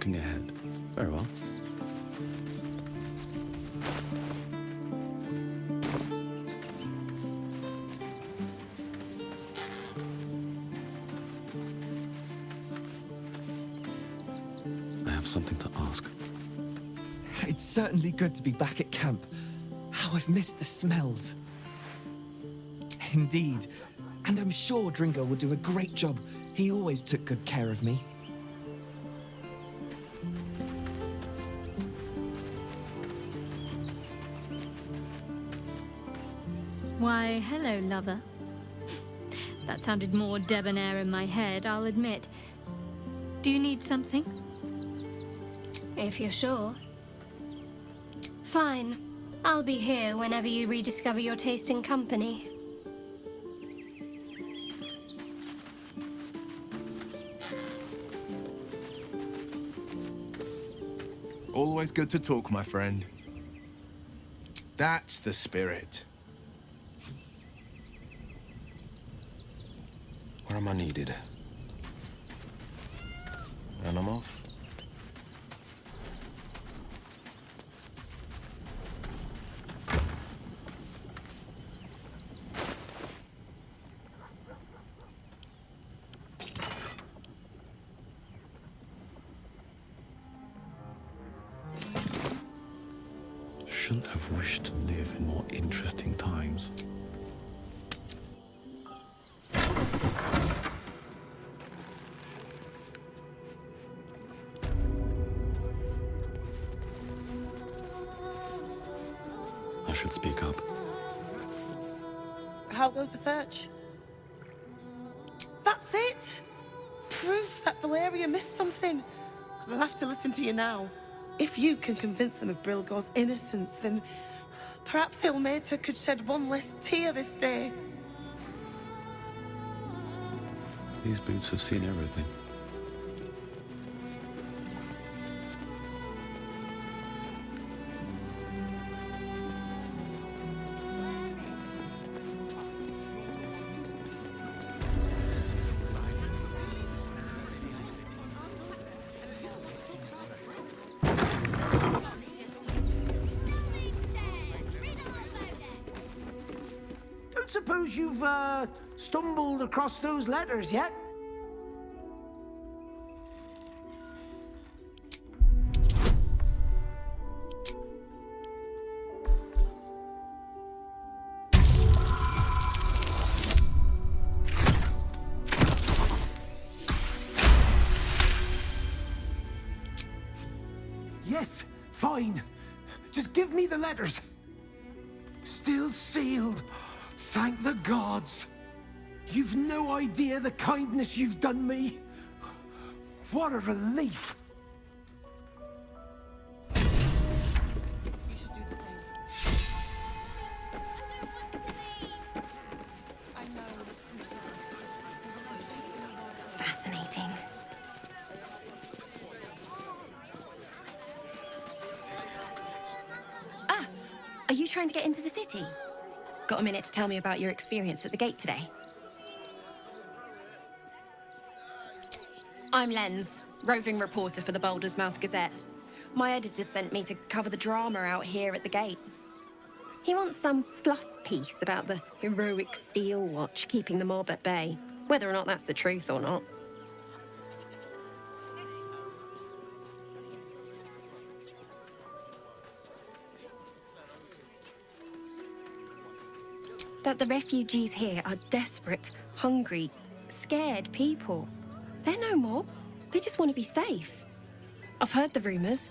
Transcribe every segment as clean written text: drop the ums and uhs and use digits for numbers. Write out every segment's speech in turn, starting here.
looking ahead. Very well. I have something to ask. It's certainly good to be back at camp. How I've missed the smells. Indeed. And I'm sure Dringo will do a great job. He always took good care of me. Why, hello, lover. That sounded more debonair in my head, I'll admit. Do you need something? If you're sure. Fine. I'll be here whenever you rediscover your taste in company. Always good to talk, my friend. That's the spirit. Where am I needed? And I'm off. Shouldn't have wished to live in more interesting times. I should speak up. How goes the search? That's it! Proof that Valeria missed something. They'll have to listen to you now. If you can convince them of Brilgor's innocence, then perhaps Ilmater could shed one less tear this day. These boots have seen everything. Suppose you've stumbled across those letters yet? Yes, fine. Just give me the letters. Still sealed. Thank the gods. You've no idea the kindness you've done me. What a relief. You should do the same. I know, sweetheart. Fascinating. Ah, are you trying to get into the city? Got a minute to tell me about your experience at the gate today? I'm Lens, roving reporter for the Baldur's Gazette. My editor sent me to cover the drama out here at the gate. He wants some fluff piece about the heroic Steel Watch keeping the mob at bay, whether or not that's the truth or not. That the refugees here are desperate, hungry, scared people. They're no mob. They just want to be safe. I've heard the rumours.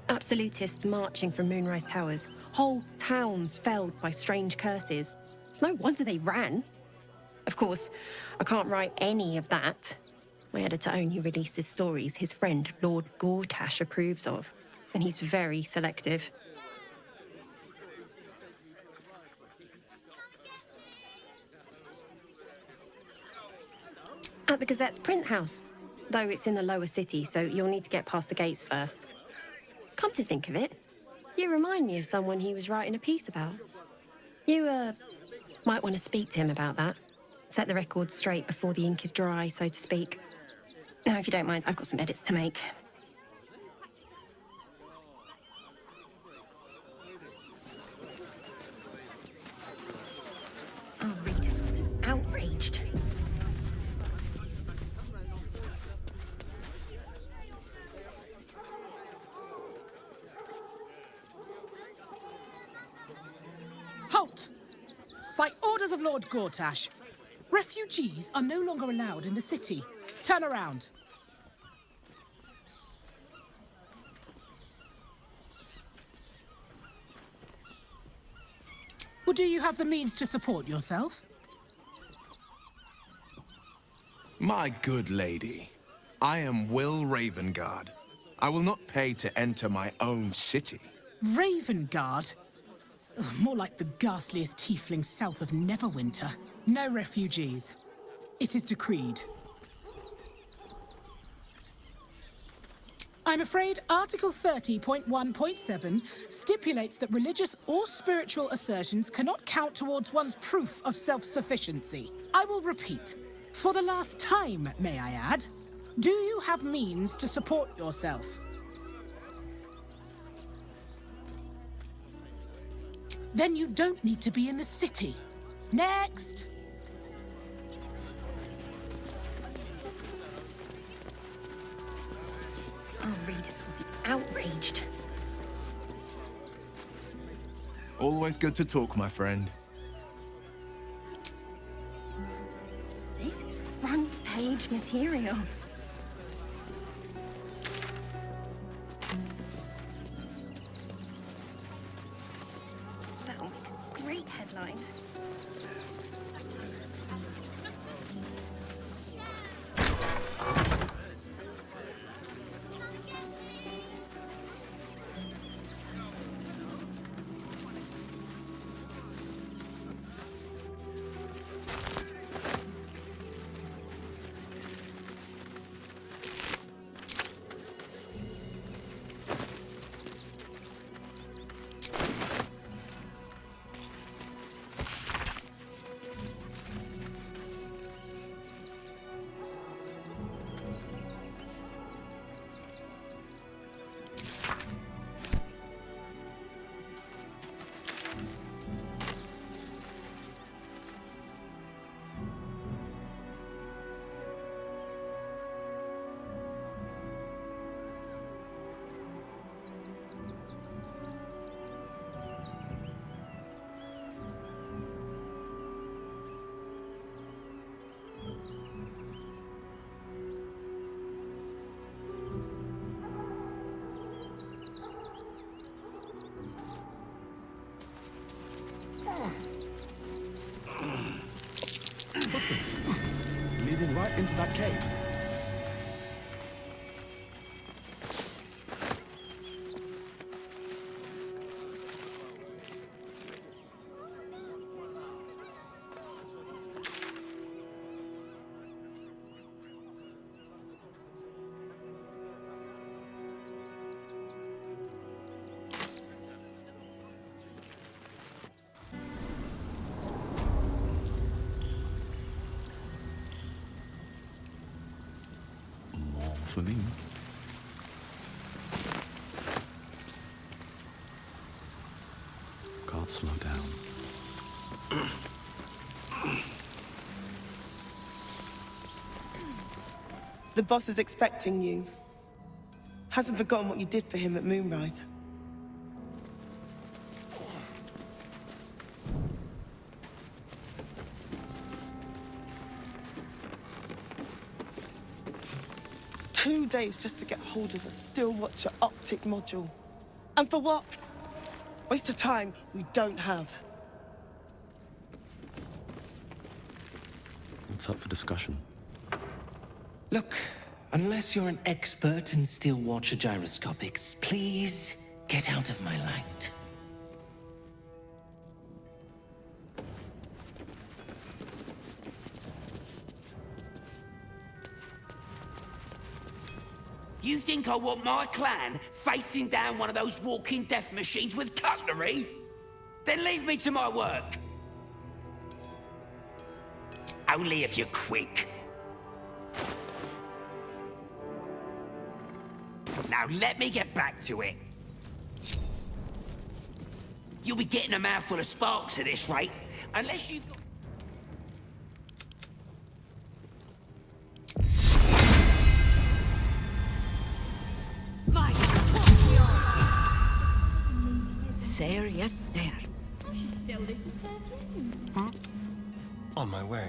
Absolutists marching from Moonrise Towers. Whole towns felled by strange curses. It's no wonder they ran. Of course, I can't write any of that. My editor only releases stories his friend Lord Gortash approves of. And he's very selective. At the Gazette's print house, though it's in the lower city, so you'll need to get past the gates first. Come to think of it, you remind me of someone he was writing a piece about. You, might want to speak to him about that. Set the record straight before the ink is dry, so to speak. Now, if you don't mind, I've got some edits to make. By orders of Lord Gortash, refugees are no longer allowed in the city. Turn around. Well, do you have the means to support yourself? My good lady, I am Wyll Ravengard. I will not pay to enter my own city. Ravengard? Ugh, more like the ghastliest tiefling south of Neverwinter. No refugees. It is decreed. I'm afraid Article 30.1.7 stipulates that religious or spiritual assertions cannot count towards one's proof of self-sufficiency. I will repeat, for the last time, may I add, do you have means to support yourself? Then you don't need to be in the city. Next! Our readers will be outraged. Always good to talk, my friend. This is front page material. That'll make a great headline. Leading right into that cave. For me. Can't slow down. The boss is expecting you. Hasn't forgotten what you did for him at Moonrise. Two days just to get hold of a still watcher optic module. And for what? Waste of time we don't have. It's up for discussion. Look, unless you're an expert in steel watcher gyroscopics, please get out of my light. You think I want my clan facing down one of those walking death machines with cutlery? Then leave me to my work. Only if you're quick. Now let me get back to it. You'll be getting a mouthful of sparks at this rate, unless you've got... Sir, yes, sir. sell this as perfume. On my way.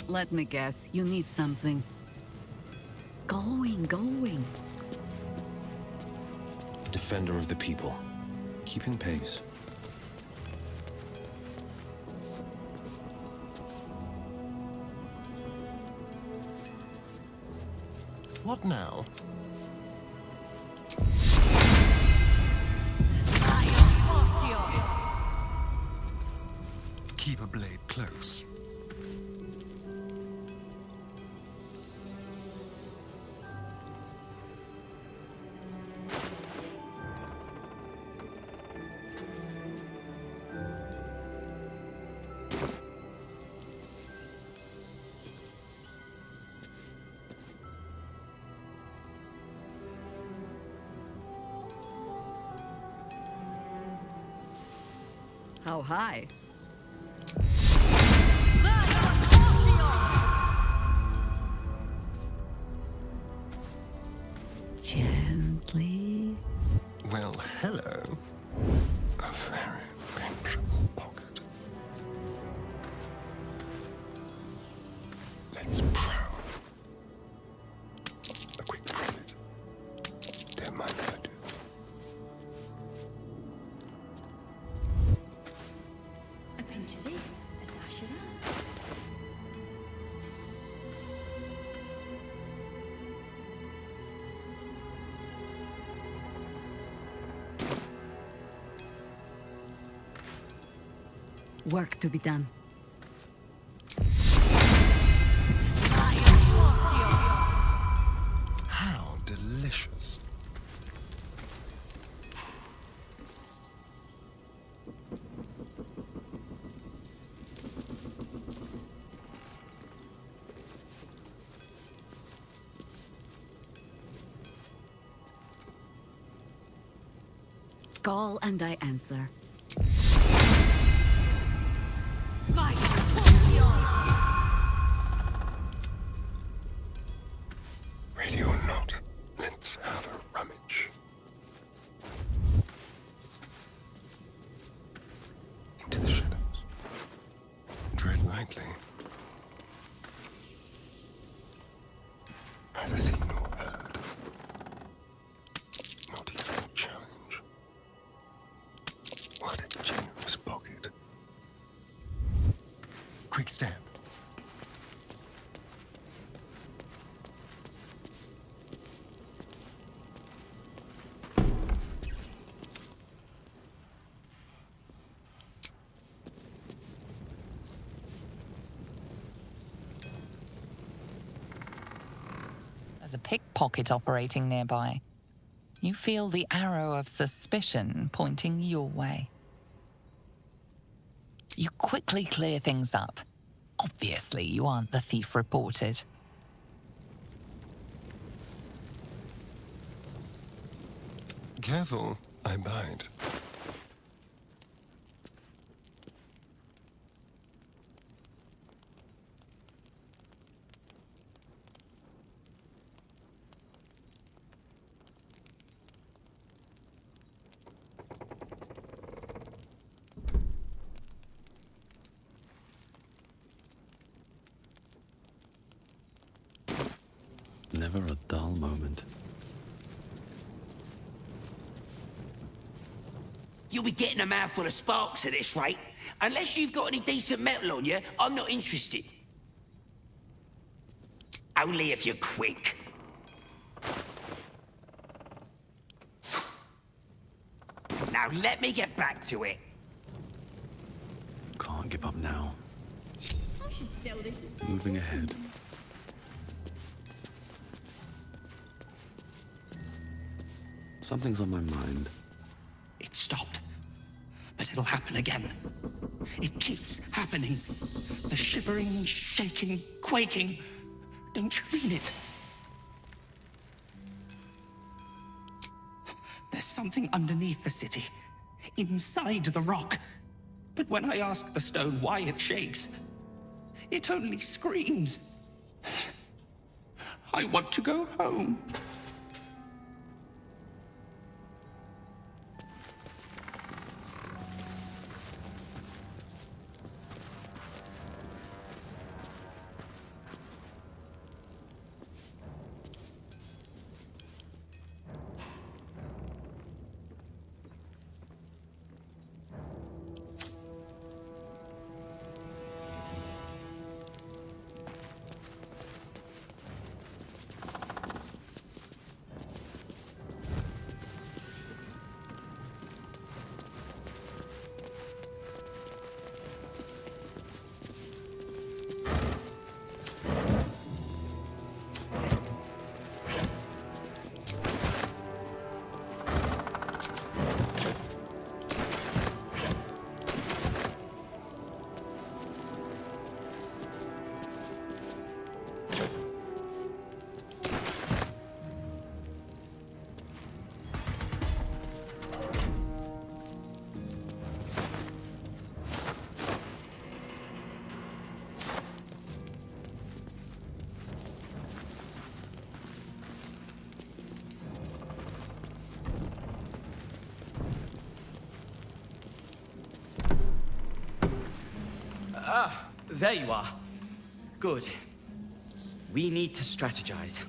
Let me guess, you need something. Going. Defender of the people. Keeping pace. What now? Keep a blade close. How high? Gently. Well, hello. A very penetrable pocket. Let's prowl. A quick profit. Don't mind if I do. A pinch of this, a dash of that. Work to be done. How delicious. Call and I answer. Ready or not, let's have a rummage. Into the shadows. Tread lightly. Neither seen nor heard. Not even a challenge. What a generous pocket. Quick step. There's a pickpocket operating nearby. You feel the arrow of suspicion pointing your way. You quickly clear things up. Obviously, you aren't the thief reported. Careful, I bite. Never a dull moment. You'll be getting a mouthful of sparks at this rate. Unless you've got any decent metal on you, I'm not interested. Only if you're quick. Now let me get back to it. Can't give up now. I should sell this as perfume. Moving ahead. Something's on my mind. It stopped, but it'll happen again. It keeps happening. The shivering, shaking, quaking. Don't you feel it? There's something underneath the city, inside the rock. But when I ask the stone why it shakes, It only screams. I want to go home. Ah, there you are. Good. We need to strategize.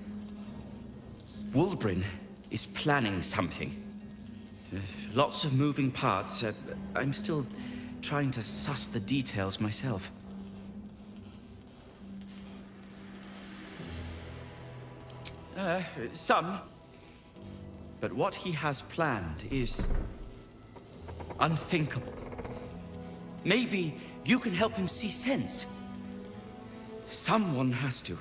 Wulbren is planning something. Lots of moving parts. I'm still trying to suss the details myself. Some. But what he has planned is unthinkable. Maybe you can help him see sense. Someone has to.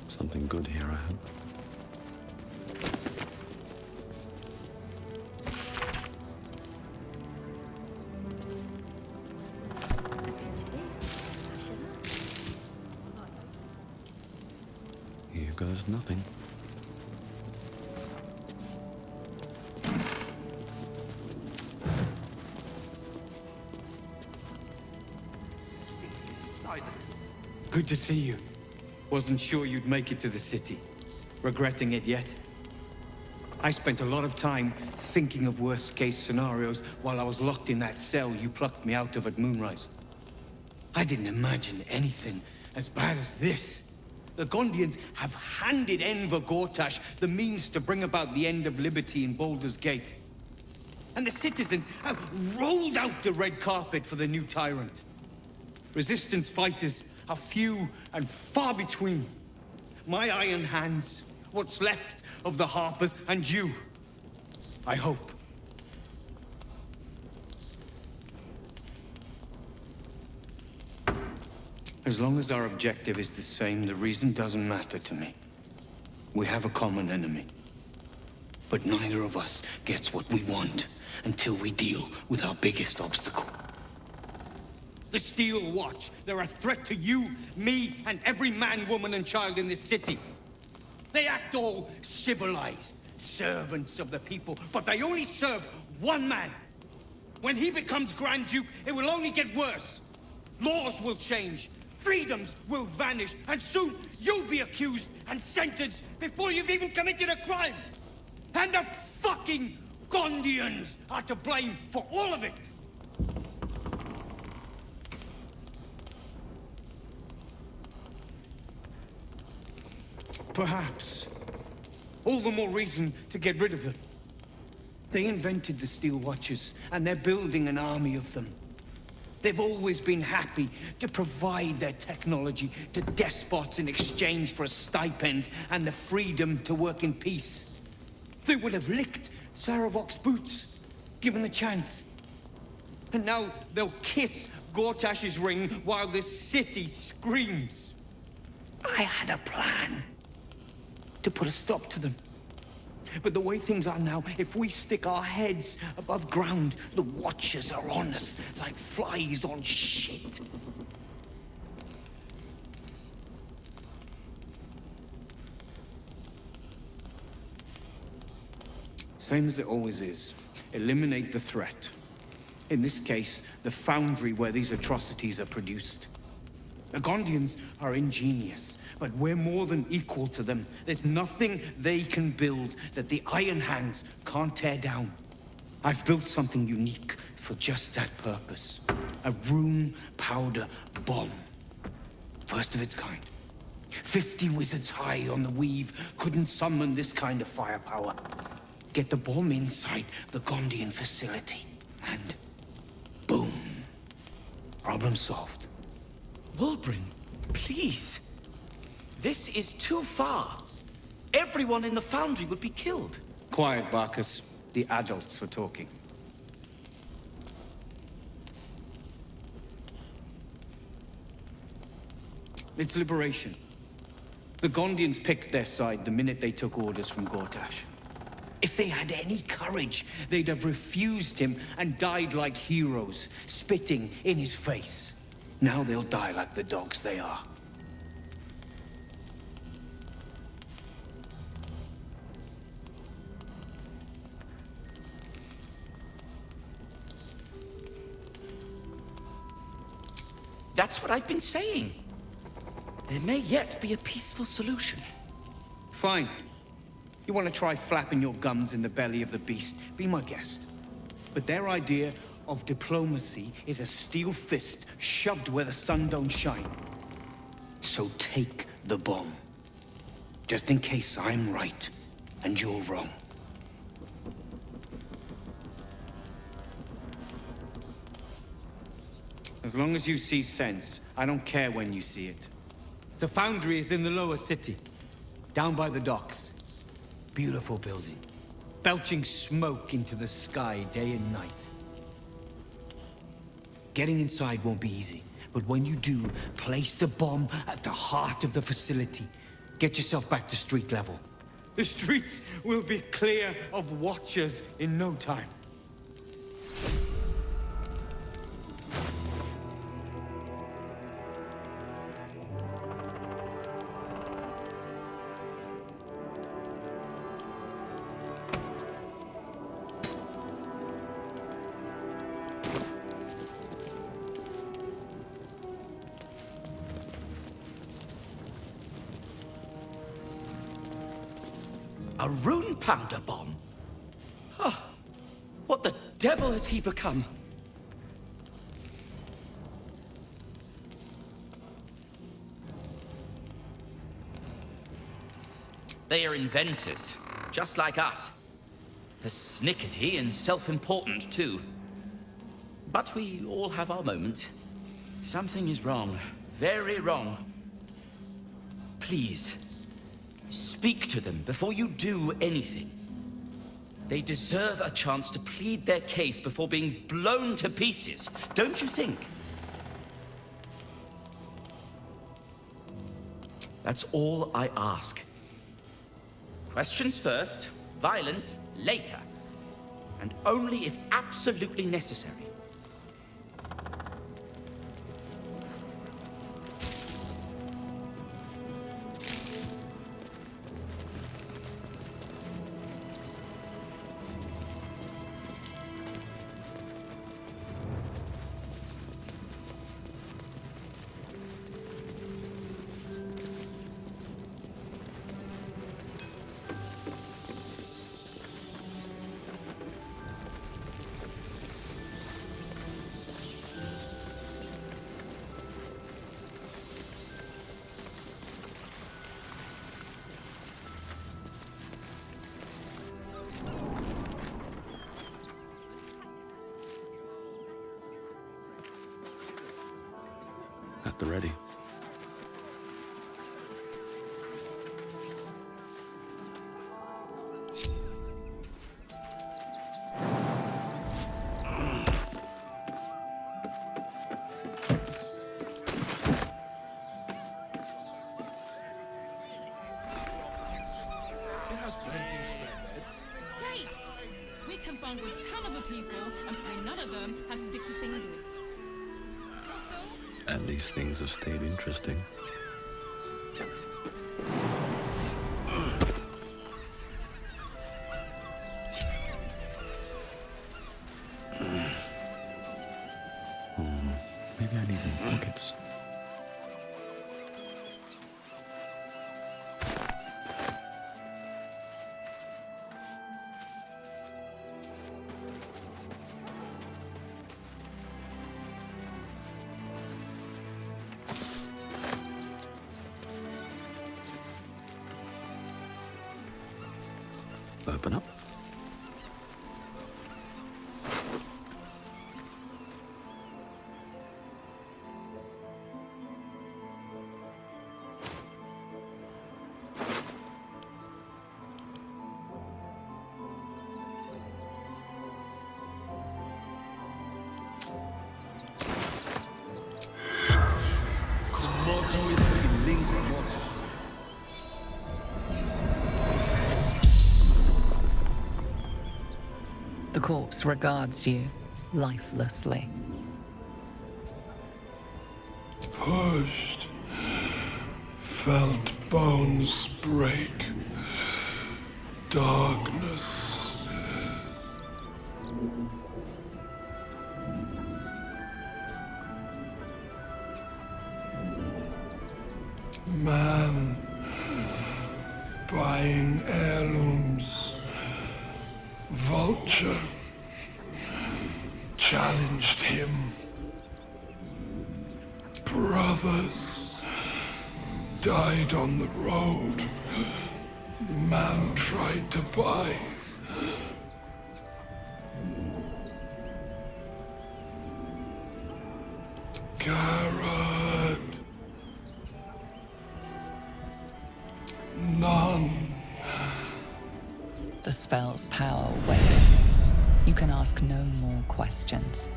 Something good here, I hope. Here goes nothing. Good to see you. Wasn't sure you'd make it to the city. Regretting it yet? I spent a lot of time thinking of worst-case scenarios while I was locked in that cell you plucked me out of at Moonrise. I didn't imagine anything as bad as this. The Gondians have handed Enver Gortash the means to bring about the end of liberty in Baldur's Gate. And the citizens have rolled out the red carpet for the new tyrant. Resistance fighters are few and far between. My iron hands, what's left of the Harpers, and you. I hope. As long as our objective is the same, the reason doesn't matter to me. We have a common enemy. But neither of us gets what we want until we deal with our biggest obstacle. The Steel Watch. They're a threat to you, me, and every man, woman, and child in this city. They act all civilized, servants of the people, but they only serve one man. When he becomes Grand Duke, it will only get worse. Laws will change, freedoms will vanish, and soon you'll be accused and sentenced before you've even committed a crime. And the fucking Gondians are to blame for all of it. Perhaps. All the more reason to get rid of them. They invented the Steel Watchers, and they're building an army of them. They've always been happy to provide their technology to despots in exchange for a stipend and the freedom to work in peace. They would have licked Saravok's boots, given the chance. And now they'll kiss Gortash's ring while this city screams. I had a plan to put a stop to them. But the way things are now, if we stick our heads above ground, the Watchers are on us like flies on shit. Same as it always is. Eliminate the threat. In this case, the foundry where these atrocities are produced. The Gondians are ingenious, but we're more than equal to them. There's nothing they can build that the Ironhands can't tear down. I've built something unique for just that purpose. A Runepowder bomb. First of its kind. 50 wizards high on the weave couldn't summon this kind of firepower. Get the bomb inside the Gondian facility, and boom. Problem solved. Wulbren, please. This is too far. Everyone in the foundry would be killed. Quiet, Barcus. The adults are talking. It's liberation. The Gondians picked their side the minute they took orders from Gortash. If they had any courage, they'd have refused him and died like heroes, spitting in his face. Now they'll die like the dogs they are. That's what I've been saying. There may yet be a peaceful solution. Fine. You want to try flapping your gums in the belly of the beast, be my guest. But their idea of diplomacy is a steel fist shoved where the sun don't shine. So take the bomb. Just in case I'm right and you're wrong. As long as you see sense, I don't care when you see it. The foundry is in the lower city, down by the docks. Beautiful building, belching smoke into the sky day and night. Getting inside won't be easy, but when you do, place the bomb at the heart of the facility. Get yourself back to street level. The streets will be clear of Watchers in no time. A Runepowder bomb? Oh, what the devil has he become? They are inventors, just like us. Persnickety and self-important, too. But we all have our moments. Something is wrong. Very wrong. Please. Speak to them before you do anything. They deserve a chance to plead their case before being blown to pieces, don't you think? That's all I ask. Questions first, violence later, and only if absolutely necessary. and bung with ton of a people, and pray none of them has sticky fingers. And these things have stayed interesting. Maybe I need more pockets. Open up. The corpse regards you lifelessly. Pushed, felt bones break, darkness. Man buying heirlooms. Vulture challenged him. Brothers died on the road. Man tried to buy. Garrett. None. The spell's power wanes. You can ask no more questions.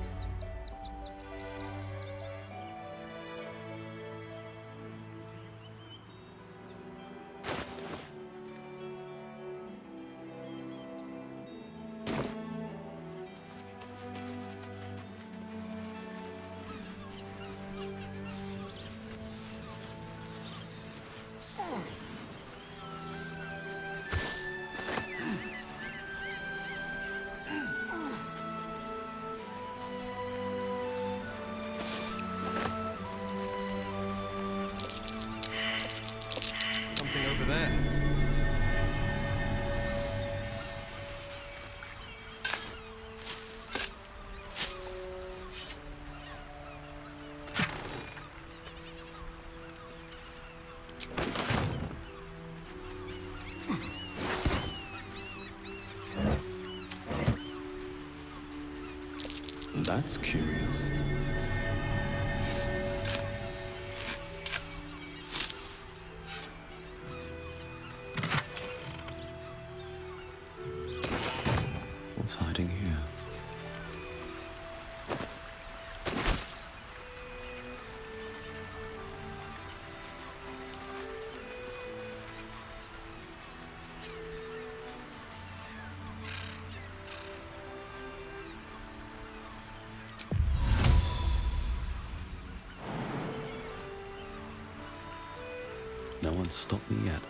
That's curious. What's hiding here? No one's stopped me yet.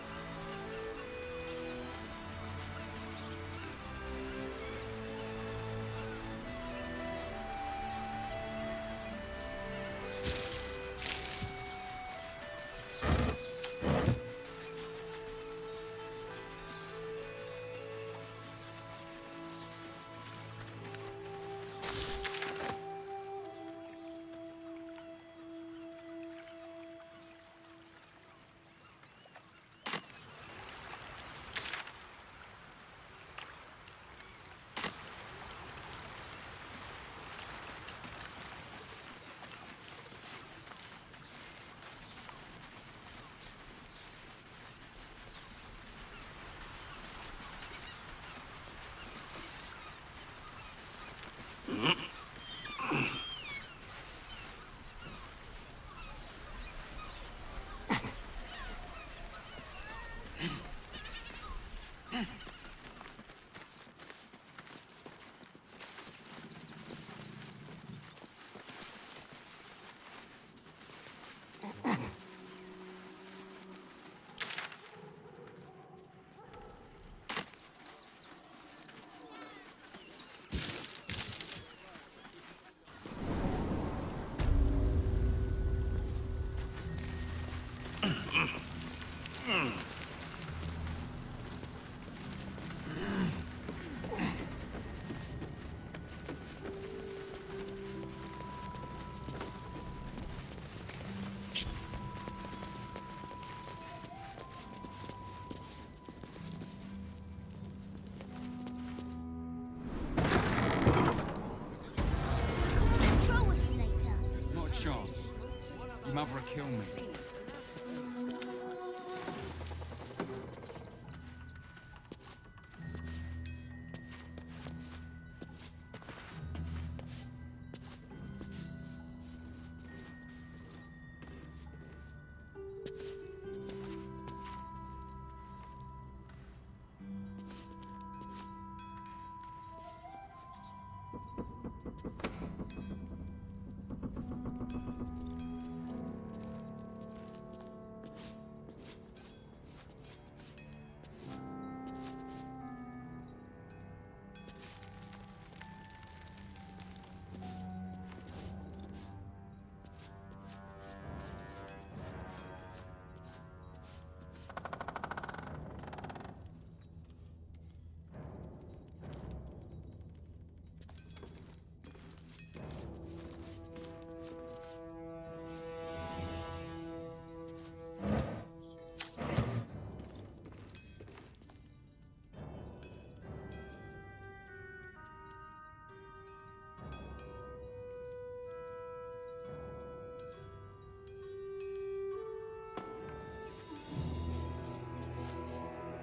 Not a chance. Your mother will kill me.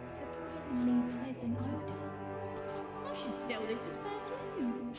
Surprisingly pleasant odor. I should sell this as perfume.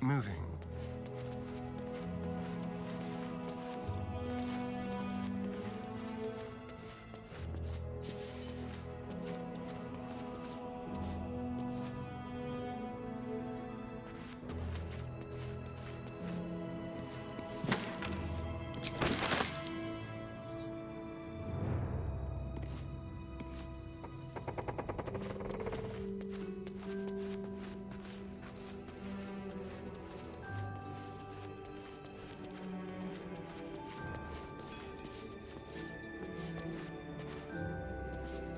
Moving.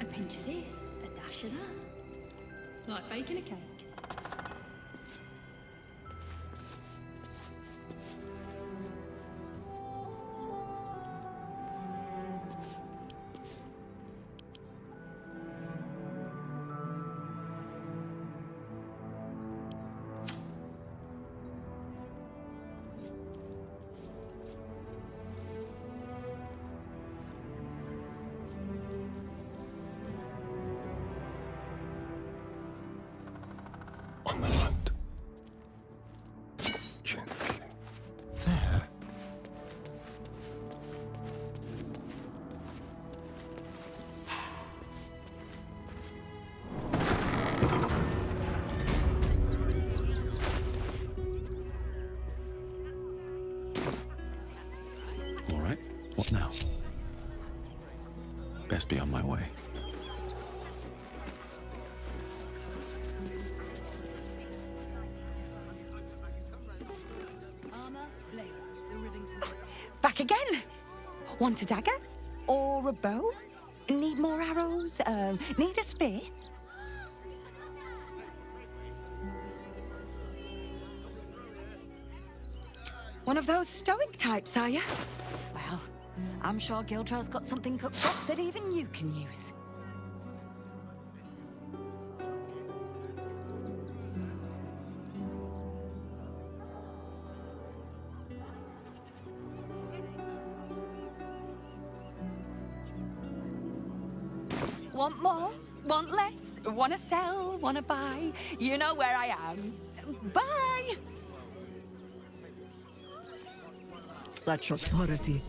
A pinch of this, a dash of that. Like baking a cake. On the hunt. Gently. There. All right, what now? Best be on my way. Back again. Want a dagger? Or a bow? Need more arrows? Need a spear? One of those stoic types, are you? Well, I'm sure Gildra's got something cooked up that even you can use. Want more? Want less? Wanna sell? Wanna buy? You know where I am. Bye! Such authority.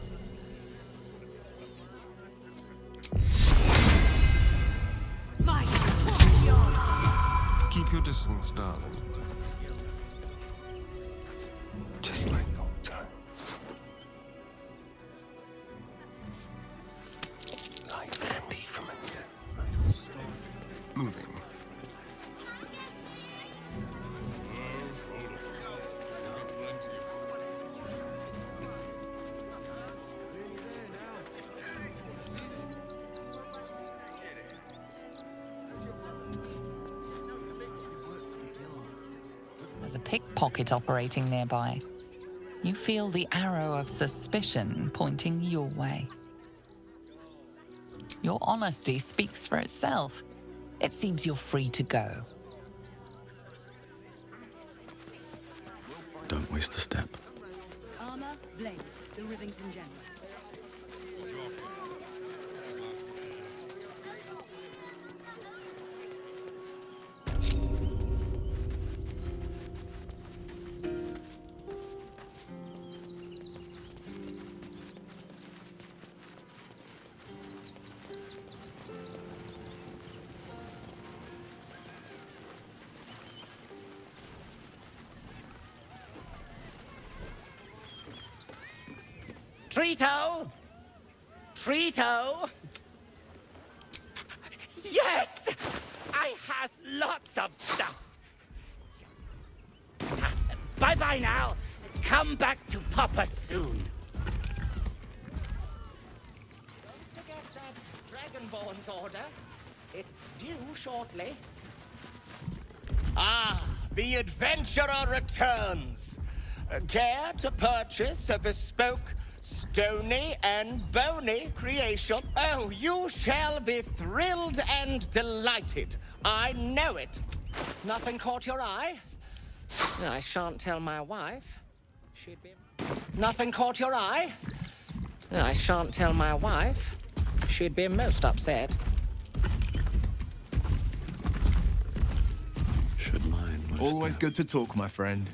Keep your distance, darling. Just like old times. Like empty from a moving. There's a pickpocket operating nearby. You feel the arrow of suspicion pointing your way. Your honesty speaks for itself. It seems you're free to go. Don't waste a step. Armor, blades, the Rivington General. Trito! Trito! Yes! I has lots of stuff. Bye-bye now. Come back to Papa soon. Don't forget that Dragonborn's order. It's due shortly. Ah, the adventurer returns. Care to purchase a bespoke stony and bony creation? Oh, you shall be thrilled and delighted. I know it. Nothing caught your eye? I shan't tell my wife. She'd be... Nothing caught your eye? I shan't tell my wife. She'd be most upset. Should mine most Always good to talk, my friend.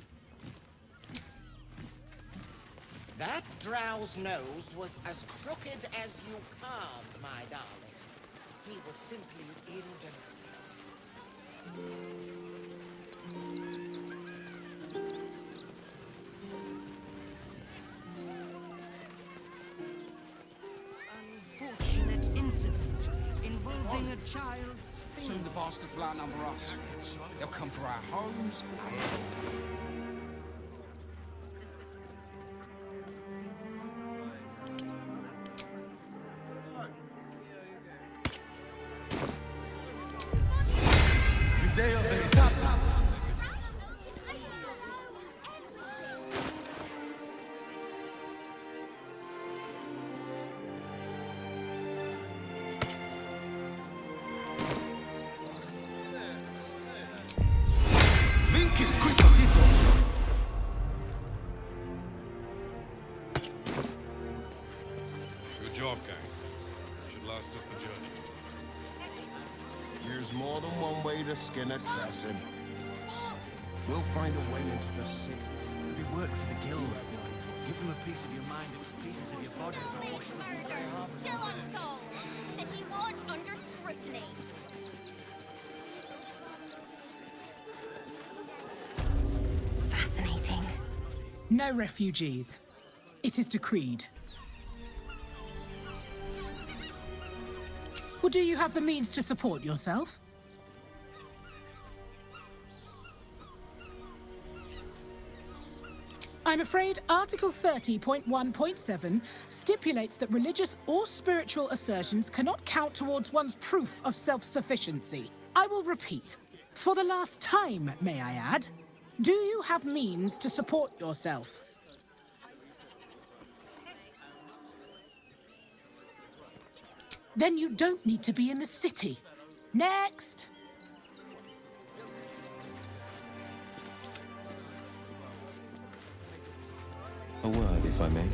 That drow's nose was as crooked as you carved, my darling. He was simply Unfortunate incident involving a child's finger. Soon the bastards will outnumber us. They'll come for our homes. Good job, gang. Should last us the journey. There's more than one way to skin a assassin. We'll find a way into the city. They work for the guild. Give them a piece of your mind and pieces of your body. Murders still unsolved. City watch under scrutiny. Fascinating. No refugees. It is decreed. Well, do you have the means to support yourself? I'm afraid Article 30.1.7 stipulates that religious or spiritual assertions cannot count towards one's proof of self-sufficiency. I will repeat. For the last time, may I add, do you have means to support yourself? Then you don't need to be in the city. Next! A word, if I may.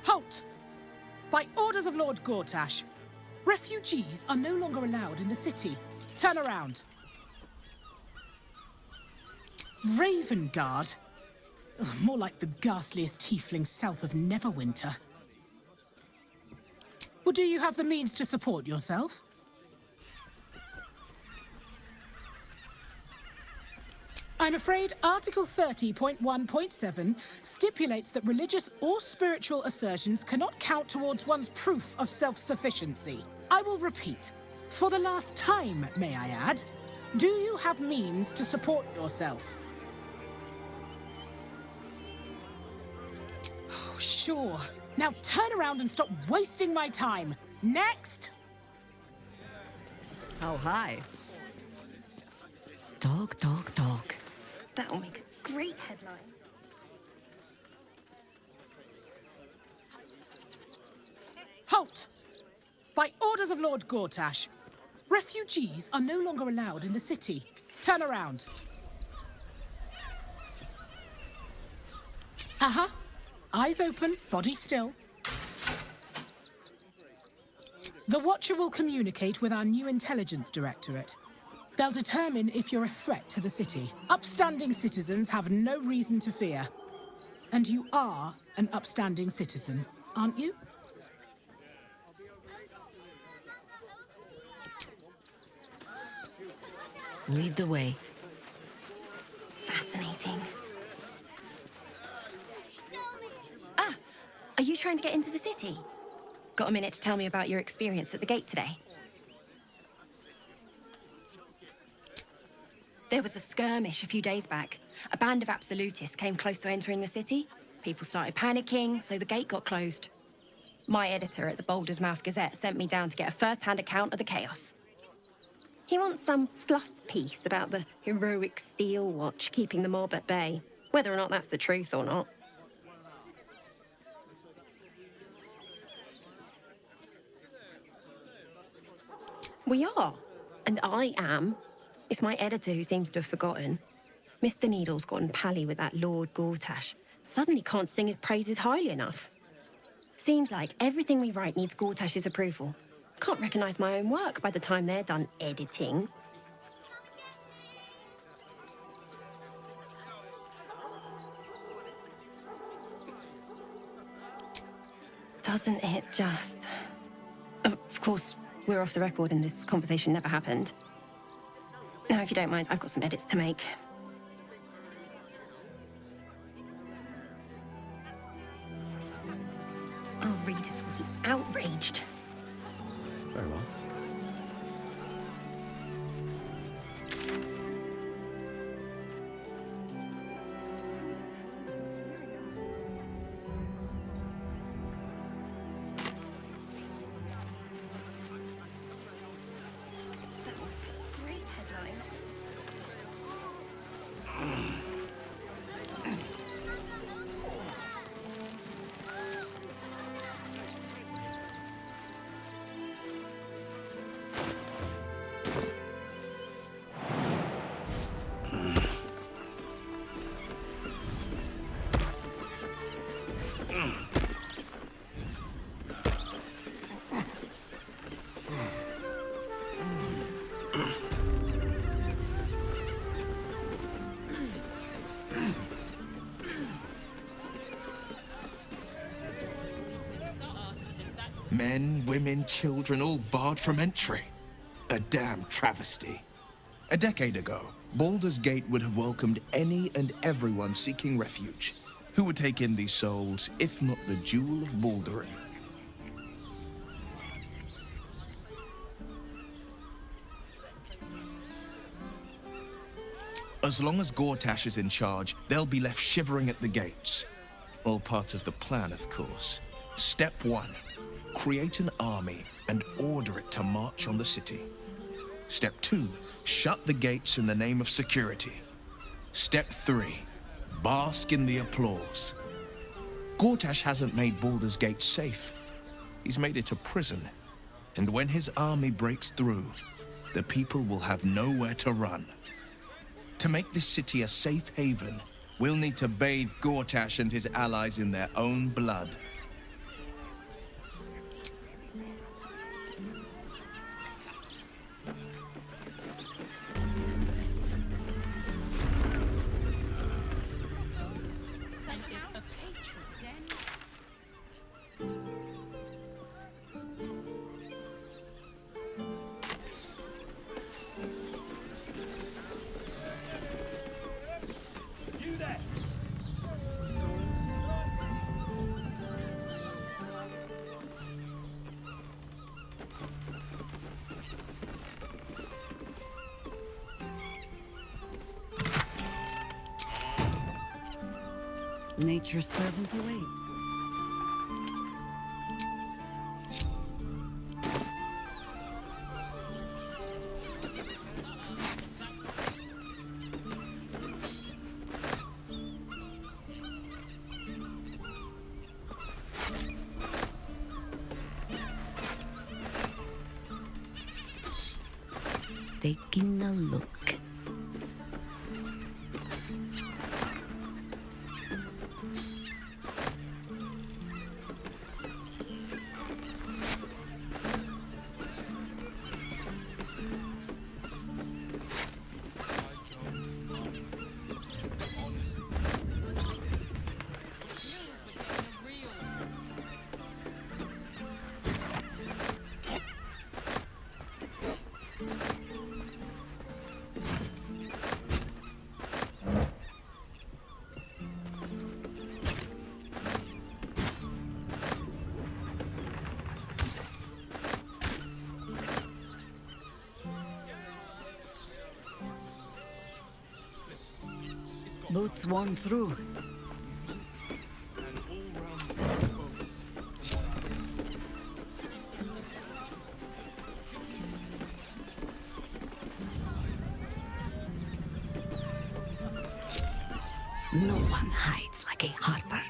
Halt! By orders of Lord Gortash, refugees are no longer allowed in the city. Turn around. Ravengard? Ugh, more like the ghastliest tiefling south of Neverwinter. Well, do you have the means to support yourself? I'm afraid Article 30.1.7 stipulates that religious or spiritual assertions cannot count towards one's proof of self-sufficiency. I will repeat. For the last time, may I add, do you have means to support yourself? Oh, sure. Now turn around and stop wasting my time. Next! Oh, hi. Dog, dog, dog. That'll make a great headline. Halt! By orders of Lord Gortash, refugees are no longer allowed in the city. Turn around. Uh-huh. Eyes open, body still. The Watcher will communicate with our new intelligence directorate. They'll determine if you're a threat to the city. Upstanding citizens have no reason to fear. And you are an upstanding citizen, aren't you? Lead the way. Fascinating. Ah! Are you trying to get into the city? Got a minute to tell me about your experience at the gate today? There was a skirmish a few days back. A band of absolutists came close to entering the city. People started panicking, so the gate got closed. My editor at the Baldur's Mouth Gazette sent me down to get a first-hand account of the chaos. He wants some fluff piece about the heroic Steel Watch keeping the mob at bay, whether or not that's the truth or not. We are, and I am. It's my editor who seems to have forgotten. Mr. Needle's gotten pally with that Lord Gortash. Suddenly can't sing his praises highly enough. Seems like everything we write needs Gortash's approval. Can't recognise my own work by the time they're done editing. Doesn't it just... Of course, we're off the record and this conversation never happened. Now, if you don't mind, I've got some edits to make. Our readers will be outraged. Very well. Great headline. Men, women, children, all barred from entry. A damn travesty. A decade ago, Baldur's Gate would have welcomed any and everyone seeking refuge. Who would take in these souls, if not the Jewel of Wulbren? As long as Gortash is in charge, they'll be left shivering at the gates. All part of the plan, of course. Step 1. Create an army and order it to march on the city. Step 2. Shut the gates in the name of security. Step 3. Bask in the applause. Gortash hasn't made Baldur's Gate safe. He's made it a prison. And when his army breaks through, the people will have nowhere to run. To make this city a safe haven, we'll need to bathe Gortash and his allies in their own blood. Nature's servant awaits. Taking a look. Boats worn through. No one hides like a harper.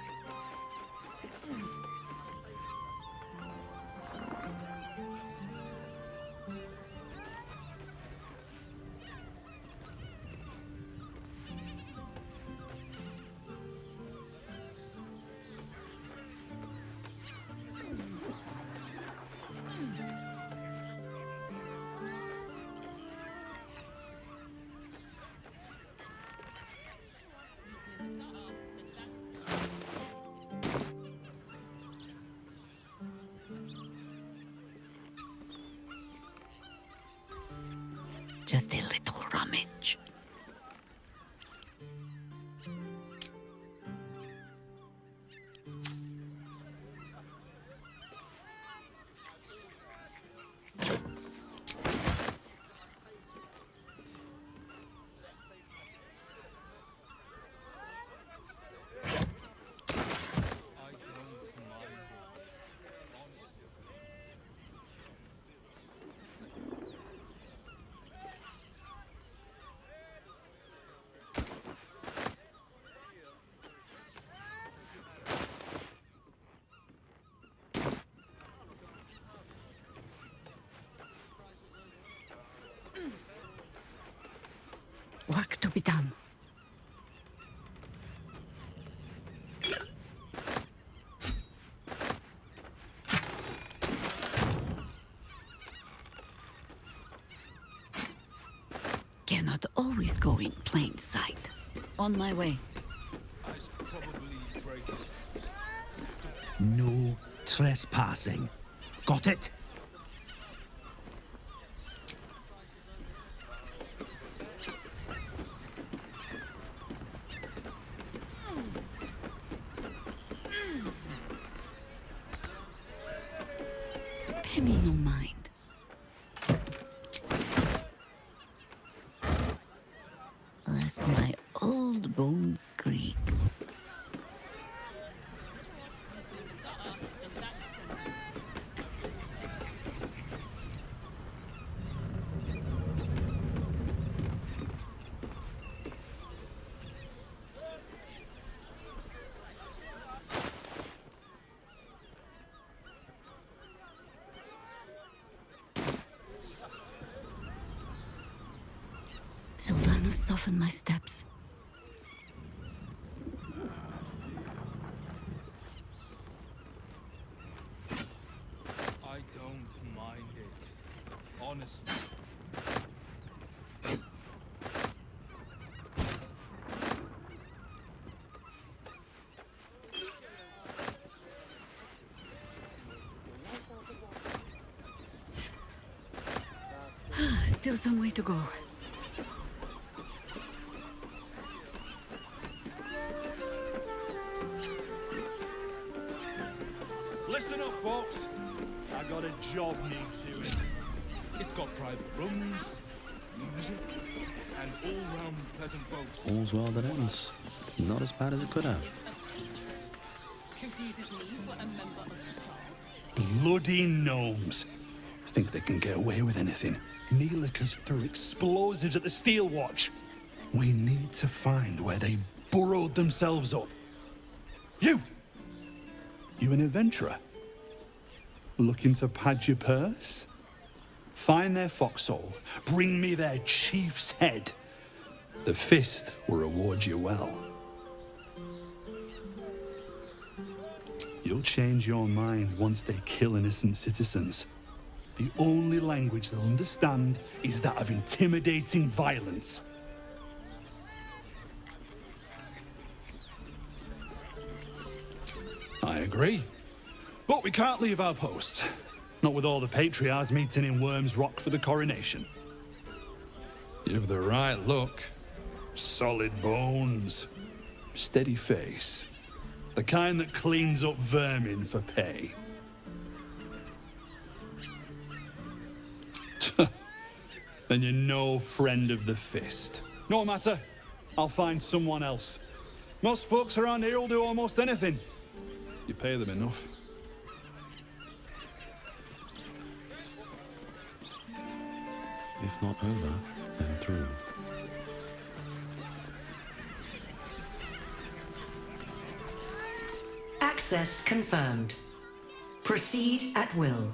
Just a little rummage. Work to be done. Cannot always go in plain sight. On my way. No trespassing. Got it? Pay me no mind. Lest my old bones creak. must soften my steps. I don't mind it. Honestly. Still some way to go. Listen up, folks. I got a job needs doing. It's got private rooms, music, and all-round pleasant folks. All's well that ends. Not as bad as it could have. Confuses me for a member of staff. Bloody gnomes. Think they can get away with anything. Neelikers threw explosives at the Steel Watch. We need to find where they burrowed themselves up. You an adventurer? Looking to pad your purse? Find their foxhole, bring me their chief's head. The fist will reward you well. You'll change your mind once they kill innocent citizens. The only language they'll understand is that of intimidating violence. I agree. But we can't leave our posts. Not with all the patriarchs meeting in Wyrm's Rock for the coronation. You've the right look. Solid bones. Steady face. The kind that cleans up vermin for pay. Then you're no friend of the fist. No matter. I'll find someone else. Most folks around here will do almost anything. You pay them enough. If not over, then through. Access confirmed. Proceed at will.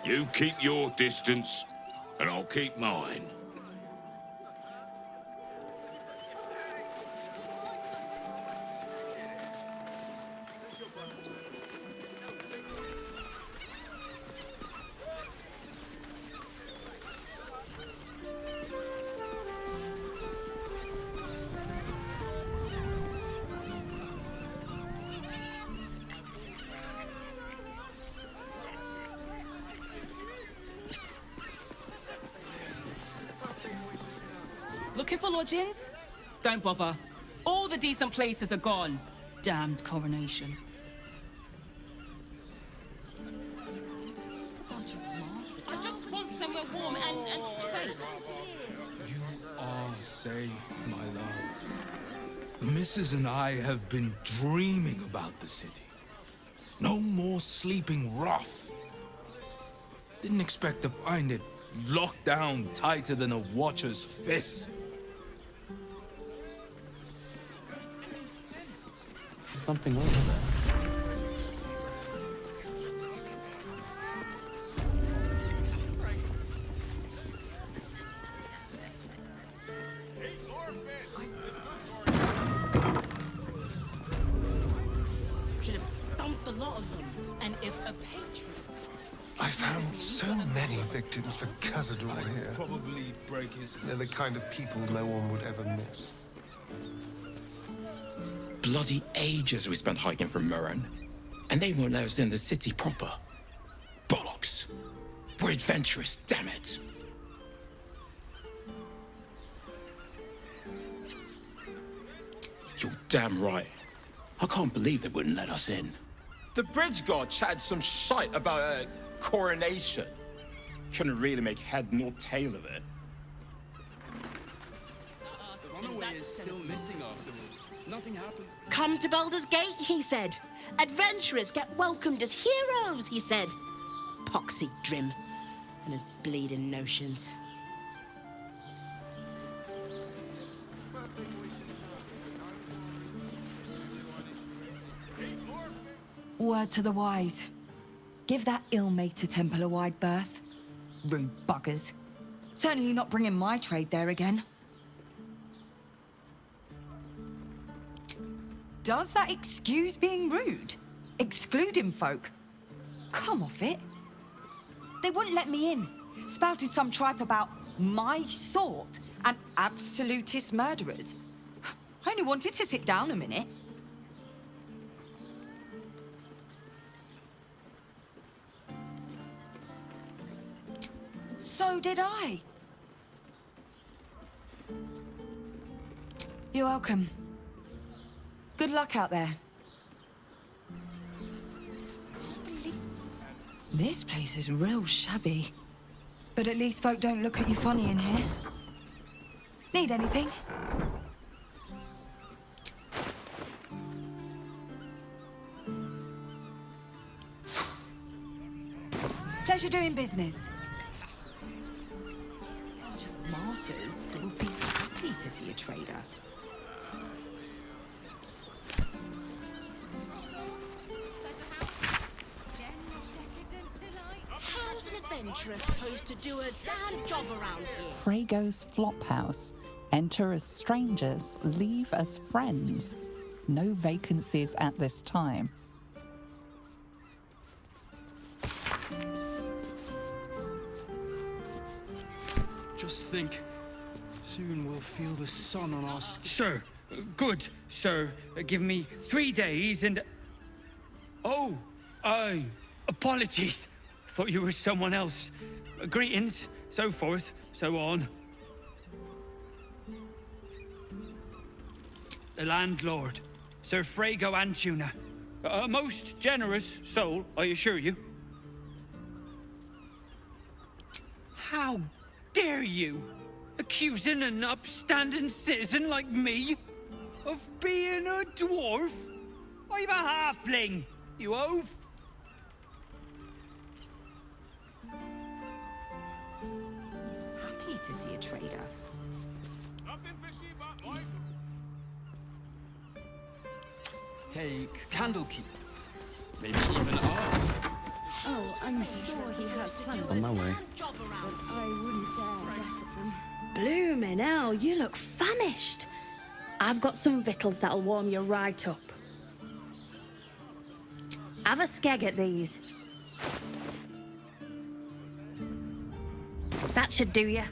You keep your distance, and I'll keep mine. Looking for lodgings? Don't bother. All the decent places are gone. Damned coronation. I just want somewhere warm and safe. You are safe, my love. The missus and I have been dreaming about the city. No more sleeping rough. Didn't expect to find it locked down tighter than a watcher's fist. Something over there. Should have dumped a lot of them. And if a patron... I found so many victims for Cazador here. Probably break his... They're the kind of people no one would ever miss. Bloody ages we spent hiking from Murren. And they won't let us in the city proper. Bollocks. We're adventurous, damn it. You're damn right. I can't believe they wouldn't let us in. The bridge guard chatted some shite about a coronation. Couldn't really make head nor tail of it. The runaway is still missing after all. Nothing happened. Come to Baldur's Gate, he said. Adventurers get welcomed as heroes, he said. Poxy Drim and his bleeding notions. word to the wise. Give that ill-mater temple a wide berth. Rude buggers. Certainly not bringing my trade there again. Does that excuse being rude? Excluding folk? Come off it. They wouldn't let me in. Spouted some tripe about my sort and absolutist murderers. I only wanted to sit down a minute. So did I. You're welcome. Good luck out there. This place is real shabby. But at least folk don't look at you funny in here. Need anything? Pleasure doing business. Martyrs will be happy to see a trader. How's an adventurer supposed to do a damn job around here? Fraygo's Flophouse. Enter as strangers, leave as friends. No vacancies at this time. Just think, soon we'll feel the sun on our skin. Sir, good, sir. Give me 3 days and... Oh, apologies. Thought you were someone else. Greetings, so forth, so on. The landlord, Sir Fraygo Edwynna. A most generous soul, I assure you. How dare you? Accusing an upstanding citizen like me of being a dwarf? I'm a halfling, you oaf! Happy to see a trader. Take Candlekeep. Maybe even Oh, I'm sure he has plans. On my way. But I wouldn't dare guess at them. Bloomin' hell, you look famished. I've got some victuals that'll warm you right up. Have a skeg at these. That should do you.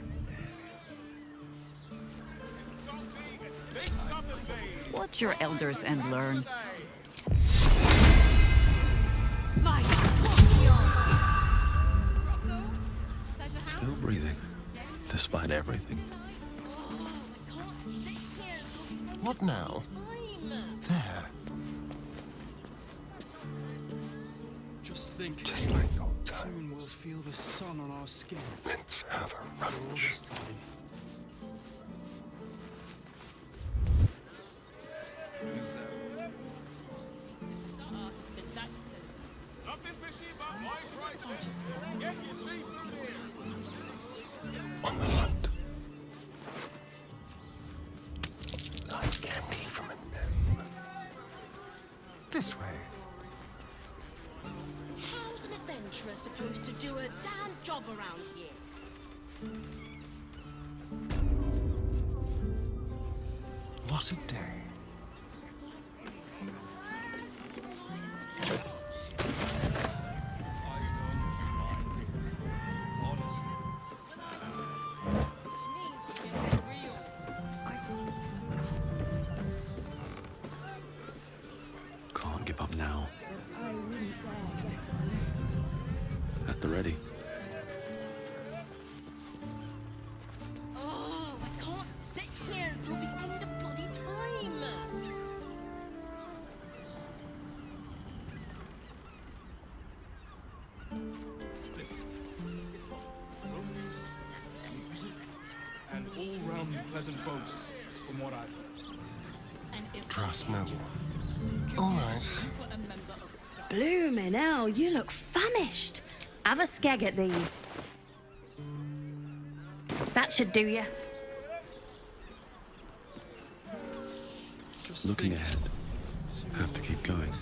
Watch your elders and learn. Still breathing, despite everything. What now? There. Just think. Just like old times. Soon we'll feel the sun on our skin. Let's have a All rummage. this time. On the hunt. Like candy from a gnome. This way. How's an adventurer supposed to do a damn job around here? What a day. Can't give up now. I wouldn't dare guess at them. At the ready. Oh, I can't sit here until the end of bloody time. And all-round pleasant folks, from what I've heard. Trust no one. All right. Bloomin' hell, you look famished. Have a skeg at these. That should do you. Looking ahead. Have to keep going.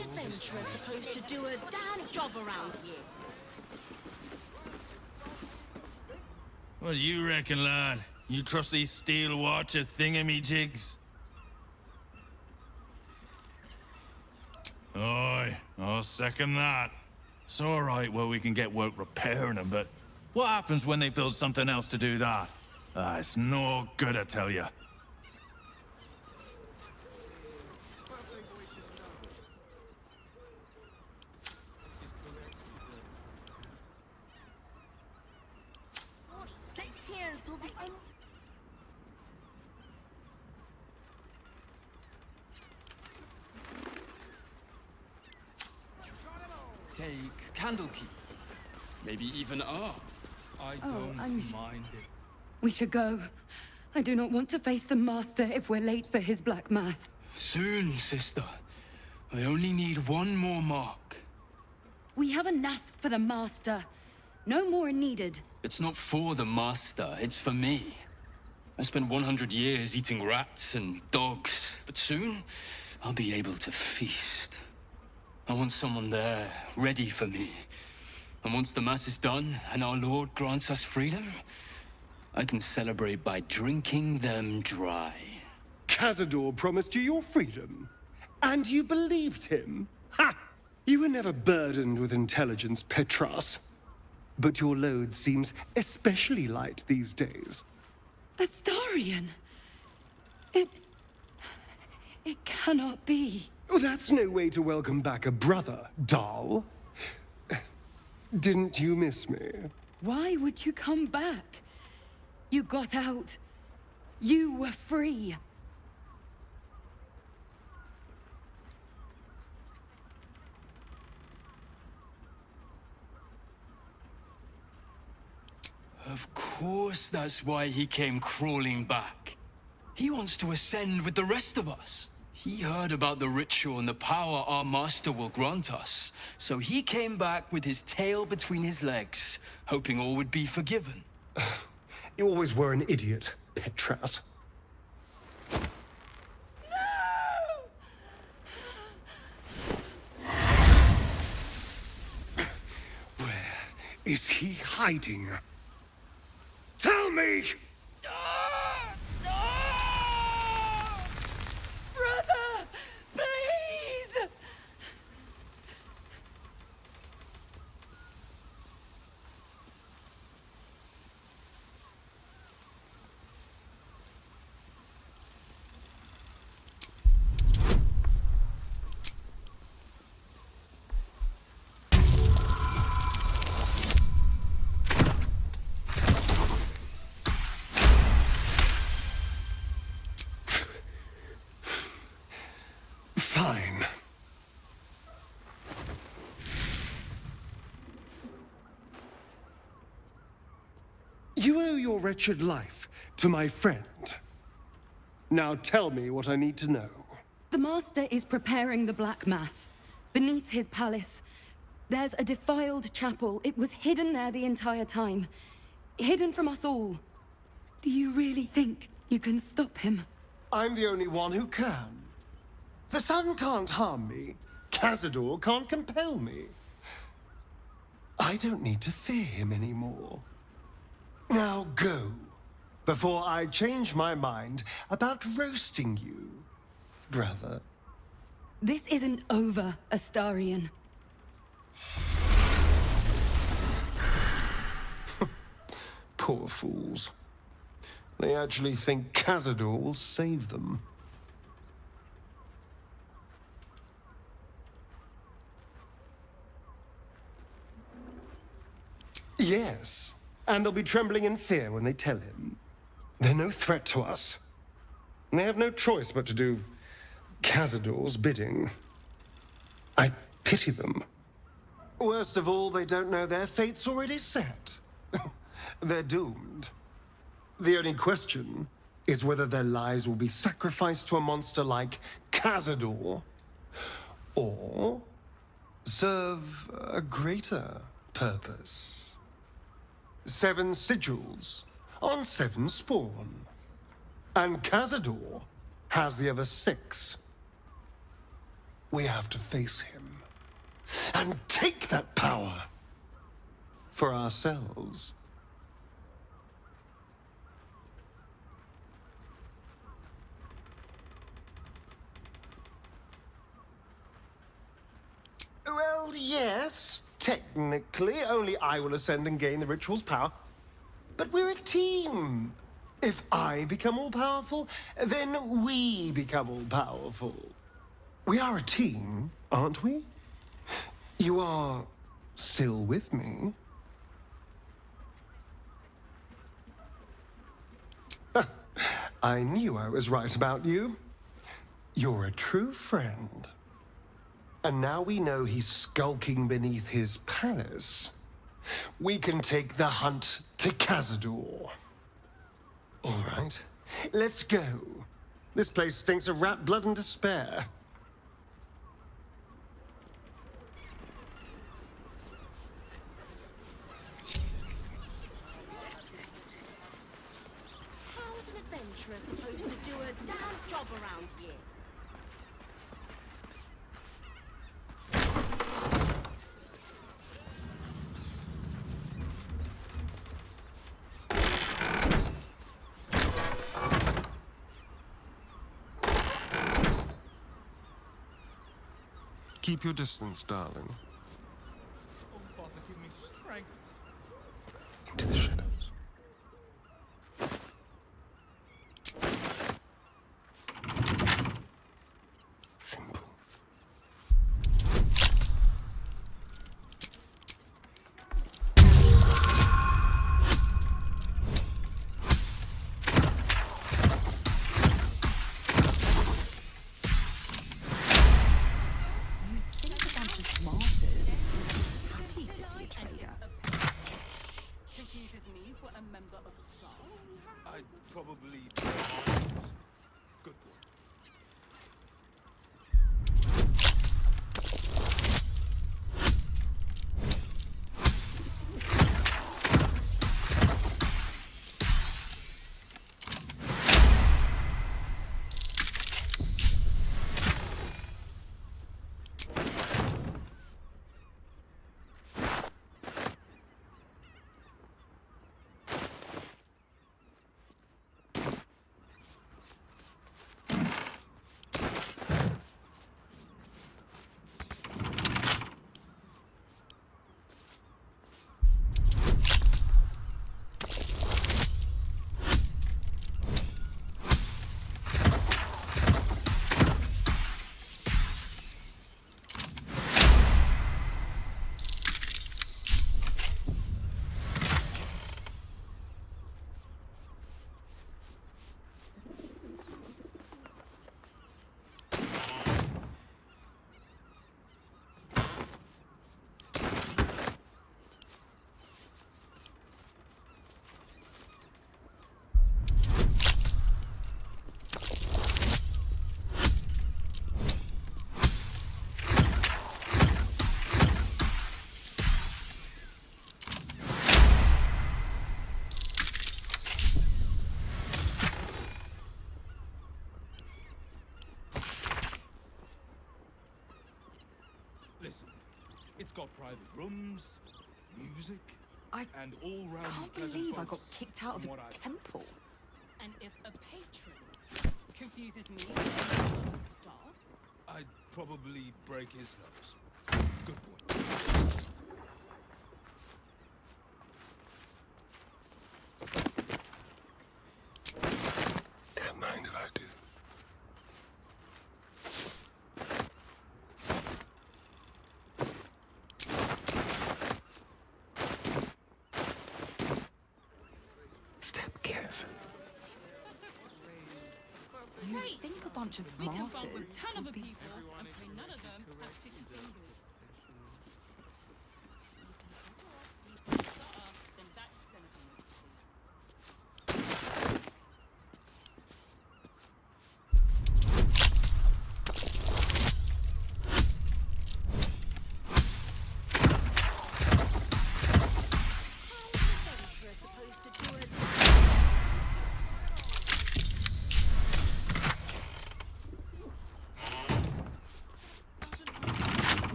adventurer supposed to do a damn job around here? What do you reckon, lad? You trust these steel watcher thingamajigs? Aye, I'll second that. It's all right where we can get work repairing them, but what happens when they build something else to do that? It's no good, I tell you. Take Candlekeep. Maybe even I don't mind it. We should go. I do not want to face the Master if we're late for his Black Mass. Soon, sister. I only need one more mark. We have enough for the Master. No more needed. It's not for the Master, it's for me. I spent 100 years eating rats and dogs, but soon I'll be able to feast. I want someone there, ready for me. And once the Mass is done, and our Lord grants us freedom, I can celebrate by drinking them dry. Cazador promised you your freedom, and you believed him? Ha! You were never burdened with intelligence, Petras. But your load seems especially light these days. Astarion! It cannot be. Oh, that's no way to welcome back a brother, doll. Didn't you miss me? Why would you come back? You got out. You were free. Of course that's why he came crawling back. He wants to ascend with the rest of us. He heard about the ritual and the power our master will grant us. So he came back with his tail between his legs, hoping all would be forgiven. You always were an idiot, Petras. Where is he hiding? Tell me! Brother! Please! Fine. You owe your wretched life to my friend. Now tell me what I need to know. The Master is preparing the Black Mass. Beneath his palace, there's a defiled chapel. It was hidden there the entire time. Hidden from us all. Do you really think you can stop him? I'm the only one who can. The sun can't harm me. Cazador can't compel me. I don't need to fear him anymore. Now go, before I change my mind about roasting you, brother. This isn't over, Astarion. Poor fools. They actually think Cazador will save them. Yes, and they'll be trembling in fear when they tell him. They're no threat to us. And they have no choice but to do Cazador's bidding. I pity them. Worst of all, they don't know their fate's already set. They're doomed. The only question is whether their lives will be sacrificed to a monster like Cazador, or serve a greater purpose. 7 sigils on 7 spawn. And Cazador has the other 6. We have to face him and take that power for ourselves. Well, yes, technically, only I will ascend and gain the ritual's power. But we're a team. If I become all-powerful, then we become all-powerful. We are a team, aren't we? You are still with me? I knew I was right about you. You're a true friend. And now we know he's skulking beneath his palace. We can take the hunt to Cazador. All right, let's go. This place stinks of rat blood and despair. How's an adventurer supposed to do a damn job around here? Keep your distance, darling. Oh, Father, give me strength. Into the shadows. Simple. Confuses me for a member of the staff. I'd probably... Good boy. Listen, it's got private rooms, music, and all-round Can't pleasant believe I got folks, kicked out of from a what I've temple. And if a patron confuses me for a member of staff, I'd probably break his nose. Good boy. Don't mind if I do. Step carefully. You think a bunch of we can martyrs bump with 10 would other be people and pray none of them have sticky fingers. Then that's anything.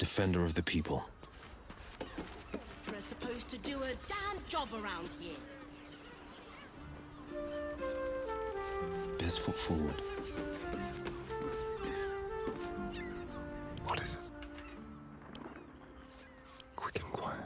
defender of the people. We're supposed to do a damn job around here. Best foot forward. What is it? Quick and quiet.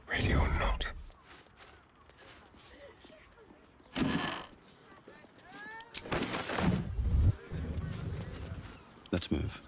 Radio or not. Let's move.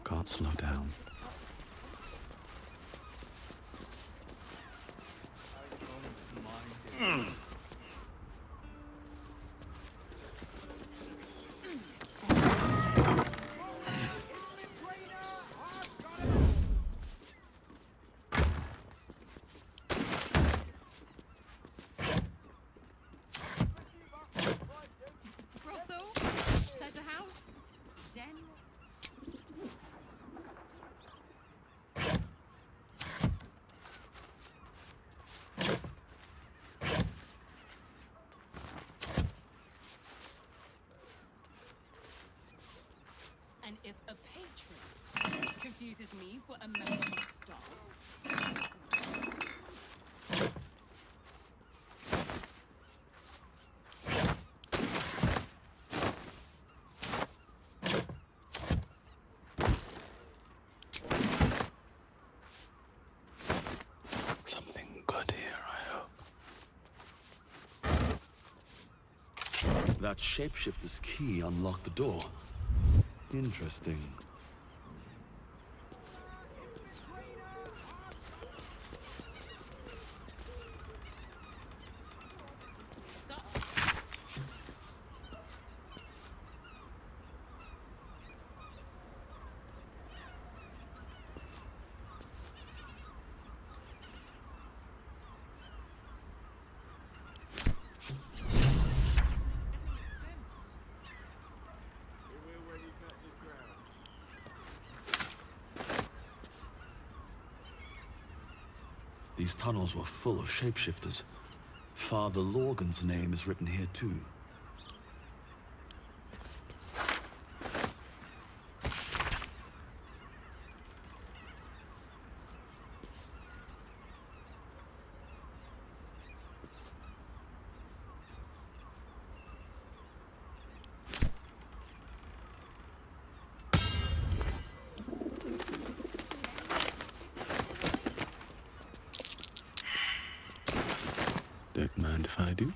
Can't slow down. And if a patron confuses me for a member of staff, Something good here, I hope. That shapeshifter's key unlocked the door. Interesting. These tunnels were full of shapeshifters. Father Lorgan's name is written here too. Don't mind if I do.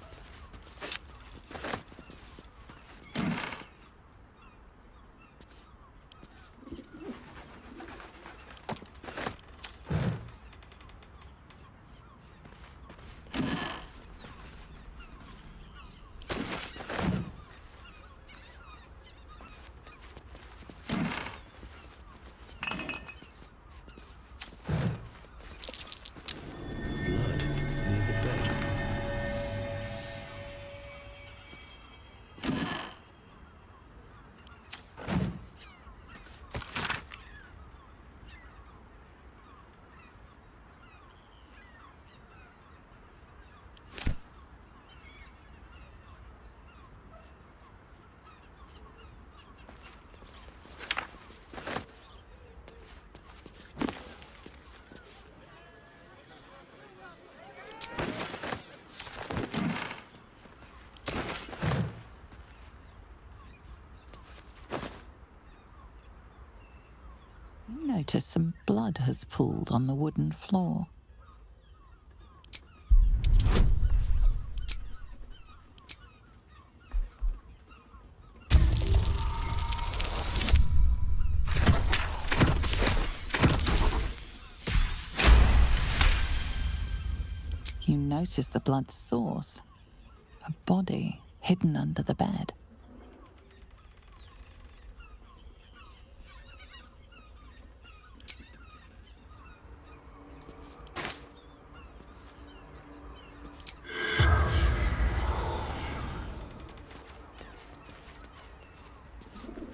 You notice some blood has pooled on the wooden floor. You notice the blood's source, a body hidden under the bed.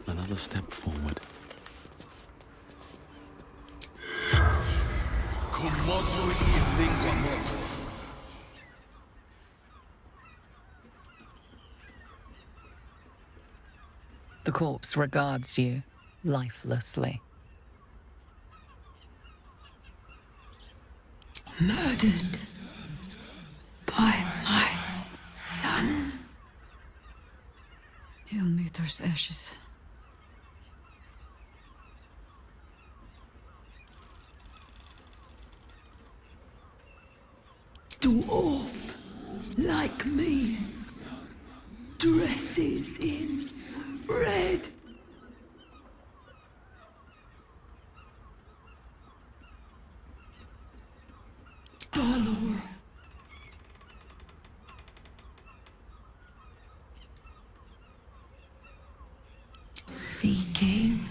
Another step forward. The corpse regards you lifelessly. Murdered by my son. Ilmater's ashes. Dwarf like me dresses in red. Dolor. Seeking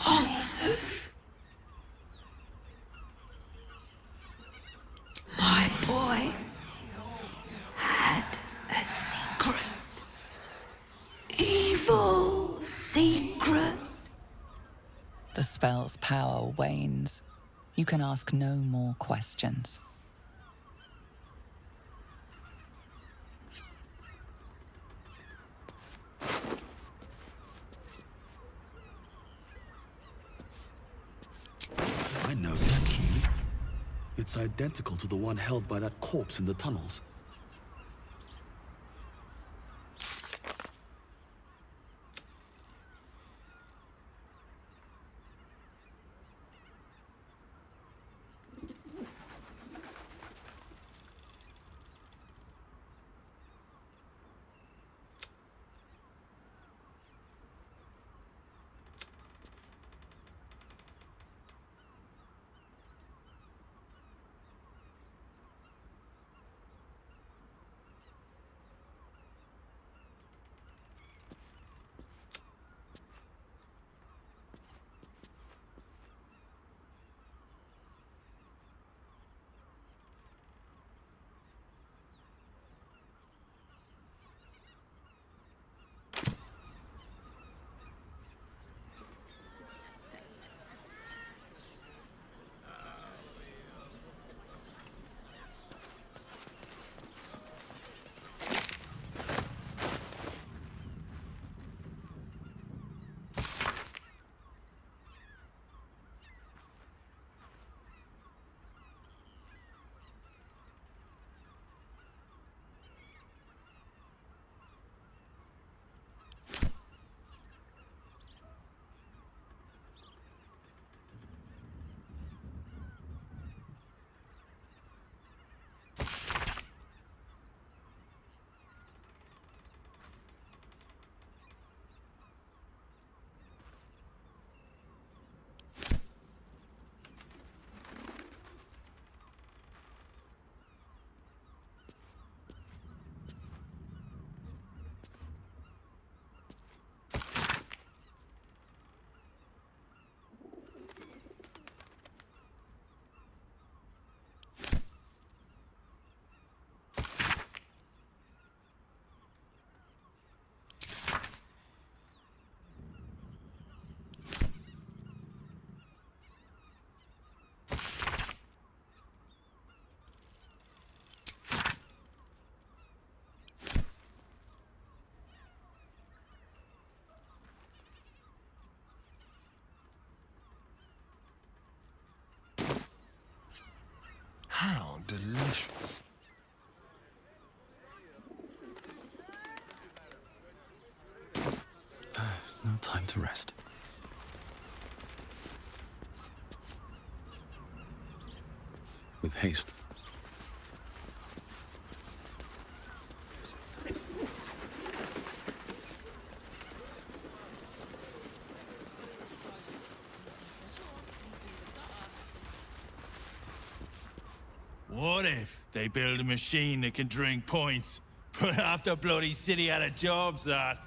answers. My boy had a secret. Evil secret. The spell's power wanes. You can ask no more questions. I know this key. It's identical to the one held by that corpse in the tunnels. rubbish. No time to rest. With haste. What if they build a machine that can drink points, but half the bloody city out of jobs, that?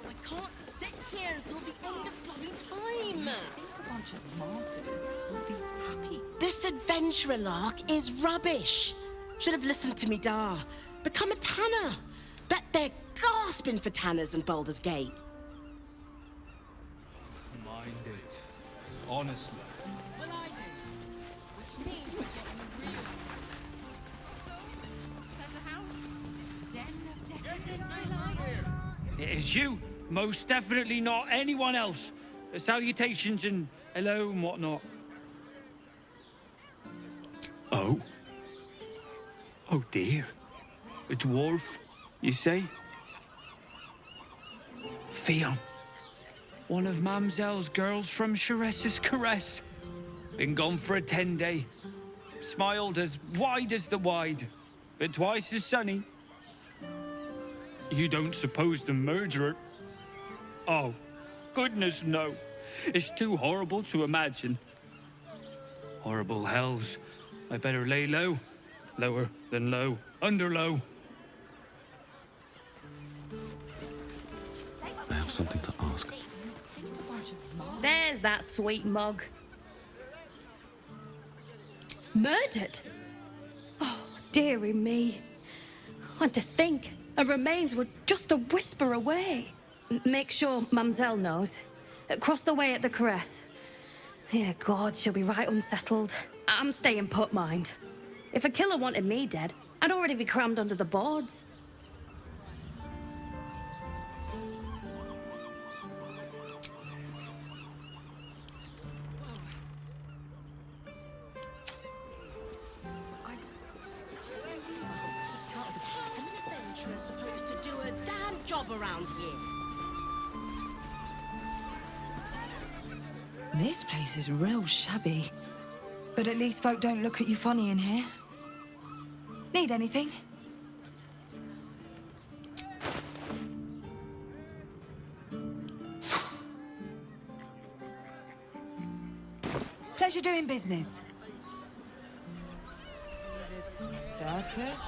Oh, I can't sit here until the end of bloody time. A bunch of martyrs will be happy. This adventurer lark is rubbish. Should have listened to me, da. Become a tanner. Bet they're gasping for tanners in Baldur's Gate. Mind it. Honestly. Well, I do. Which means we're getting a real... There's a house. Den of decadent delight. It is you. Most definitely not anyone else. Salutations and hello and whatnot. Oh? Oh dear. A dwarf, you say? Fion. One of Mamselle's girls from Chares's Caress. Been gone for a 10-day. Smiled as wide as the wide, but twice as sunny. You don't suppose the murderer? Oh, goodness no. It's too horrible to imagine. Horrible hells. I better lay low. Lower than low. Under low. I have something to ask. There's that sweet mug. Murdered? Oh, dearie me. And to think her remains were just a whisper away. Make sure Mamselle knows. Across the way at the Caress. Yeah, God, she'll be right unsettled. I'm staying put, mind. If a killer wanted me dead, I'd already be crammed under the boards. Supposed to do a damn job around here. This place is real shabby. But at least folk don't look at you funny in here. Need anything? Pleasure doing business. Circus?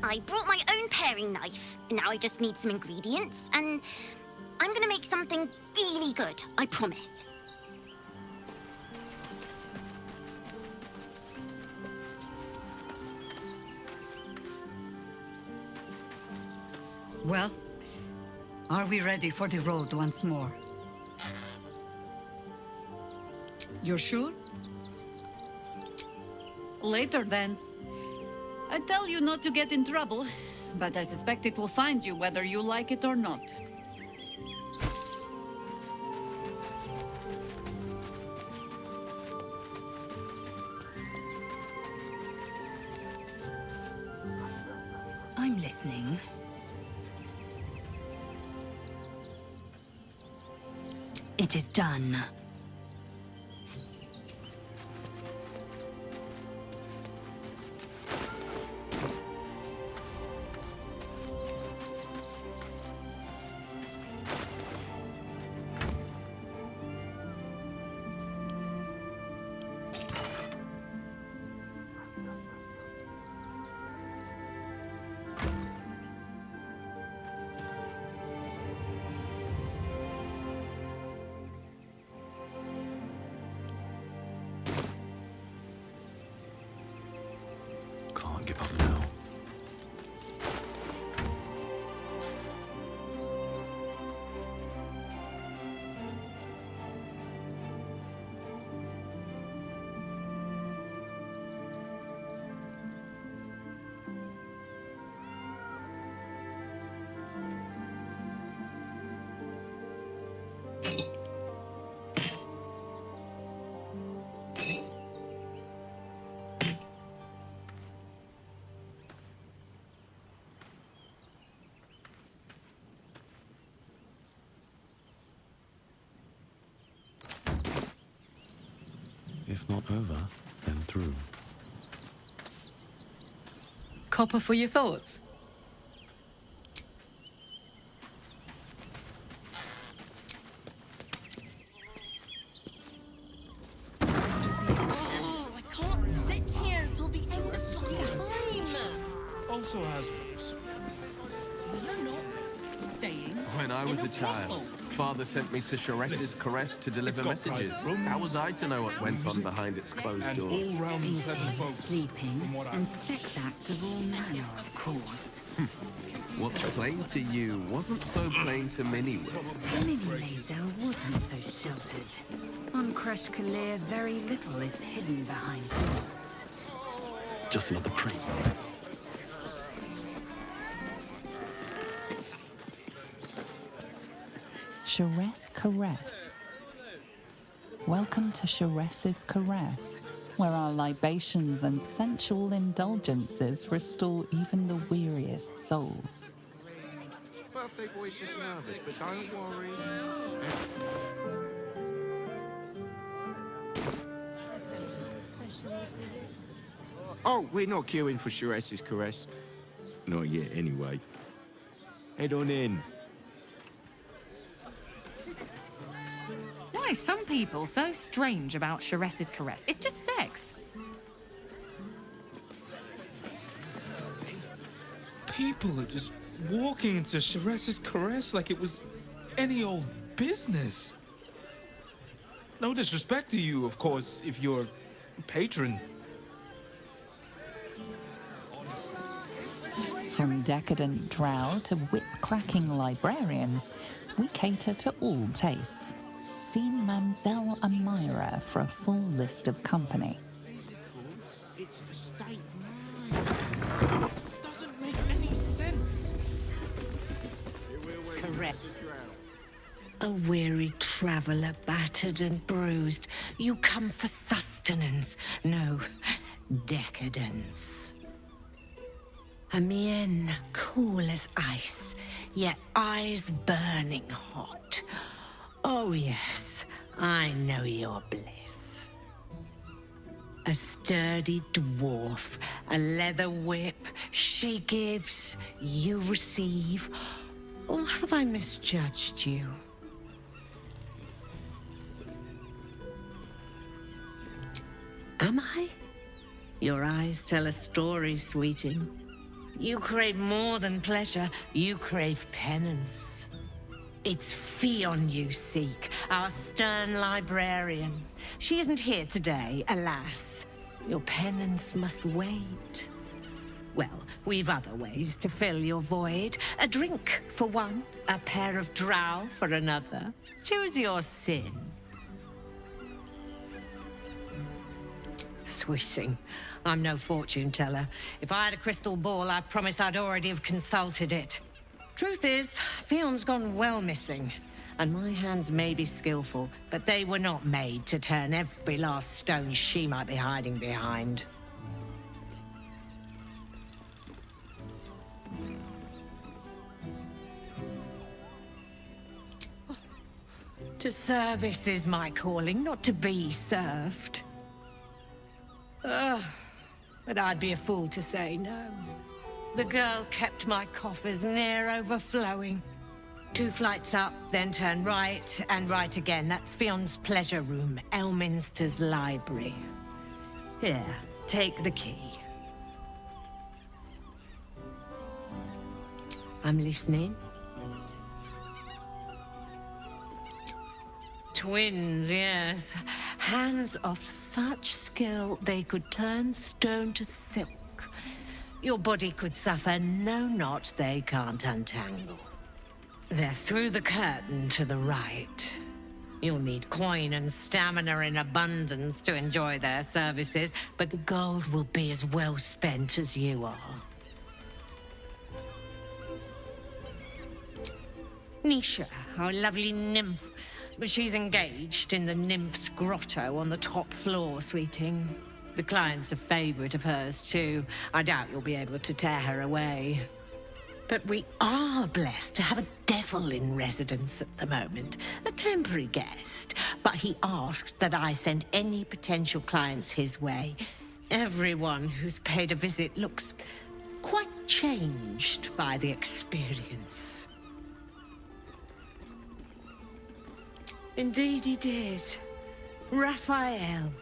I brought my own paring knife. Now I just need some ingredients, and I'm gonna make something really good, I promise. Well, are we ready for the road once more? You're sure? Later then. I tell you not to get in trouble, but I suspect it will find you whether you like it or not. I'm listening. It is done. give up now. If not over, then through. Copper for your thoughts? Oh, I can't sit here until the end of time. Also has rules. You're not staying. When I was in a child, brothel. Father sent me to Sharess's Caress to deliver messages. How was I to know what went on behind its closed doors? Eating, sleeping, and sex acts of all manner, of course. What's plain to you wasn't so plain to Minnie, Wyll. Minnie Maisel wasn't so sheltered. On Crash Kalir, very little is hidden behind doors. Just another crate. Sharess Caress. Welcome to Sharess's Caress, where our libations and sensual indulgences restore even the weariest souls. Birthday boy's just nervous, but don't worry. Oh, we're not queuing for Sharess's Caress. Not yet, anyway. Head on in. Why are some people so strange about Sharess's Caress? It's just sex. People are just walking into Sharess's Caress like it was any old business. No disrespect to you, of course, if you're a patron. From decadent drow to whip-cracking librarians, we cater to all tastes. See Mamselle Amira for a full list of company. It's the state mine. Doesn't make any sense. Correct. A weary traveller, battered and bruised, you come for sustenance, no, decadence. A mien cool as ice, yet eyes burning hot. Oh yes, I know your bliss. A sturdy dwarf, a leather whip, she gives, you receive. Or have I misjudged you? Am I? Your eyes tell a story, sweeting. You crave more than pleasure, you crave penance. It's Fionn you seek, our stern librarian. She isn't here today, alas. Your penance must wait. Well, we've other ways to fill your void. A drink for one, a pair of drow for another. Choose your sin. Swishing. I'm no fortune teller. If I had a crystal ball, I promise I'd already have consulted it. Truth is, Fionn's gone well missing. And my hands may be skillful, but they were not made to turn every last stone she might be hiding behind. To service is my calling, not to be served. But I'd be a fool to say no. The girl kept my coffers near overflowing. 2 flights up, then turn right, and right again. That's Fionn's pleasure room, Elminster's library. Here, take the key. I'm listening. Twins, yes. Hands of such skill they could turn stone to silk. Your body could suffer no knot they can't untangle. They're through the curtain to the right. You'll need coin and stamina in abundance to enjoy their services, but the gold will be as well spent as you are. Nisha, our lovely nymph. She's engaged in the nymph's grotto on the top floor, sweeting. The client's a favorite of hers, too. I doubt you'll be able to tear her away. But we are blessed to have a devil in residence at the moment. A temporary guest. But he asked that I send any potential clients his way. Everyone who's paid a visit looks quite changed by the experience. Indeed he did. Raphael.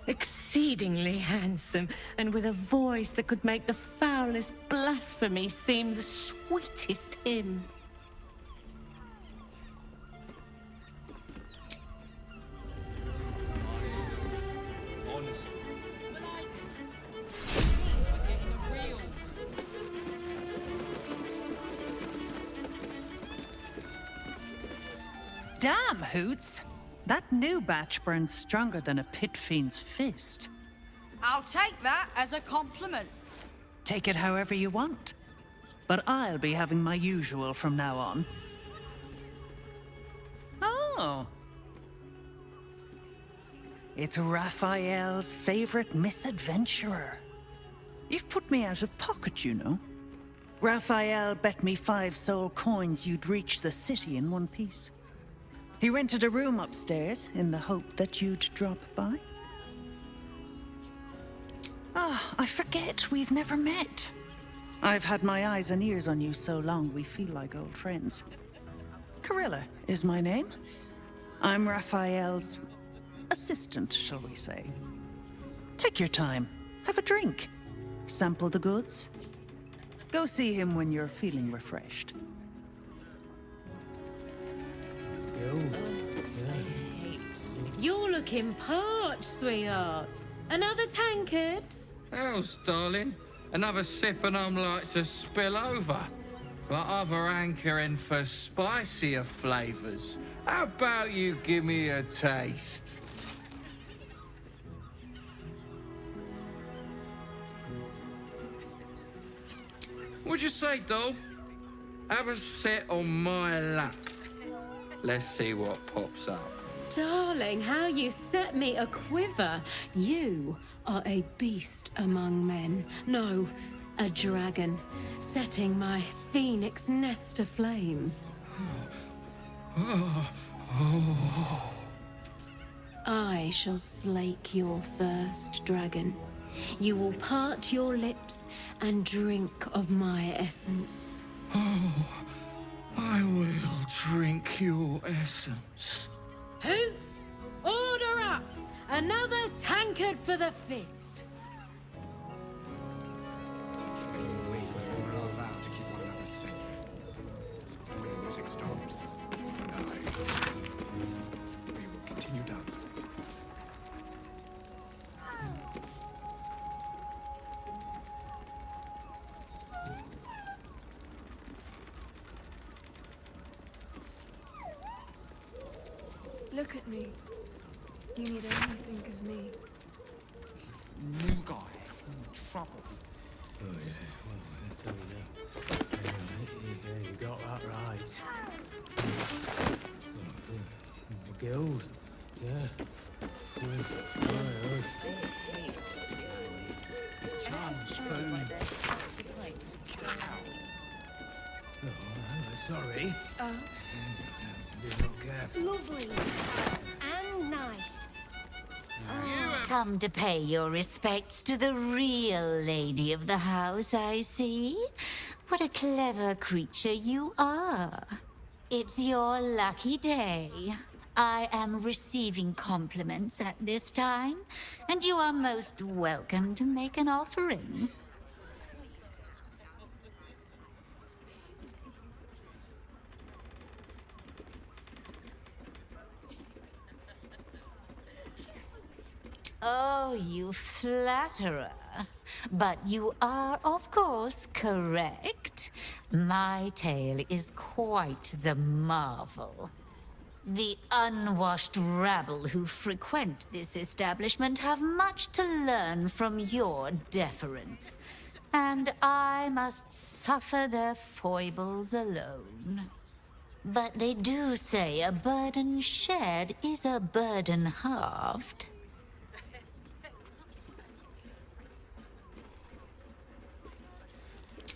Exceedingly handsome, and with a voice that could make the foulest blasphemy seem the sweetest hymn. Damn, Hoots! That new batch burns stronger than a pit fiend's fist. I'll take that as a compliment. Take it however you want. But I'll be having my usual from now on. Oh. It's Raphael's favorite misadventurer. You've put me out of pocket, you know. Raphael bet me 5 soul coins you'd reach the city in one piece. He rented a room upstairs in the hope that you'd drop by. Ah, I forget we've never met. I've had my eyes and ears on you so long we feel like old friends. Carilla is my name. I'm Raphael's assistant, shall we say. Take your time, have a drink, sample the goods. Go see him when you're feeling refreshed. You're looking parched, sweetheart. Another tankard? Else, darling. Another sip and I'm like to spill over. But other hankering for spicier flavours. How about you give me a taste? What'd you say, doll? Have a sit on my lap. Let's see what pops up. Darling, how you set me a quiver. You are a beast among men. No, a dragon, setting my phoenix nest aflame. I shall slake your thirst, dragon. You will part your lips and drink of my essence. I will drink your essence. Hoots, order up! Another tankard for the fist. We're all vowed to keep one another safe. When the music stops, we will continue dancing. Look at me. You need only think of me. New guy in trouble. Oh yeah, well, I'll tell you now. Yeah, you got that right. The guild, yeah. Oh, sorry. Oh. Be real careful. Lovely. And nice. You have come to pay your respects to the real lady of the house, I see. What a clever creature you are. It's your lucky day. I am receiving compliments at this time, and you are most welcome to make an offering. Oh, you flatterer. But you are, of course, correct. My tale is quite the marvel. The unwashed rabble who frequent this establishment have much to learn from your deference, and I must suffer their foibles alone. But they do say a burden shared is a burden halved.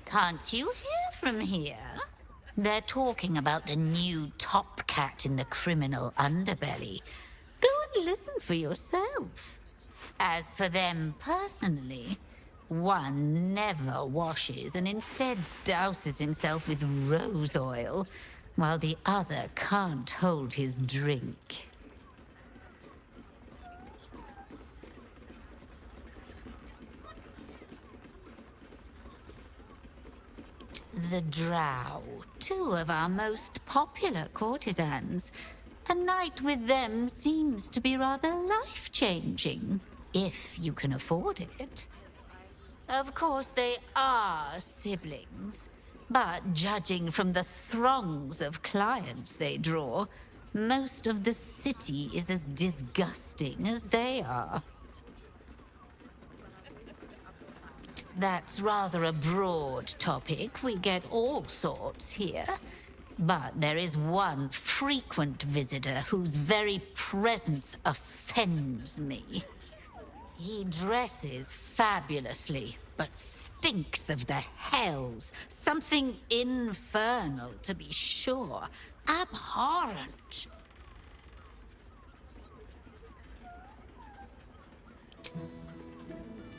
Can't you hear from here? They're talking about the new top cat in the criminal underbelly. Go and listen for yourself. As for them personally, one never washes and instead douses himself with rose oil, while the other can't hold his drink. The Drow, two of our most popular courtesans. A night with them seems to be rather life-changing, if you can afford it. Of course, they are siblings, but judging from the throngs of clients they draw, most of the city is as disgusting as they are. That's rather a broad topic. We get all sorts here. But there is one frequent visitor whose very presence offends me. He dresses fabulously, but stinks of the hells. Something infernal, to be sure. Abhorrent.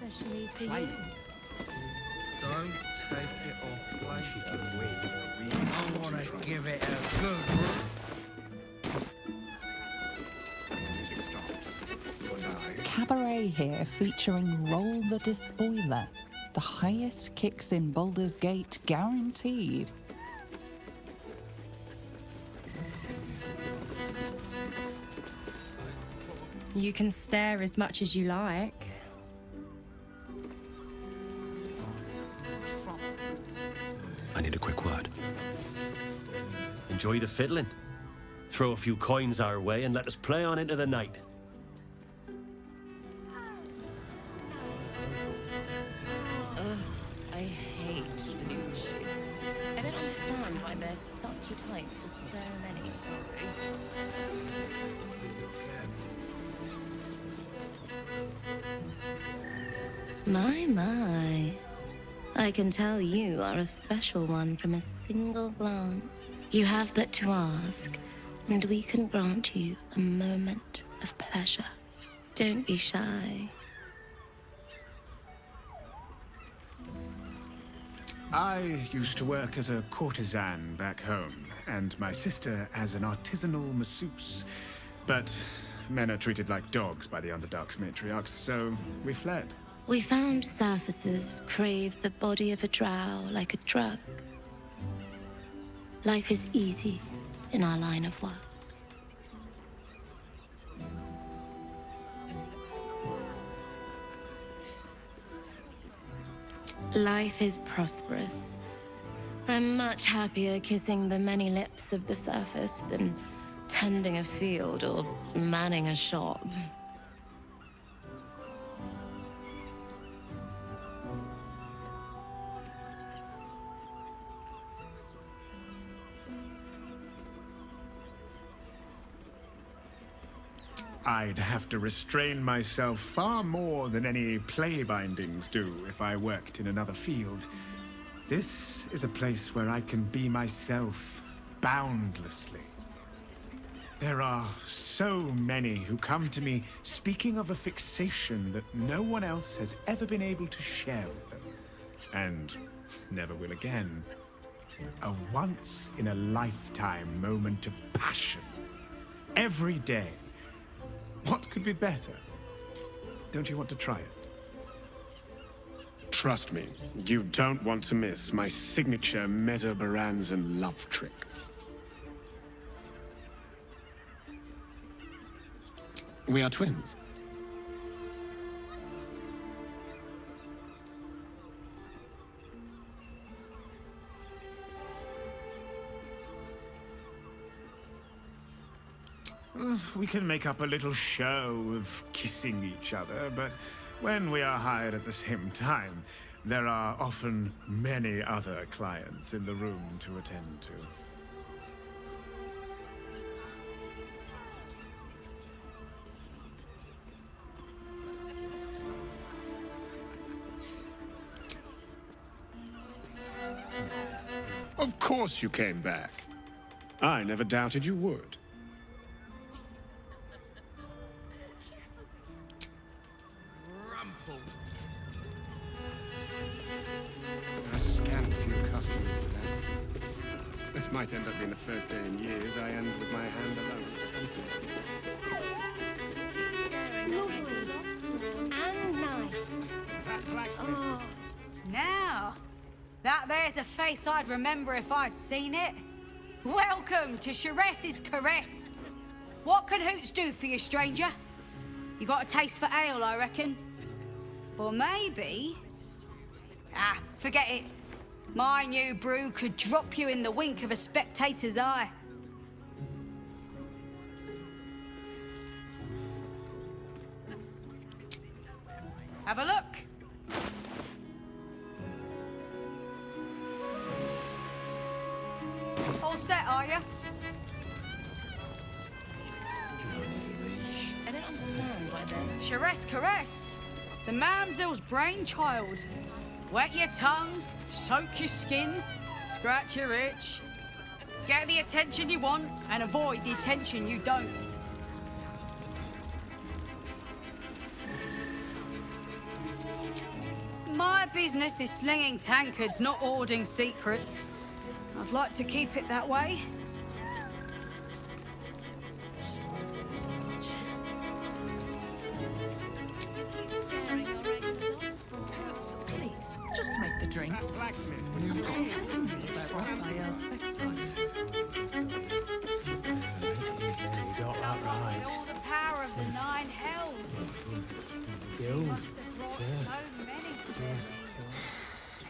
Especially for you. Don't take it off later. I want to give it a good Music stops. Your eyes. Cabaret here featuring Roll the Despoiler. The highest kicks in Baldur's Gate guaranteed. You can stare as much as you like. I need a quick word. Enjoy the fiddling. Throw a few coins our way and let us play on into the night. Ugh, I hate douches. I don't understand why they're such a type for so many. My. I can tell you are a special one from a single glance. You have but to ask, and we can grant you a moment of pleasure. Don't be shy. I used to work as a courtesan back home, and my sister as an artisanal masseuse. But men are treated like dogs by the Underdark's matriarchs, so we fled. We found surfacers craved the body of a drow like a drug. Life is easy in our line of work. Life is prosperous. I'm much happier kissing the many lips of the surface than tending a field or manning a shop. I'd have to restrain myself far more than any play bindings do if I worked in another field. This is a place where I can be myself boundlessly. There are so many who come to me speaking of a fixation that no one else has ever been able to share with them, and never will again. A once-in-a-lifetime moment of passion. Every day. What could be better? Don't you want to try it? Trust me, you don't want to miss my signature Mesobaranzan love trick. We are twins. we can make up a little show of kissing each other, but when we are hired at the same time, there are often many other clients in the room to attend to. Of course you came back. I never doubted you would. A scant few customers today. This might end up being the first day in years I end with my hand alone. Lovely. And nice. Oh. Now, that there's a face I'd remember if I'd seen it. Welcome to Sheress's Caress. What can Hoots do for you, stranger? You got a taste for ale, I reckon? Or maybe... Ah, forget it. My new brew could drop you in the wink of a spectator's eye. Have a look. All set, are you? I don't understand why this. Sheress Caress, the mamsel's brainchild. Wet your tongue, soak your skin, scratch your itch. Get the attention you want and avoid the attention you don't. My business is slinging tankards, not hoarding secrets. I'd like to keep it that way. Please, just make the drinks. I'm not telling you about Raphael's sex life. You got that right. All the power of the nine hells. You must have brought so many together.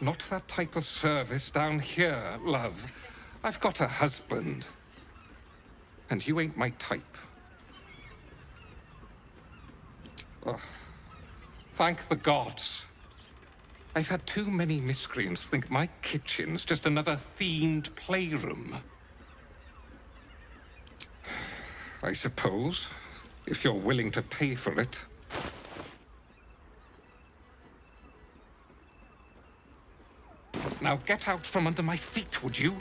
Not that type of service down here, love. I've got a husband. And you ain't my type. Oh, thank the gods. I've had too many miscreants think my kitchen's just another themed playroom. I suppose, if you're willing to pay for it. Now get out from under my feet, would you?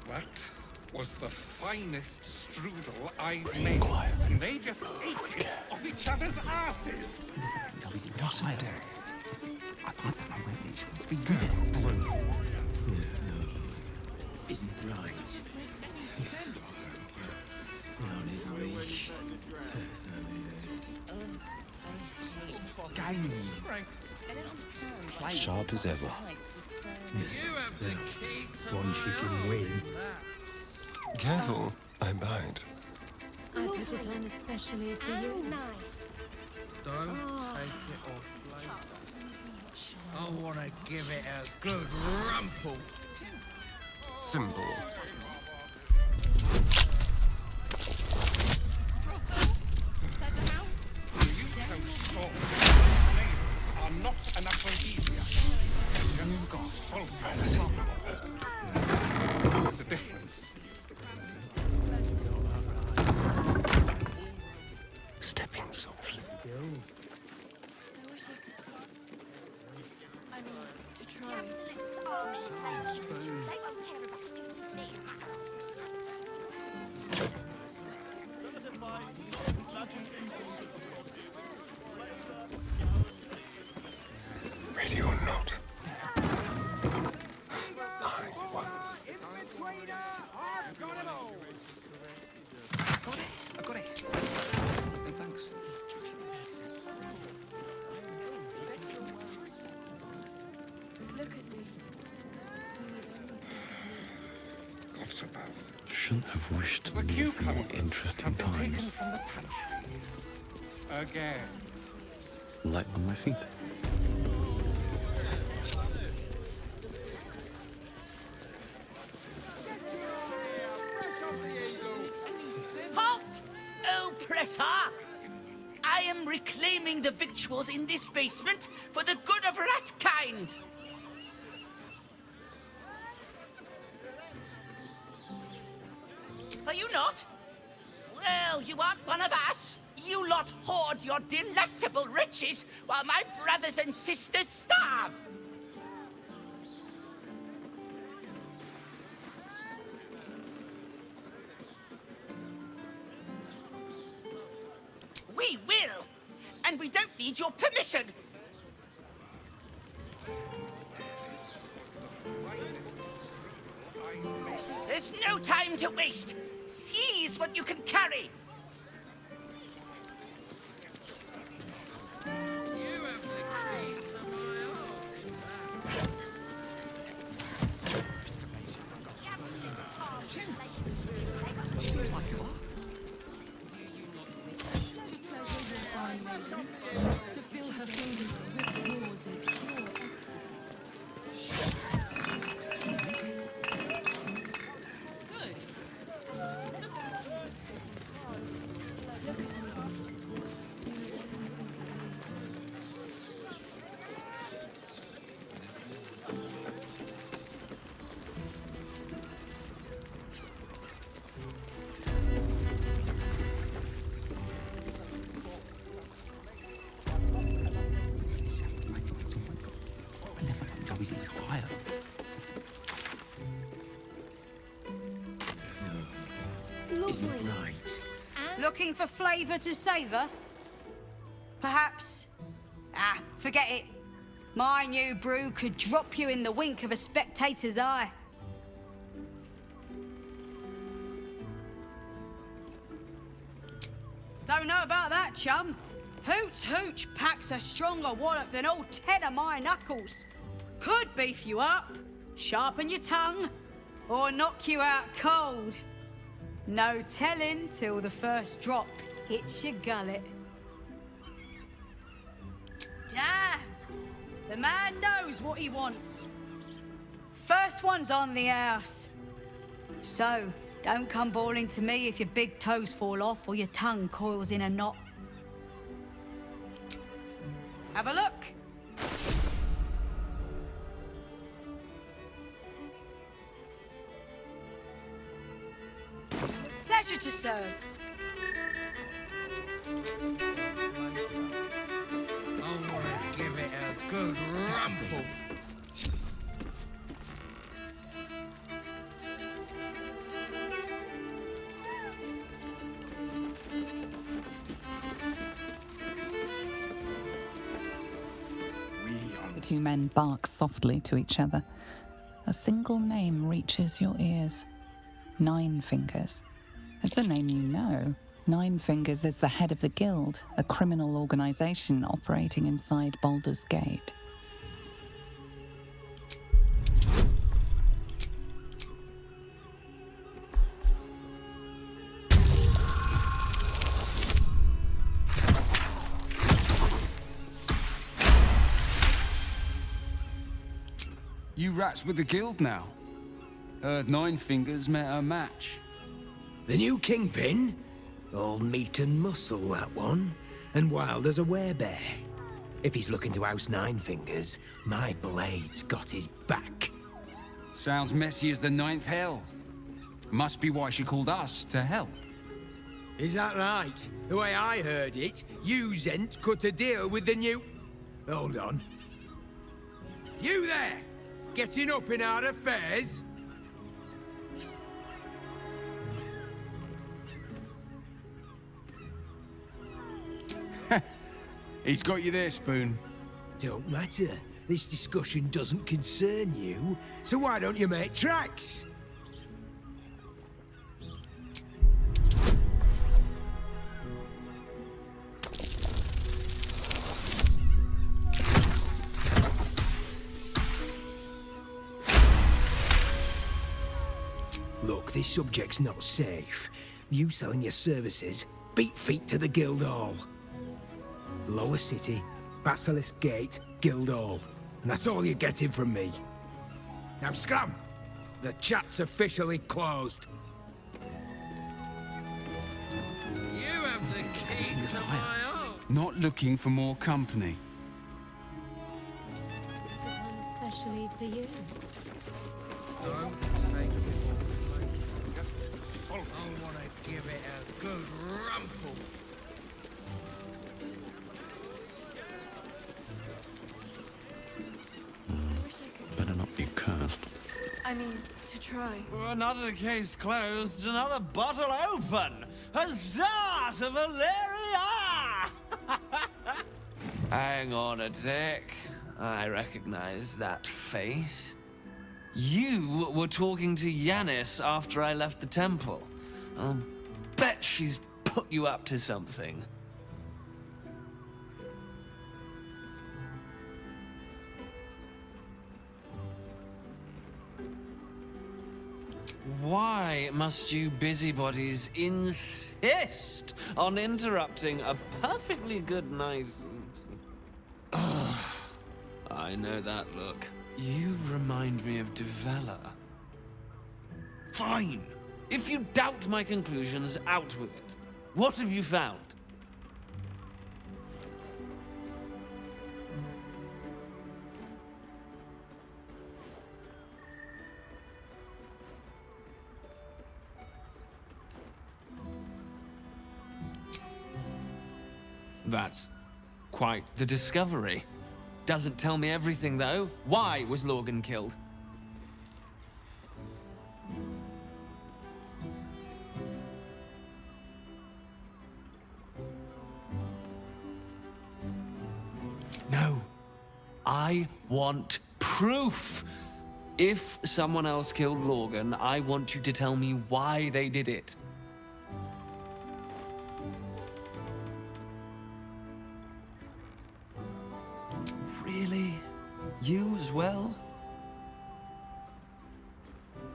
That was the finest strudel I've made. And they just ate it off each other's asses. What's it do? It's been good. Isn't right. On his leash. Game. Sharp as ever. One she can win. Careful, I bite. I put it on especially for you. Nice. Don't take it off later. I want to give it a good rumple. Simple. Are not an aphrodisiac. Just got sulfur. There's a difference. Stepping softly. I mean, to try. They won't care about Ready or not. I got it. Thanks. Look at me. Gods above. Shouldn't have wished to The live more cucumbers interesting have been taken times. from the pantry. Again. Light on my feet. oppressor! I am reclaiming the victuals in this basement for the good of ratkind! Are you not? Well, you aren't one of us. You lot hoard your delectable riches while my brothers and sisters starve. We will, and we don't need your permission. There's no time to waste. Seize what you can carry. To fill her fingers with yours in pure ecstasy. Good. Look at me. Isn't right. Looking for flavour to savour? Perhaps. Ah, forget it. My new brew could drop you in the wink of a spectator's eye. Don't know about that, chum. Hoots Hooch packs a stronger wallop than all 10 of my knuckles. Could beef you up, sharpen your tongue, or knock you out cold. No telling till the first drop hits your gullet. Damn! The man knows what he wants. First one's on the house. So, don't come bawling to me if your big toes fall off or your tongue coils in a knot. Have a look. Pleasure to serve. I want to give it a good rumple. The two men bark softly to each other. A single name reaches your ears. Nine Fingers. It's a name you know. Nine Fingers is the head of the Guild, a criminal organization operating inside Baldur's Gate. You rats with the Guild now? Heard Nine Fingers met her match. The new kingpin? All meat and muscle, that one. And wild as a werebear. If he's looking to oust Nine Fingers, my blade's got his back. Sounds messy as the ninth hell. Must be why she called us to help. Is that right? The way I heard it, you Zent cut a deal with the new... Hold on. You there! Getting up in our affairs? He's got you there, Spoon. Don't matter. This discussion doesn't concern you, so why don't you make tracks? Look, this subject's not safe. You selling your services, beat feet to the Guildhall. Lower City, Basilisk Gate, Guildhall. And that's all you're getting from me. Now scram! The chat's officially closed. You have the key to my heart. Not looking for more company. It's a time especially for you. Don't take it off. I want to give it a good rumple. Better not be cursed. I mean, to try. Another case closed, another bottle open! Huzzah to Valeria! Hang on a tick. I recognize that face. You were talking to Yannis after I left the temple. I'll bet she's put you up to something. Why must you busybodies insist on interrupting a perfectly good night? Ugh, I know that look. You remind me of Devella. Fine. If you doubt my conclusions, out with it. What have you found? That's quite the discovery. Doesn't tell me everything, though. Why was Lorgan killed? No. I want proof. If someone else killed Lorgan, I want you to tell me why they did it. Really? You as well?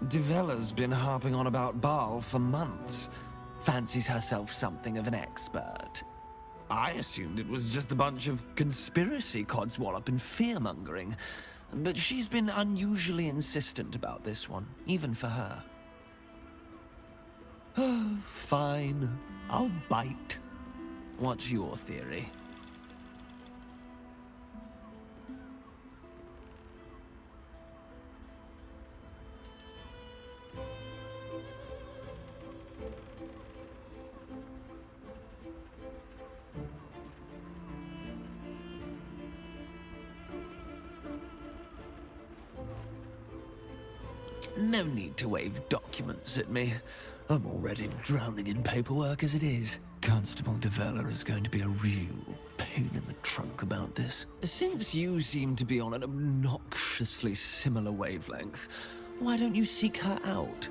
Devella's been harping on about Baal for months. Fancies herself something of an expert. I assumed it was just a bunch of conspiracy codswallop and fear-mongering. But she's been unusually insistent about this one, even for her. Fine. I'll bite. What's your theory? No need to wave documents at me. I'm already drowning in paperwork as it is. Constable Devella is going to be a real pain in the trunk about this. Since you seem to be on an obnoxiously similar wavelength, why don't you seek her out?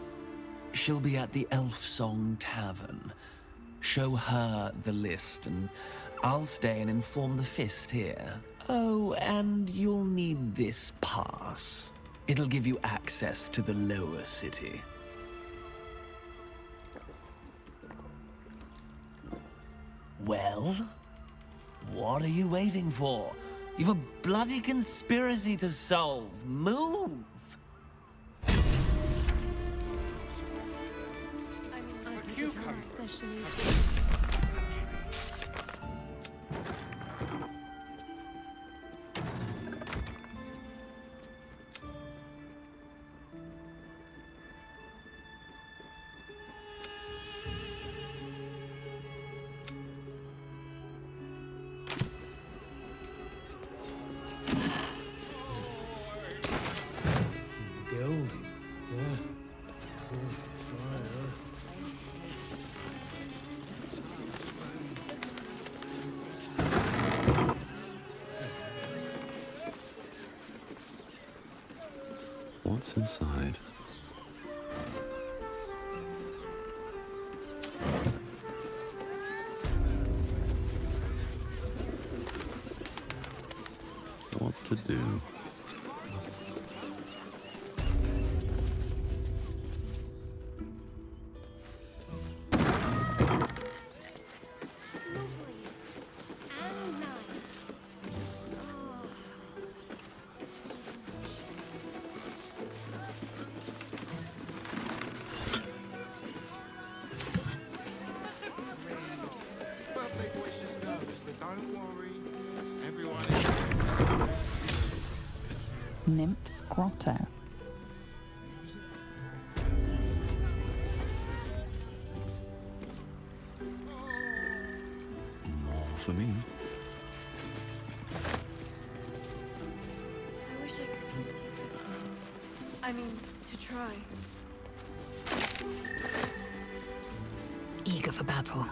She'll be at the Elf Song Tavern. Show her the list and I'll stay and inform the Fist here. Oh, and you'll need this pass. It'll give you access to the lower city. Well, what are you waiting for? You've a bloody conspiracy to solve. Move! Especially. Guild. Yeah. What's inside? What to do? Don't worry. Everyone is... Nymph's Grotto. More for me. I wish I could kiss you better. I mean, to try. Eager for battle.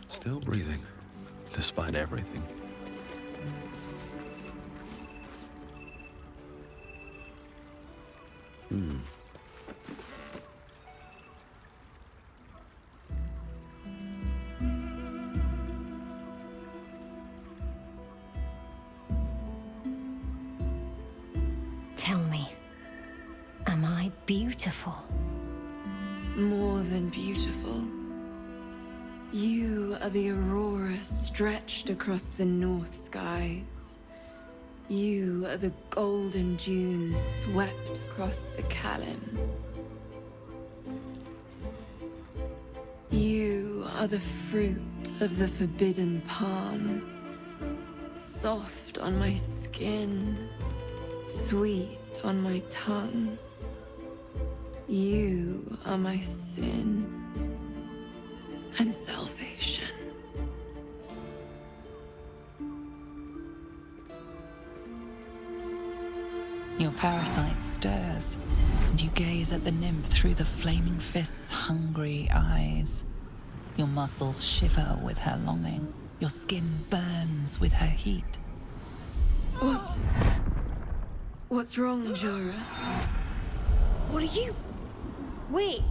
Still breathing, despite everything. Tell me, am I beautiful? More than beautiful. You are the aurora stretched across the north skies. You are the golden dunes swept across the Kalim. You are the fruit of the forbidden palm, soft on my skin, sweet on my tongue. You are my sin and salvation. Your parasite stirs, and you gaze at the nymph through the flaming fist's hungry eyes. Your muscles shiver with her longing. Your skin burns with her heat. What's wrong, Jara? What are you? Wait,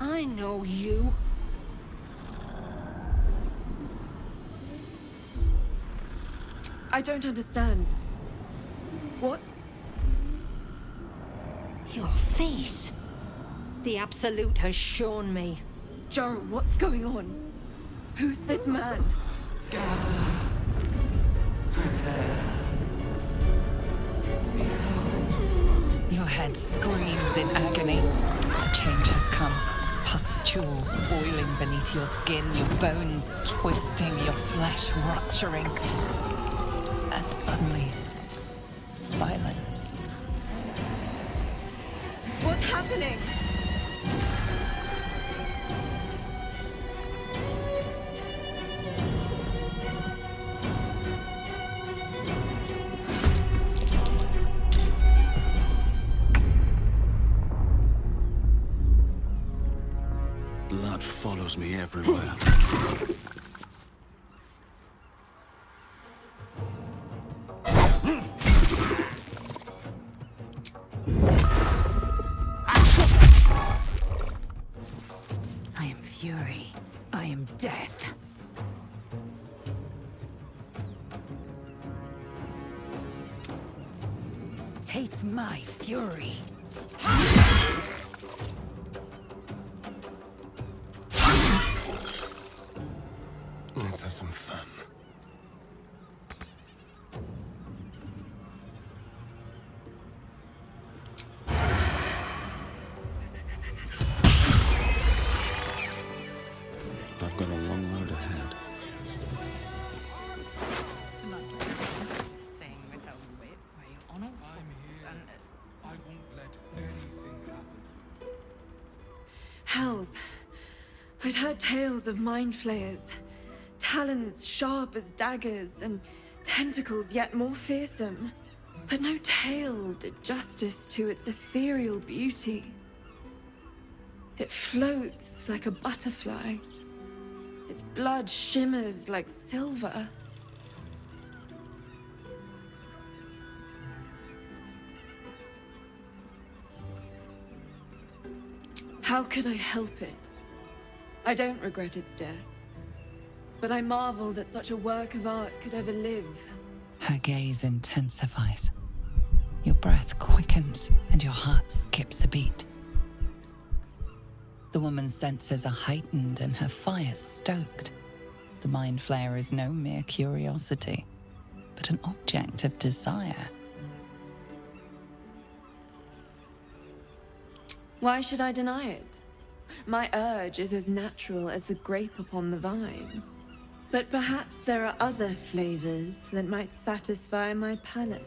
I know you. I don't understand. What's... Your face. The Absolute has shown me. Jara, what's going on? Who's this man? Your head screams in agony. The change has come. Pustules boiling beneath your skin, your bones twisting, your flesh rupturing. And suddenly, silence. What's happening? Blood follows me everywhere. I am fury. I am death. Taste my fury. Let's have some fun. I've got a long road ahead. Hells. I'd heard tales of mind flayers. Talons sharp as daggers, and tentacles yet more fearsome. But no tale did justice to its ethereal beauty. It floats like a butterfly. Its blood shimmers like silver. How can I help it? I don't regret its death. But I marvel that such a work of art could ever live. Her gaze intensifies. Your breath quickens and your heart skips a beat. The woman's senses are heightened and her fire stoked. The mind flayer is no mere curiosity, but an object of desire. Why should I deny it? My urge is as natural as the grape upon the vine. But perhaps there are other flavors that might satisfy my palate.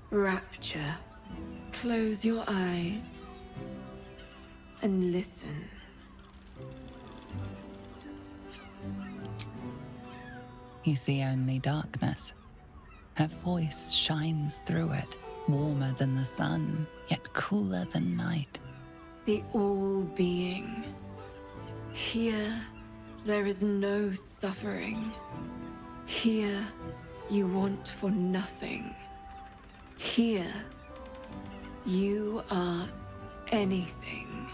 Rapture. Close your eyes and listen. You see only darkness. Her voice shines through it, warmer than the sun, yet cooler than night. The all-being. Here, there is no suffering. Here, you want for nothing. Here, you are anything.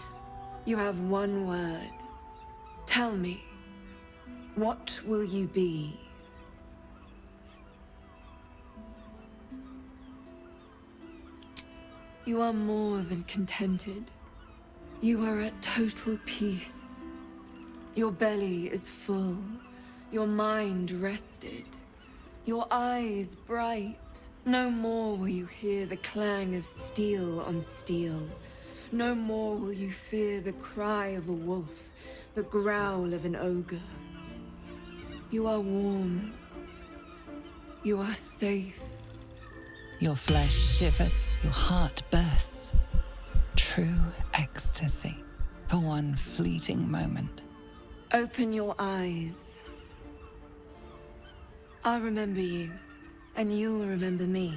You have one word. Tell me, what will you be? You are more than contented. You are at total peace. Your belly is full, your mind rested, your eyes bright. No more will you hear the clang of steel on steel. No more will you fear the cry of a wolf, the growl of an ogre. You are warm. You are safe. Your flesh shivers, your heart bursts. True ecstasy for one fleeting moment. Open your eyes. I'll remember you, and you'll remember me.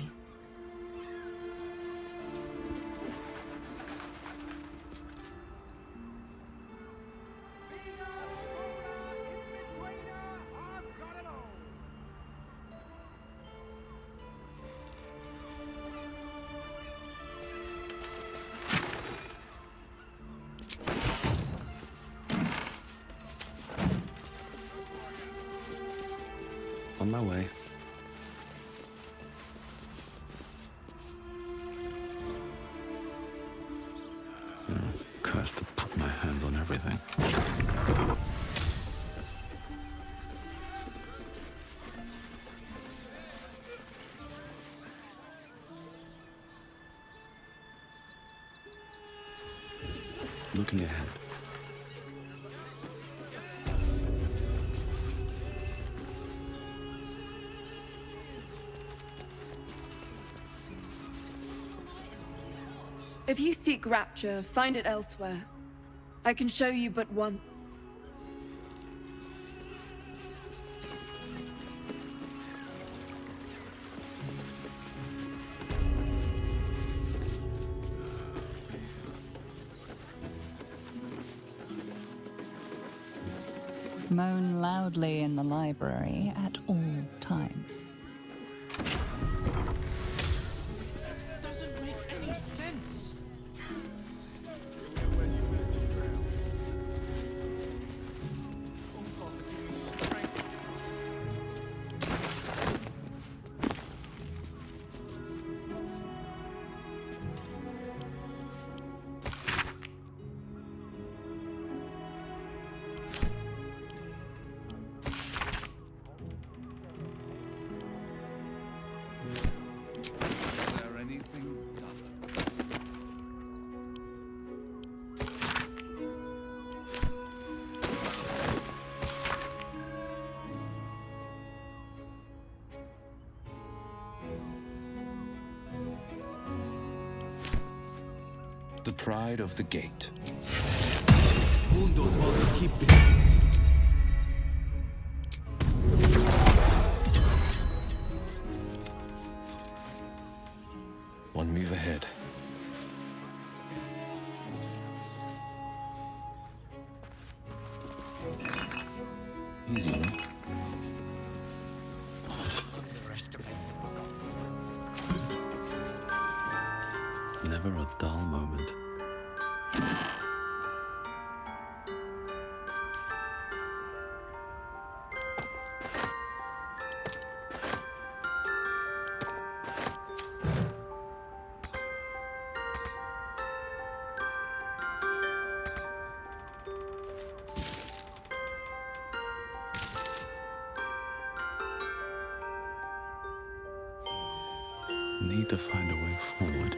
On my way. Cursed to put my hands on everything. Looking ahead. If you seek rapture, find it elsewhere. I can show you but once. Moan loudly in the library at all times. Doesn't make any sense. The pride of the gate. One move ahead. Easy, huh? Never a dull moment. Need to find a way forward.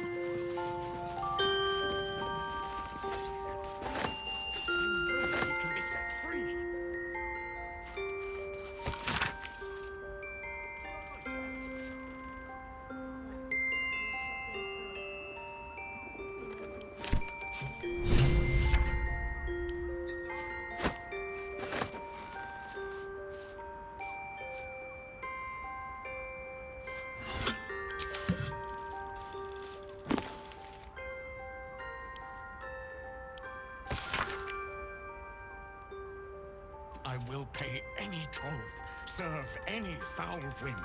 I will pay any toll, serve any foul whim,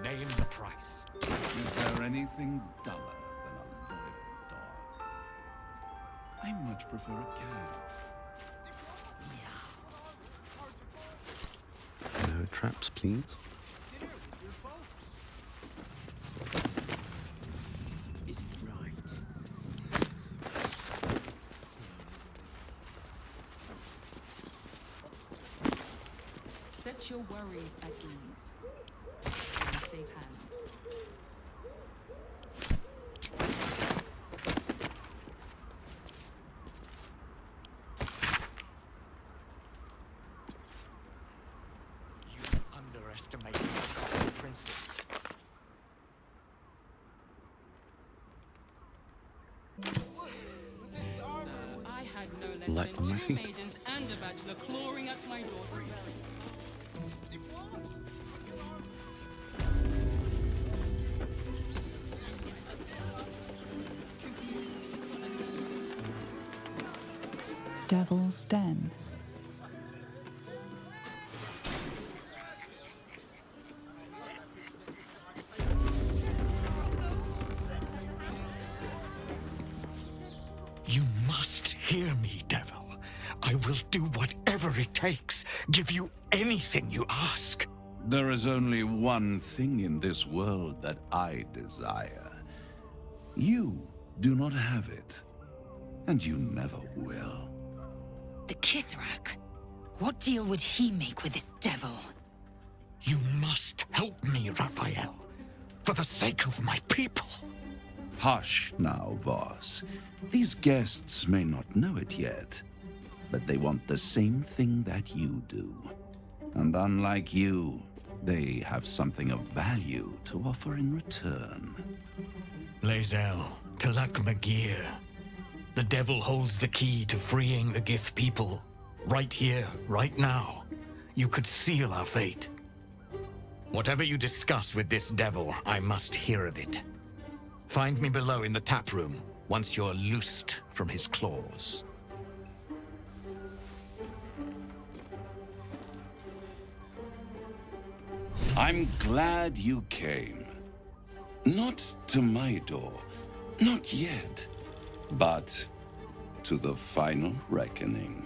name the price. Is there anything duller than a loyal dog? I much prefer a cat. No traps, please. Is it right? Set your worries at ease. In safe hands. You underestimate the common princess. I had no less Light on than my 2 feet. maidens and a bachelor clawing at my door. Devil's Den. You must hear me, devil. I will do whatever it takes, give you anything you ask. There is only one thing in this world that I desire. You do not have it, and you never will. The Kithrak? What deal would he make with this devil? You must help me, Raphael, for the sake of my people. Hush now, Voss. These guests may not know it yet, but they want the same thing that you do. And unlike you, they have something of value to offer in return. Lae'zel, Talak Magir. The devil holds the key to freeing the Gith people. Right here, right now. You could seal our fate. Whatever you discuss with this devil, I must hear of it. Find me below in the tap room, once you're loosed from his claws. I'm glad you came. Not to my door, not yet, but to the final reckoning.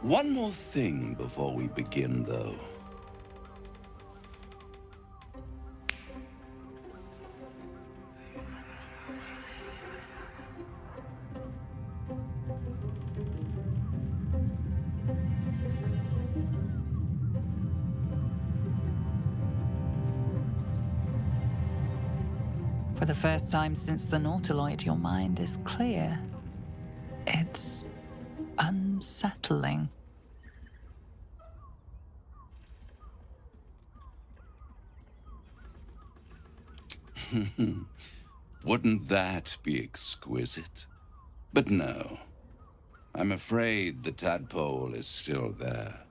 One more thing before we begin, though. For the first time since the Nautiloid, your mind is clear. It's unsettling. Wouldn't that be exquisite? But no. I'm afraid the tadpole is still there.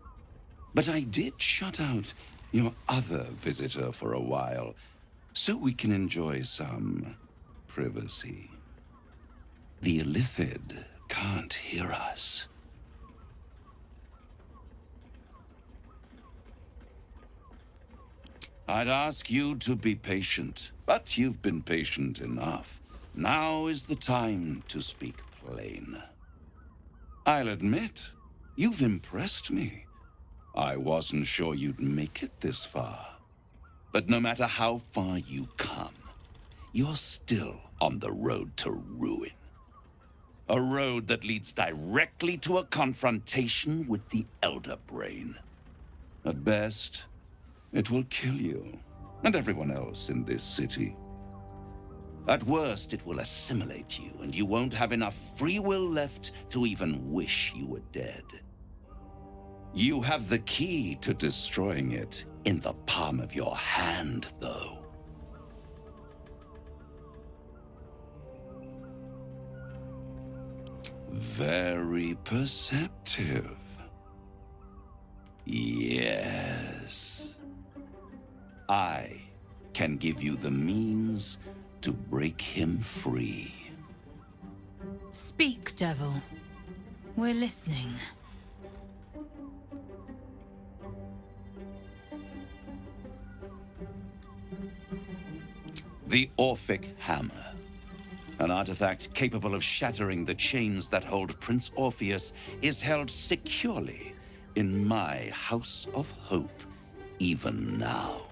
But I did shut out your other visitor for a while, so we can enjoy some privacy. The Illithid can't hear us. I'd ask you to be patient, but you've been patient enough. Now is the time to speak plain. I'll admit, you've impressed me. I wasn't sure you'd make it this far. But no matter how far you come, you're still on the road to ruin. A road that leads directly to a confrontation with the Elder Brain. At best, it will kill you and everyone else in this city. At worst, it will assimilate you, and you won't have enough free will left to even wish you were dead. You have the key to destroying it in the palm of your hand, though. Very perceptive. Yes. I can give you the means to break him free. Speak, devil. We're listening. The Orphic Hammer. An artifact capable of shattering the chains that hold Prince Orpheus is held securely in my House of Hope, even now.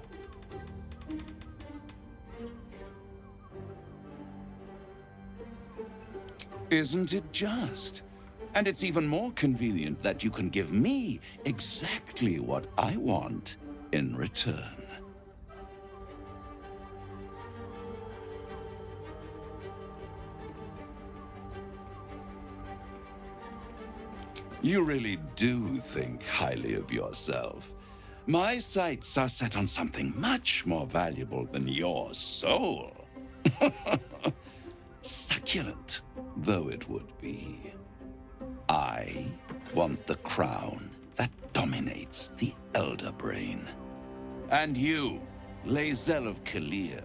Isn't it just? And it's even more convenient that you can give me exactly what I want in return. You really do think highly of yourself. My sights are set on something much more valuable than your soul. Succulent though it would be. I want the crown that dominates the Elder Brain. And you, Lae'zel of Kalir,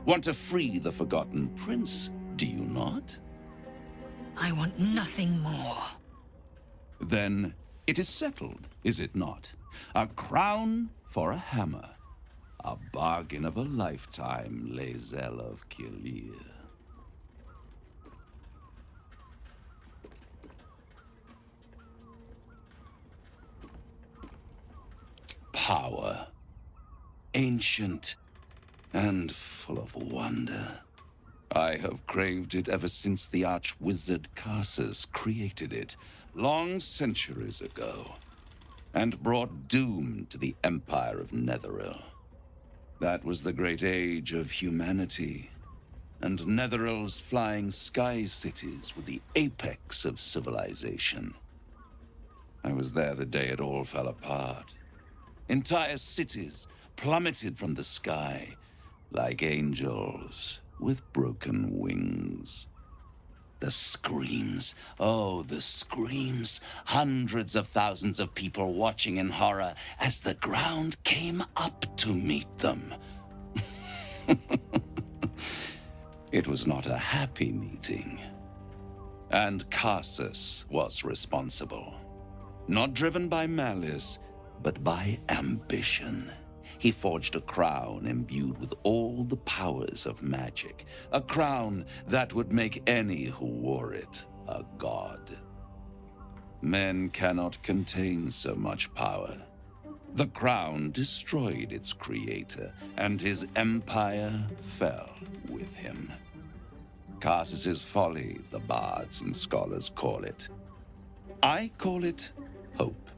want to free the Forgotten Prince, do you not? I want nothing more. Then it is settled, is it not? A crown for a hammer. A bargain of a lifetime, Lae'zel of Kalir. Power. Ancient and full of wonder. I have craved it ever since the arch-wizard Karsus created it, long centuries ago, and brought doom to the Empire of Netheril. That was the great age of humanity, and Netheril's flying sky cities were the apex of civilization. I was there the day it all fell apart. Entire cities plummeted from the sky like angels with broken wings. The screams, oh, the screams. Hundreds of thousands of people watching in horror as the ground came up to meet them. It was not a happy meeting. And Karsus was responsible. Not driven by malice, but by ambition. He forged a crown imbued with all the powers of magic. A crown that would make any who wore it a god. Men cannot contain so much power. The crown destroyed its creator, and his empire fell with him. Karsus's folly, the bards and scholars call it. I call it hope.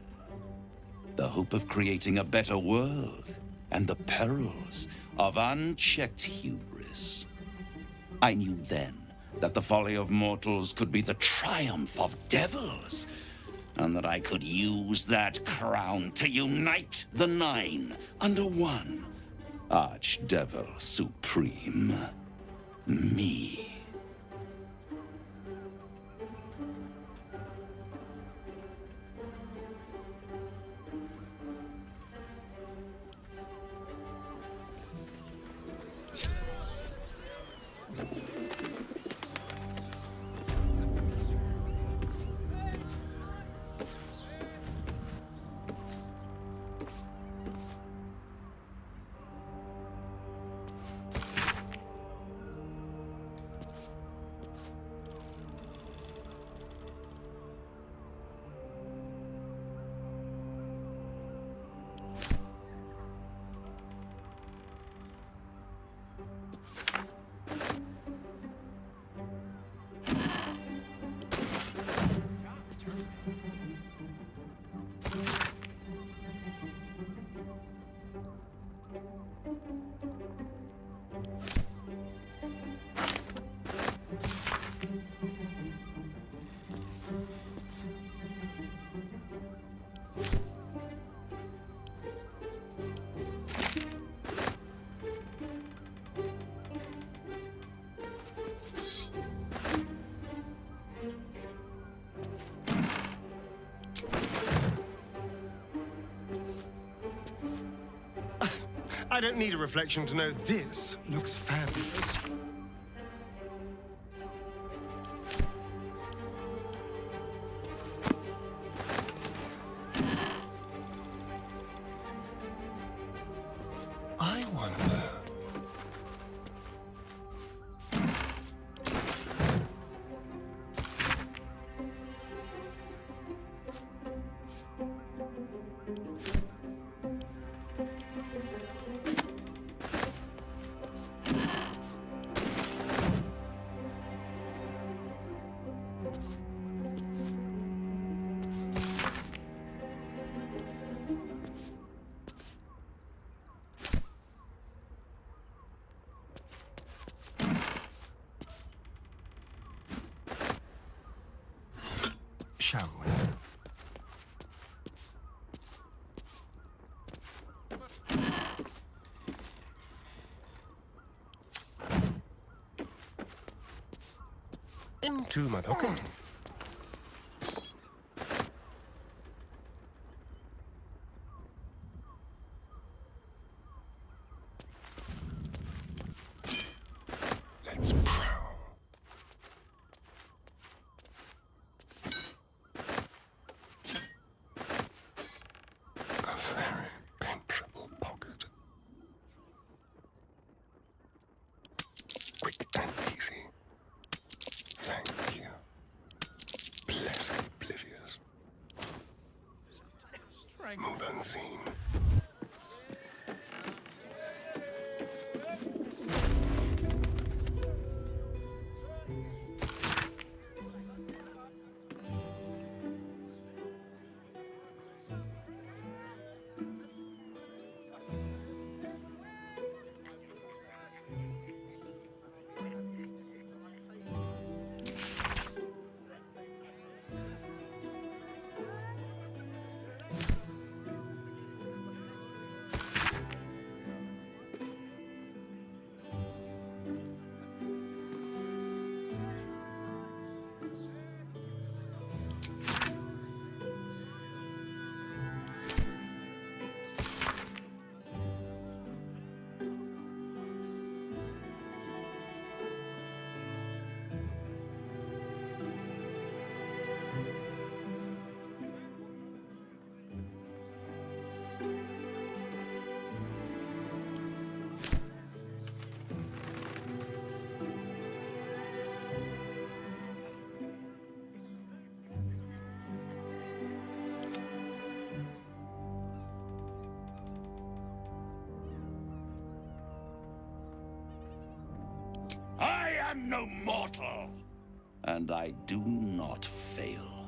The hope of creating a better world, and the perils of unchecked hubris. I knew then that the folly of mortals could be the triumph of devils, and that I could use that crown to unite the Nine under one Archdevil Supreme. Me. I don't need a reflection to know this looks fabulous. I wonder... Shall we? Into my pocket. Let's prowl. A very penetrable pocket. Quick and easy. Thank you. Blessed oblivious. Move unseen. I am no mortal, and I do not fail.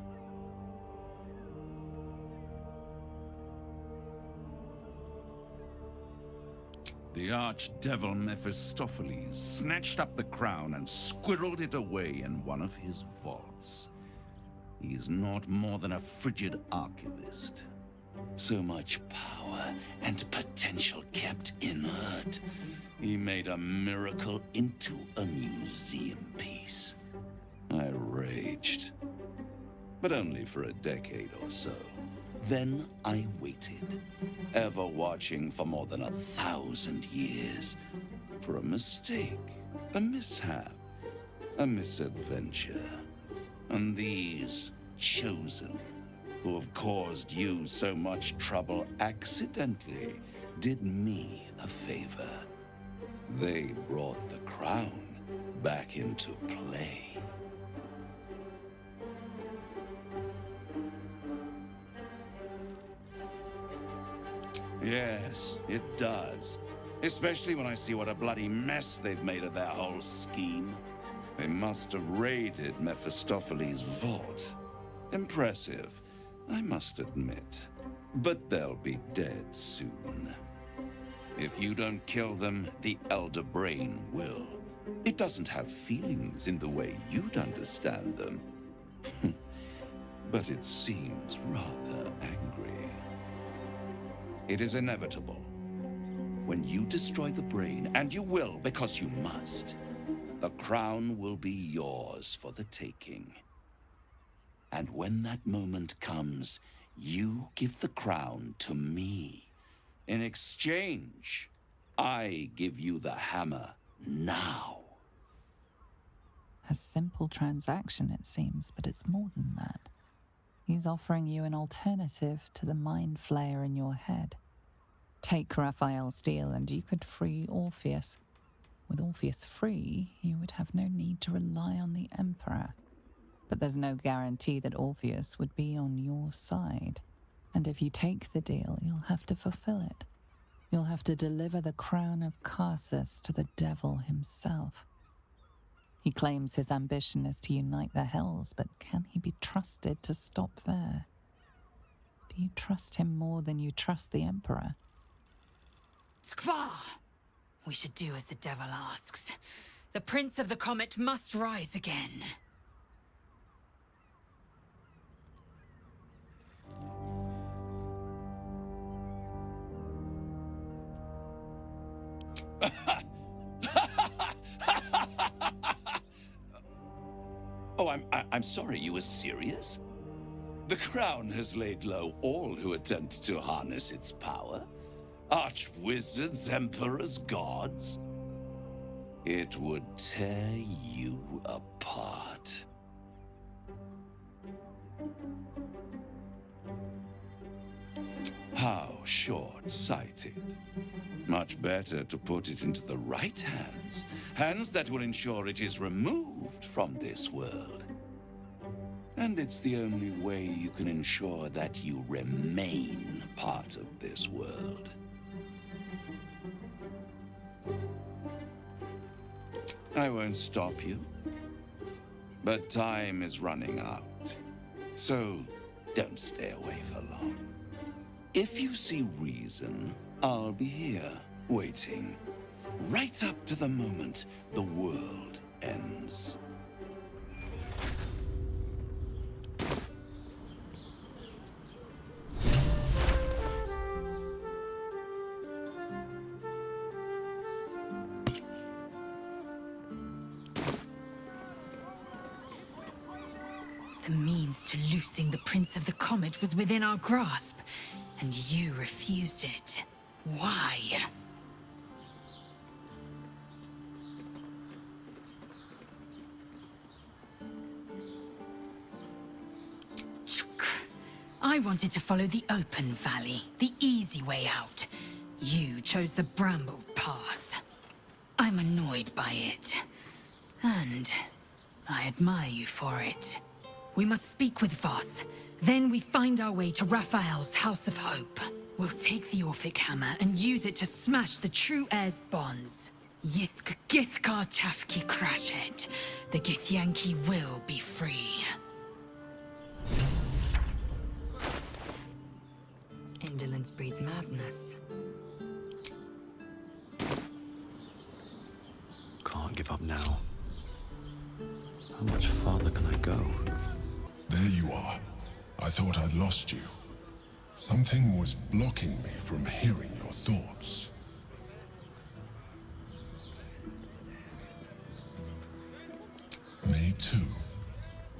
The archdevil Mephistopheles snatched up the crown and squirreled it away in one of his vaults. He is not more than a frigid archivist. So much power and potential kept inert. He made a miracle into a museum piece. I raged, but only for a decade or so. Then I waited, ever watching for more than 1,000 years, for a mistake, a mishap, a misadventure. And these chosen, who have caused you so much trouble accidentally, did me a favor. They brought the crown back into play. Yes, it does. Especially when I see what a bloody mess they've made of their whole scheme. They must have raided Mephistopheles' vault. Impressive, I must admit. But they'll be dead soon. If you don't kill them, the Elder Brain will. It doesn't have feelings in the way you'd understand them. But it seems rather angry. It is inevitable. When you destroy the brain, and you will because you must, the crown will be yours for the taking. And when that moment comes, you give the crown to me. In exchange, I give you the hammer now. A simple transaction, it seems, but it's more than that. He's offering you an alternative to the mind flayer in your head. Take Raphael's deal and you could free Orpheus. With Orpheus free, you would have no need to rely on the Emperor. But there's no guarantee that Orpheus would be on your side. And if you take the deal, you'll have to fulfill it. You'll have to deliver the crown of Karsus to the devil himself. He claims his ambition is to unite the Hells, but can he be trusted to stop there? Do you trust him more than you trust the Emperor? Skvar! We should do as the devil asks. The Prince of the Comet must rise again. Oh, I'm sorry, you were serious? The crown has laid low all who attempt to harness its power. Archwizards, emperors, gods. It would tear you apart. How short-sighted. Much better to put it into the right hands. Hands that will ensure it is removed from this world. And it's the only way you can ensure that you remain part of this world. I won't stop you. But time is running out. So don't stay away for long. If you see reason, I'll be here, waiting. Right up to the moment the world ends. The means to loosing the Prince of the Comet was within our grasp, and you refused it. Why? I wanted to follow the open valley, the easy way out. You chose the brambled path. I'm annoyed by it, and I admire you for it. We must speak with Voss. Then we find our way to Raphael's House of Hope. We'll take the Orphic Hammer and use it to smash the true heir's bonds. Yisk Githkar Tafki Crashet. The Githyanki will be free. Indolence breeds madness. Can't give up now. How much farther can I go? There you are. I thought I'd lost you. Something was blocking me from hearing your thoughts. Me too.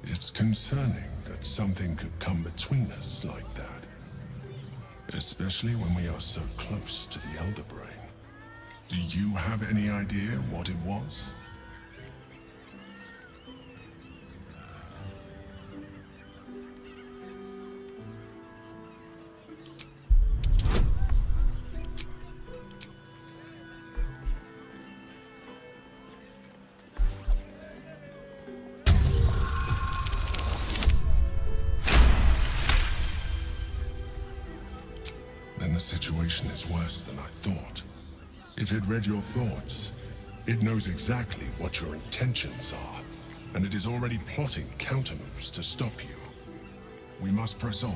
It's concerning that something could come between us like that. Especially when we are so close to the Elder Brain. Do you have any idea what it was? Then the situation is worse than I thought. If it read your thoughts, it knows exactly what your intentions are, and it is already plotting countermoves to stop you. We must press on.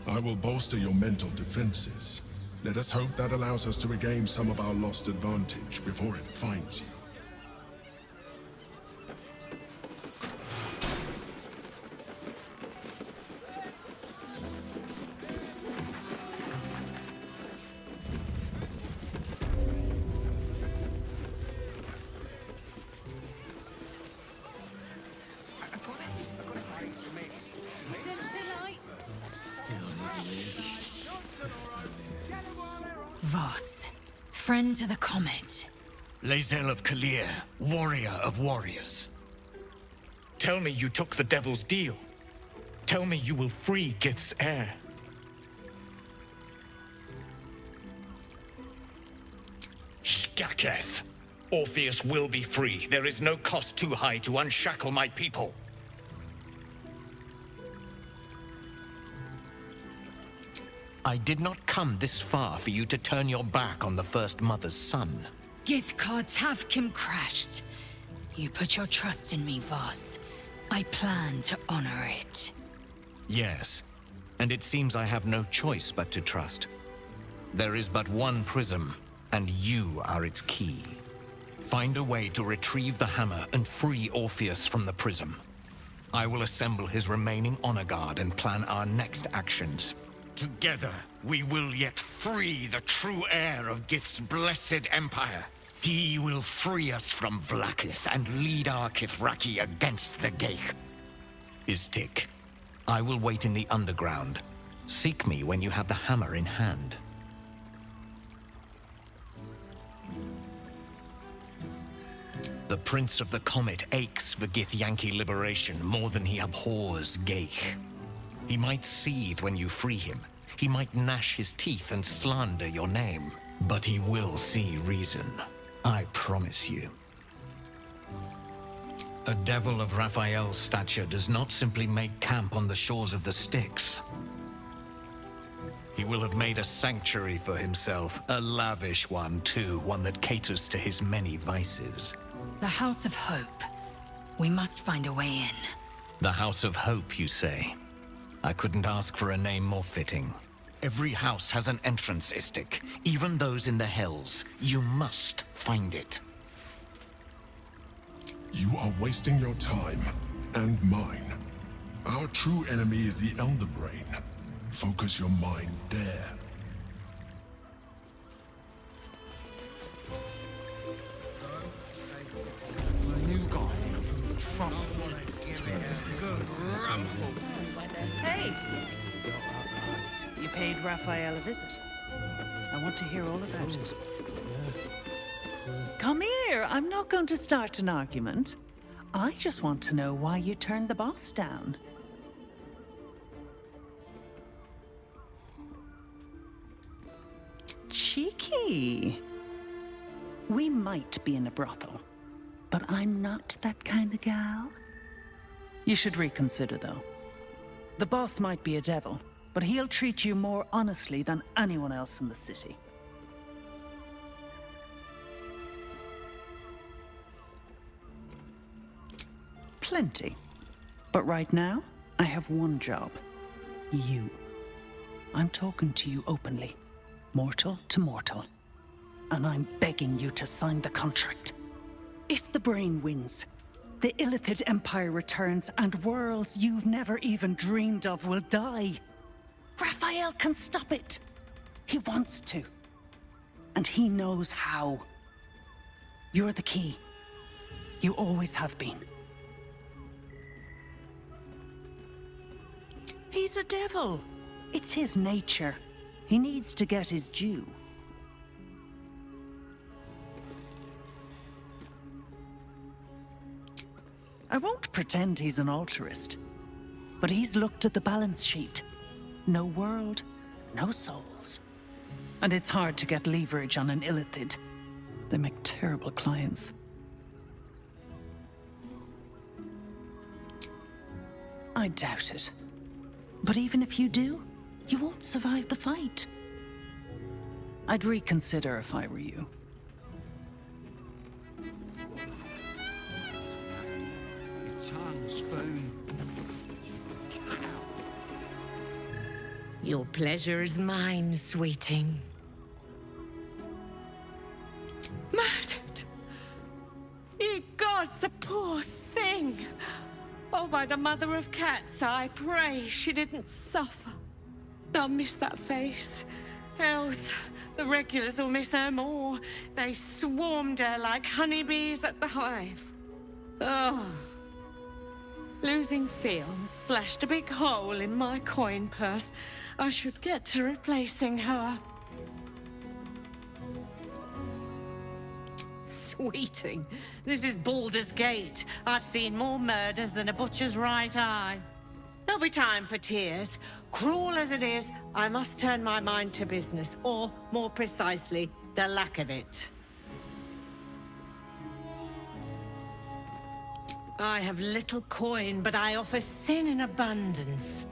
I will bolster your mental defenses. Let us hope that allows us to regain some of our lost advantage before it finds you. friend to the Comet. Lae'zel of Kalir, warrior of warriors. Tell me you took the Devil's deal. Tell me you will free Gith's heir. Skaketh! Orpheus will be free. There is no cost too high to unshackle my people. I did not come this far for you to turn your back on the First Mother's son. Githkar Tavkim crashed. You put your trust in me, Voss. I plan to honor it. Yes, and it seems I have no choice but to trust. There is but one prism, and you are its key. Find a way to retrieve the hammer and free Orpheus from the prism. I will assemble his remaining honor guard and plan our next actions. Together, we will yet free the true heir of Gith's blessed empire. He will free us from Vlaakith and lead our Kithraki against the Geich. Istik, I will wait in the underground. Seek me when you have the hammer in hand. The Prince of the Comet aches for Githyanki liberation more than he abhors Geich. He might seethe when you free him. He might gnash his teeth and slander your name. But he will see reason. I promise you. A devil of Raphael's stature does not simply make camp on the shores of the Styx. He will have made a sanctuary for himself, a lavish one too, one that caters to his many vices. The House of Hope. We must find a way in. The House of Hope, you say? I couldn't ask for a name more fitting. Every house has an entrance, Istik. Even those in the Hells. You must find it. You are wasting your time, and mine. Our true enemy is the Elder Brain. Focus your mind there. New guy. Trouble. Hey! You paid Raphael a visit. I want to hear all about it. Come here! I'm not going to start an argument. I just want to know why you turned the boss down. Cheeky! We might be in a brothel, but I'm not that kind of gal. You should reconsider, though. The boss might be a devil, but he'll treat you more honestly than anyone else in the city. Plenty. But right now, I have one job. You. I'm talking to you openly. Mortal to mortal. And I'm begging you to sign the contract. If the brain wins, the Illithid Empire returns and worlds you've never even dreamed of will die. Raphael can stop it. He wants to. And he knows how. You're the key. You always have been. He's a devil. It's his nature. He needs to get his due. I won't pretend he's an altruist, but he's looked at the balance sheet. No world, no souls. And it's hard to get leverage on an Illithid. They make terrible clients. I doubt it. But even if you do, you won't survive the fight. I'd reconsider if I were you. Your pleasure is mine, sweeting. Murdered! Ye gods, the poor thing! Oh, by the mother of cats, I pray she didn't suffer. I'll miss that face. Else, the regulars will miss her more. They swarmed her like honeybees at the hive. Oh. Losing Fion slashed a big hole in my coin purse. I should get to replacing her. Sweeting. This is Baldur's Gate. I've seen more murders than a butcher's right eye. There'll be time for tears. Cruel as it is, I must turn my mind to business, or, more precisely, the lack of it. I have little coin, but I offer sin in abundance.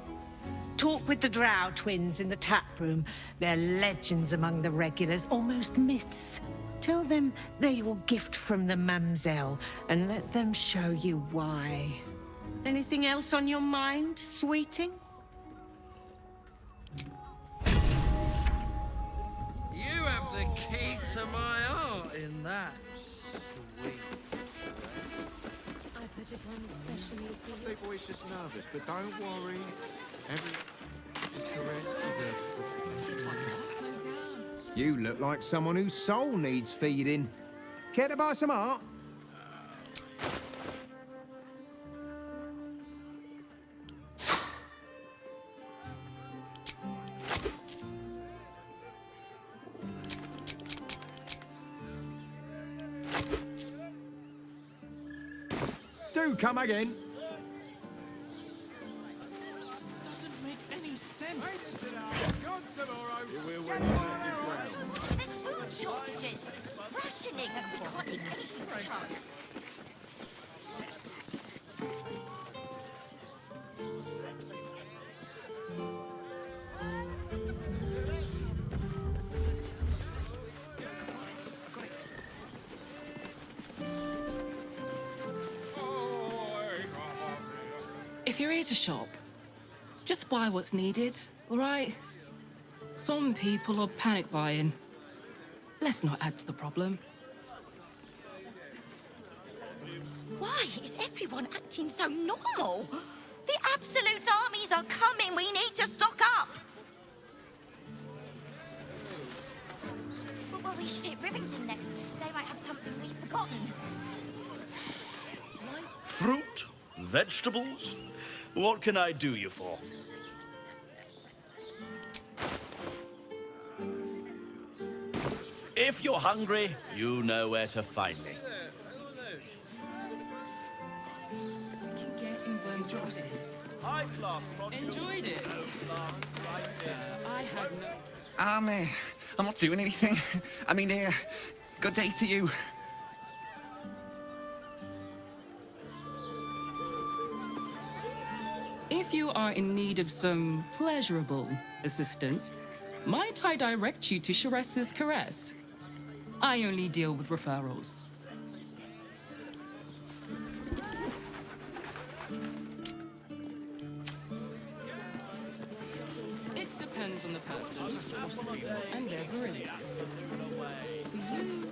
Talk with the Drow twins in the tap room. They're legends among the regulars, almost myths. Tell them they're your gift from the Mamselle, and let them show you why. Anything else on your mind, sweeting? You have the key to my heart in that, sweet. I put it on especially for you. The boy's just nervous, but don't worry. His caress deserves. You look like someone whose soul needs feeding. Care to buy some art? Do come again. Doesn't make any sense. There's food shortages, rationing, and we can't leave anything to chance. If you're here to shop, just buy what's needed, all right? Some people are panic buying. Let's not add to the problem. Why is everyone acting so normal? The Absolute's armies are coming. We need to stock up. Well, we should hit Rivington next. They might have something we've forgotten. Fruit? Vegetables? What can I do you for? If you're hungry, you know where to find me. We can get in Wyrm Crossing. Enjoyed it. I had no... I'm not doing anything. I mean, good day to you. If you are in need of some pleasurable assistance, might I direct you to Sharess's Caress? I only deal with referrals. It depends on the person and their virility. For you,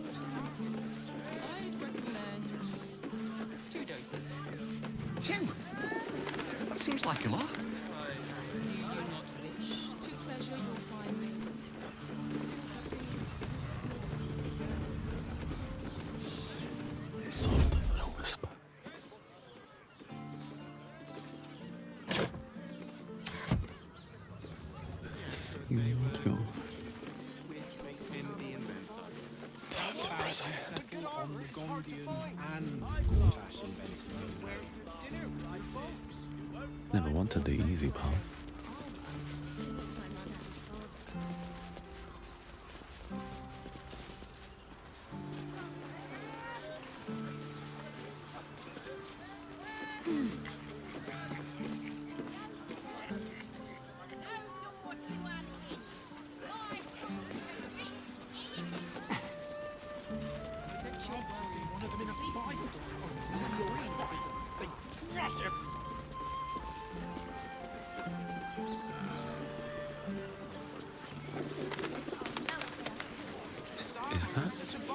I'd recommend 2 doses. 2? That seems like a lot. Do you not wish to pleasure your fine lady? Soft little whisper. Time to press ahead. Never wanted the easy path.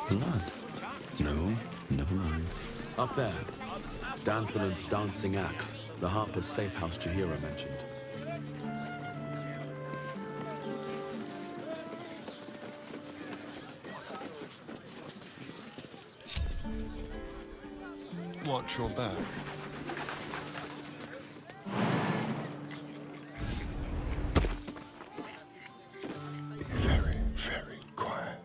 Blood? No, never mind. Up there, Danthelon's dancing axe, the Harper's safe house Jahira mentioned. Watch your back. Very, very quiet.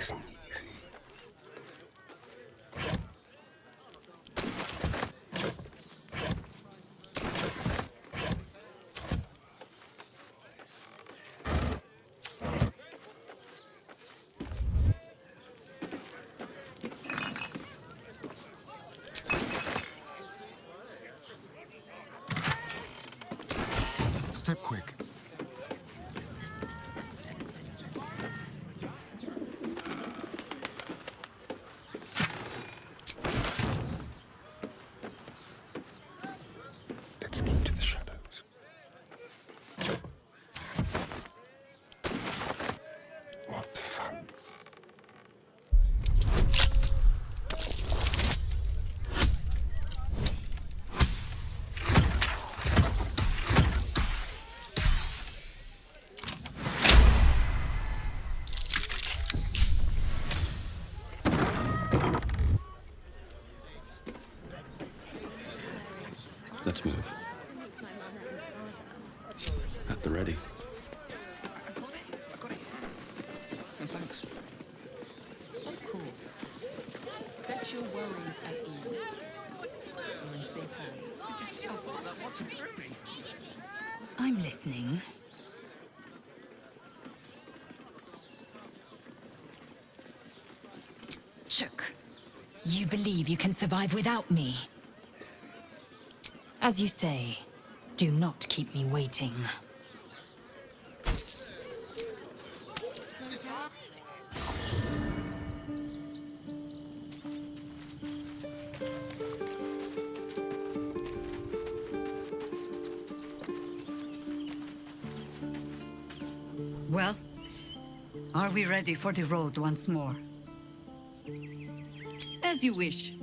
Nice and easy. Step quick. Let's keep to the shadows. What fun. Let's move. At the ready. I got it. And thanks. Of course. Set your worries at ease. You're in safe hands. Did you see how far that watching through me? I'm listening. Chook, you believe you can survive without me? As you say, do not keep me waiting. Well, are we ready for the road once more? As you wish.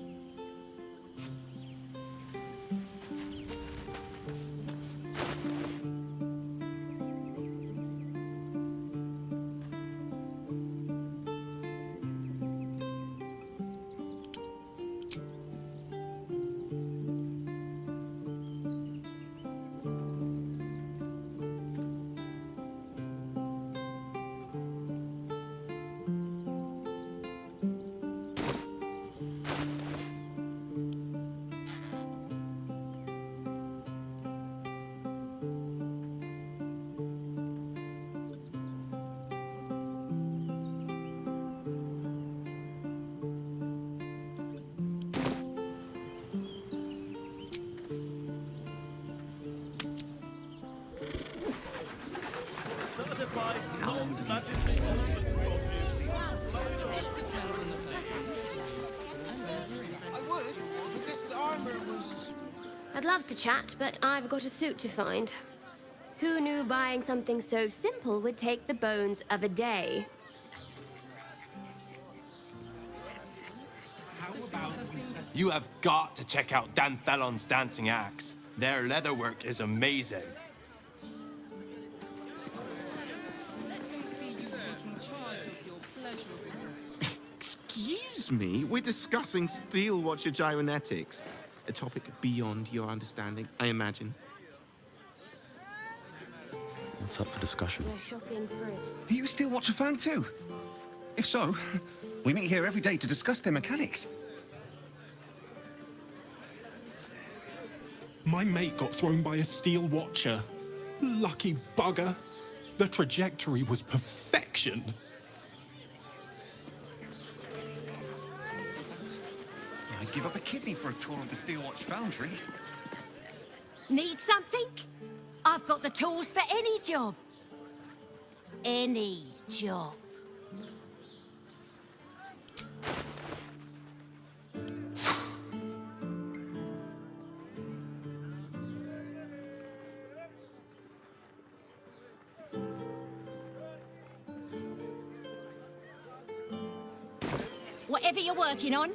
I'd love to chat, but I've got a suit to find. Who knew buying something so simple would take the bones of a day? You have got to check out Danthelon's dancing axe. Their leatherwork is amazing. Excuse me? We're discussing steel watcher gyrometics. A topic beyond your understanding, I imagine. What's up for discussion? We're shopping first. Are you a steel watcher fan too? If so, we meet here every day to discuss their mechanics. My mate got thrown by a steel watcher. Lucky bugger. The trajectory was perfection. I'd give up a kidney for a tour of the steel watch foundry. Need something? I've got the tools for any job. Any job. Whatever you're working on,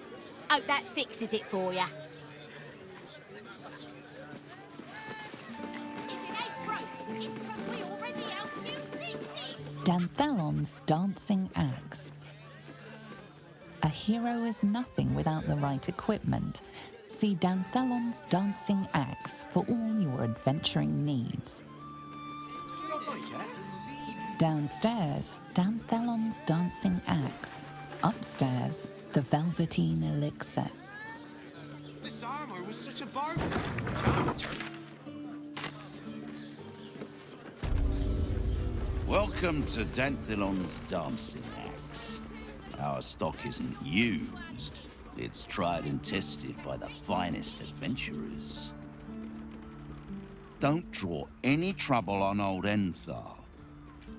hope that fixes it for you. Danthelon's dancing axe. A hero is nothing without the right equipment. See Danthelon's dancing axe for all your adventuring needs. Downstairs, Danthelon's dancing axe. Upstairs, the velveteen elixir. This armor was such a bargain. Welcome to Danthelon's dancing axe. Our stock isn't used. It's tried and tested by the finest adventurers. Don't draw any trouble on old Enthar.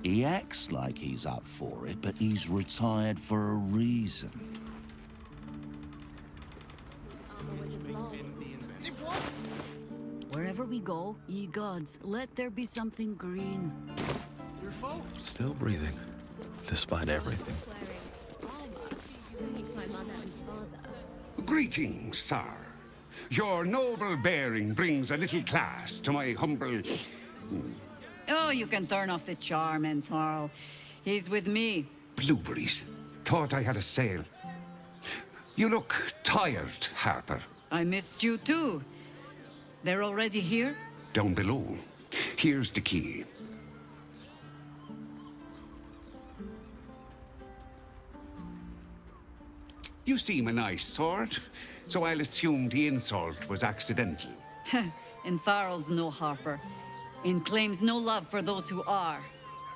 He acts like he's up for it, but he's retired for a reason. Wherever we go, ye gods, let there be something green. Your folks. Still breathing, despite everything. Greetings, sir. Your noble bearing brings a little class to my humble... Oh, you can turn off the charm, Entharl. He's with me. Blueberries. Thought I had a sale. You look tired, Harper. I missed you too. They're already here? Down below. Here's the key. You seem a nice sort, so I'll assume the insult was accidental. Entharl's no Harper, and claims no love for those who are.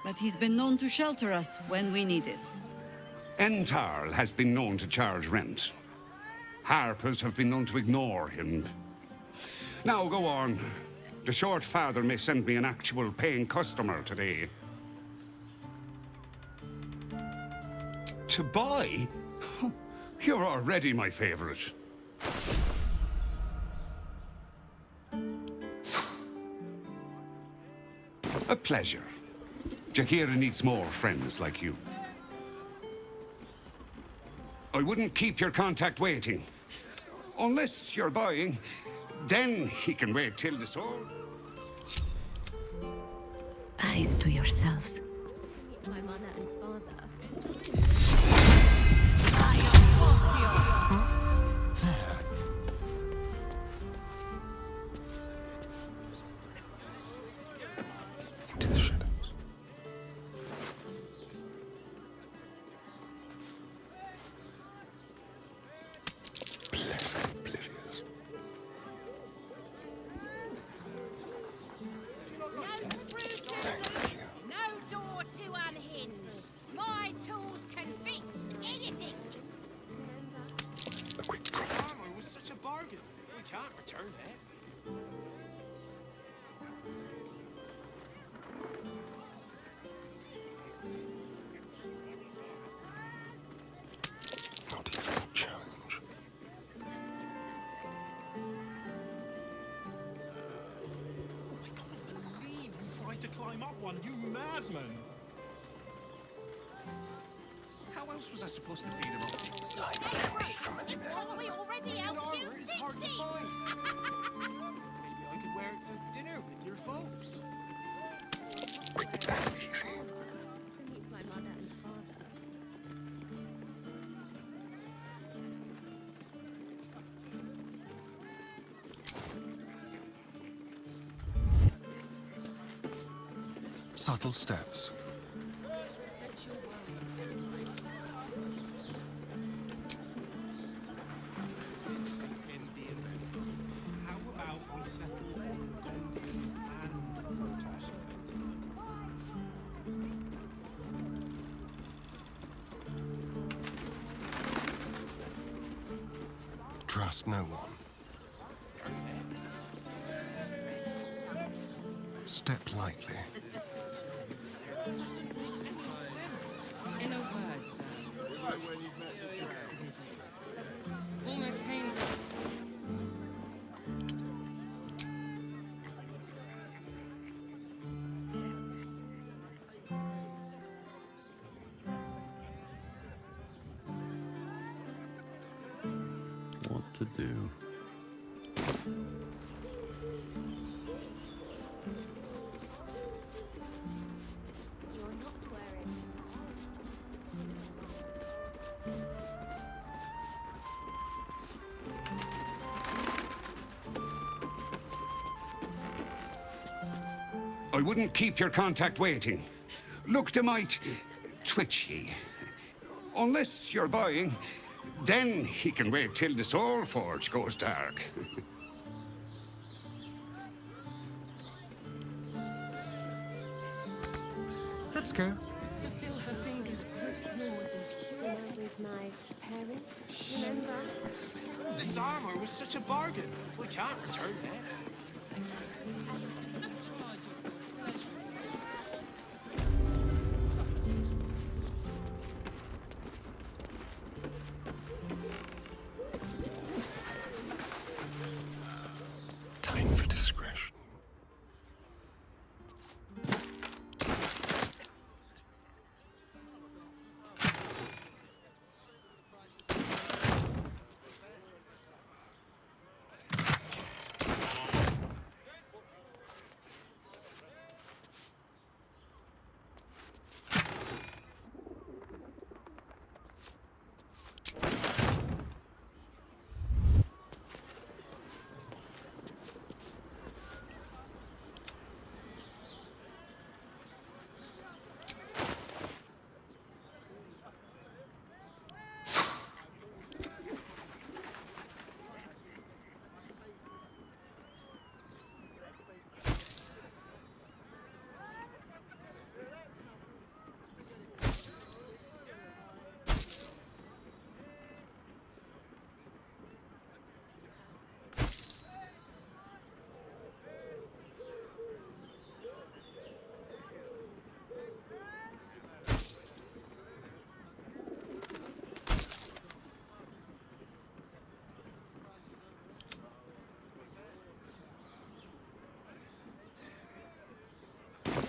But he's been known to shelter us when we need it. Entharl has been known to charge rent. Harpers have been known to ignore him. Now go on. The short father may send me an actual paying customer today. To buy? You're already my favorite. A pleasure. Jaheira needs more friends like you. I wouldn't keep your contact waiting. Unless you're buying, then he can wait till the soul. Eyes to yourselves. My mother and father. Into the shadows. Blessed oblivious. No door to unhinge. My tools can fix anything. A quick This armor was such a bargain. We can't return it. Not even a challenge. I can't believe you tried to climb up one, you madman! How else was I supposed to see them all? Because we already helped you It's hard to fix find. it. Maybe I could wear it to dinner with your folks. Quick and easy. My mother and father. Subtle steps. How about we settle on the Gnomes and Dashkent? Trust no one. Step lightly. In a word, sir. Exquisite. Almost painful. What to do? You're not wearing. I wouldn't keep your contact waiting. Looked a mite twitchy. Unless you're buying, then he can wait till the Soul Forge goes dark. Let's go. To fill her fingers Dinner with my parents, remember? This armor was such a bargain. We can't return it. Time for discretion.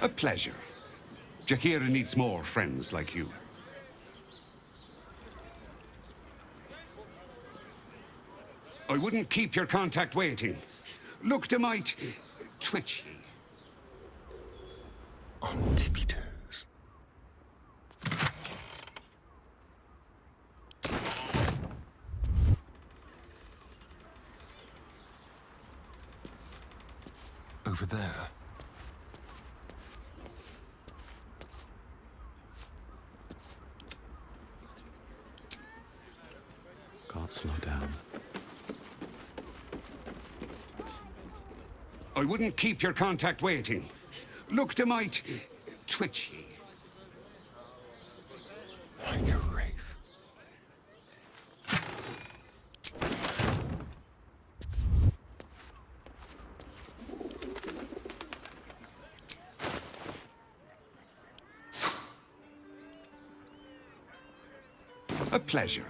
A pleasure. Jakira needs more friends like you. I wouldn't keep your contact waiting. Looked a mite twitchy. On tippy toes. Over there. Can't slow down. I wouldn't keep your contact waiting. Looked a mite twitchy. Like a wraith. A pleasure.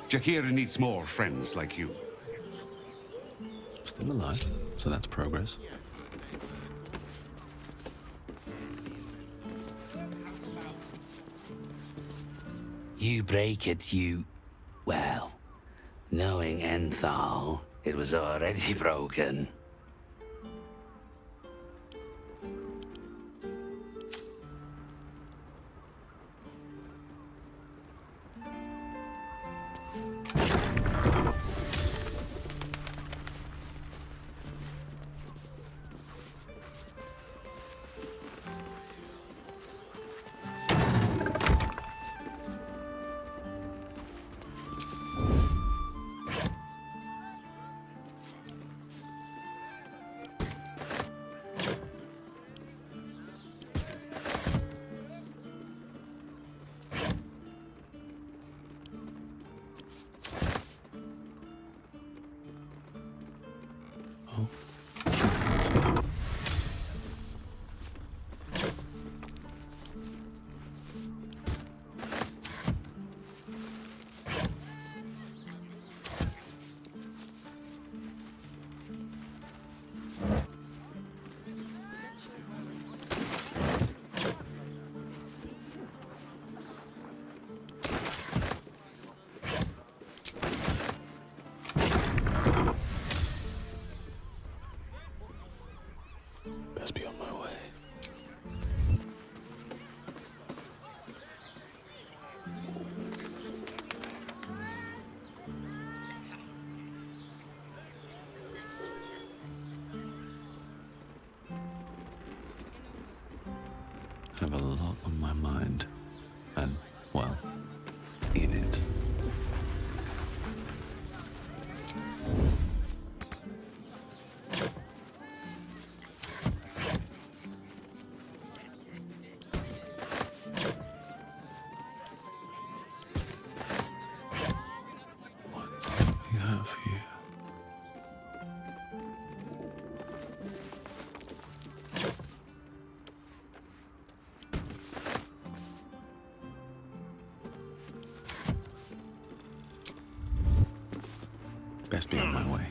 Jakira needs more friends like you. Still alive, so that's progress. You break it, you... Well, knowing Enthal, it was already broken. have a lot on my mind. And, well, in it. Best be on my way.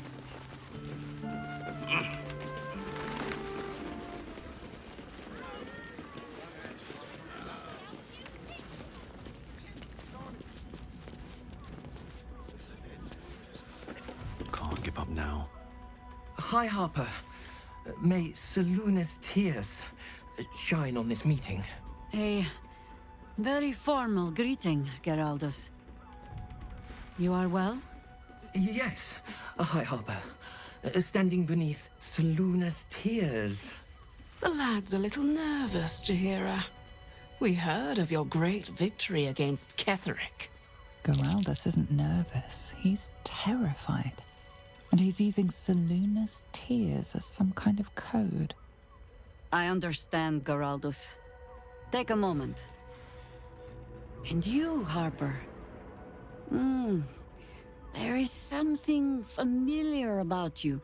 Can't give up now. Hi, Harper. May Seluna's tears shine on this meeting. A very formal greeting, Geraldus. You are well? Yes. Hi, Harper. Standing beneath Seluna's tears. The lad's a little nervous, Jaheira. We heard of your great victory against Ketheric. Geraldus isn't nervous. He's terrified. And he's using Seluna's tears as some kind of code. I understand, Geraldus. Take a moment. And you, Harper. There is something familiar about you.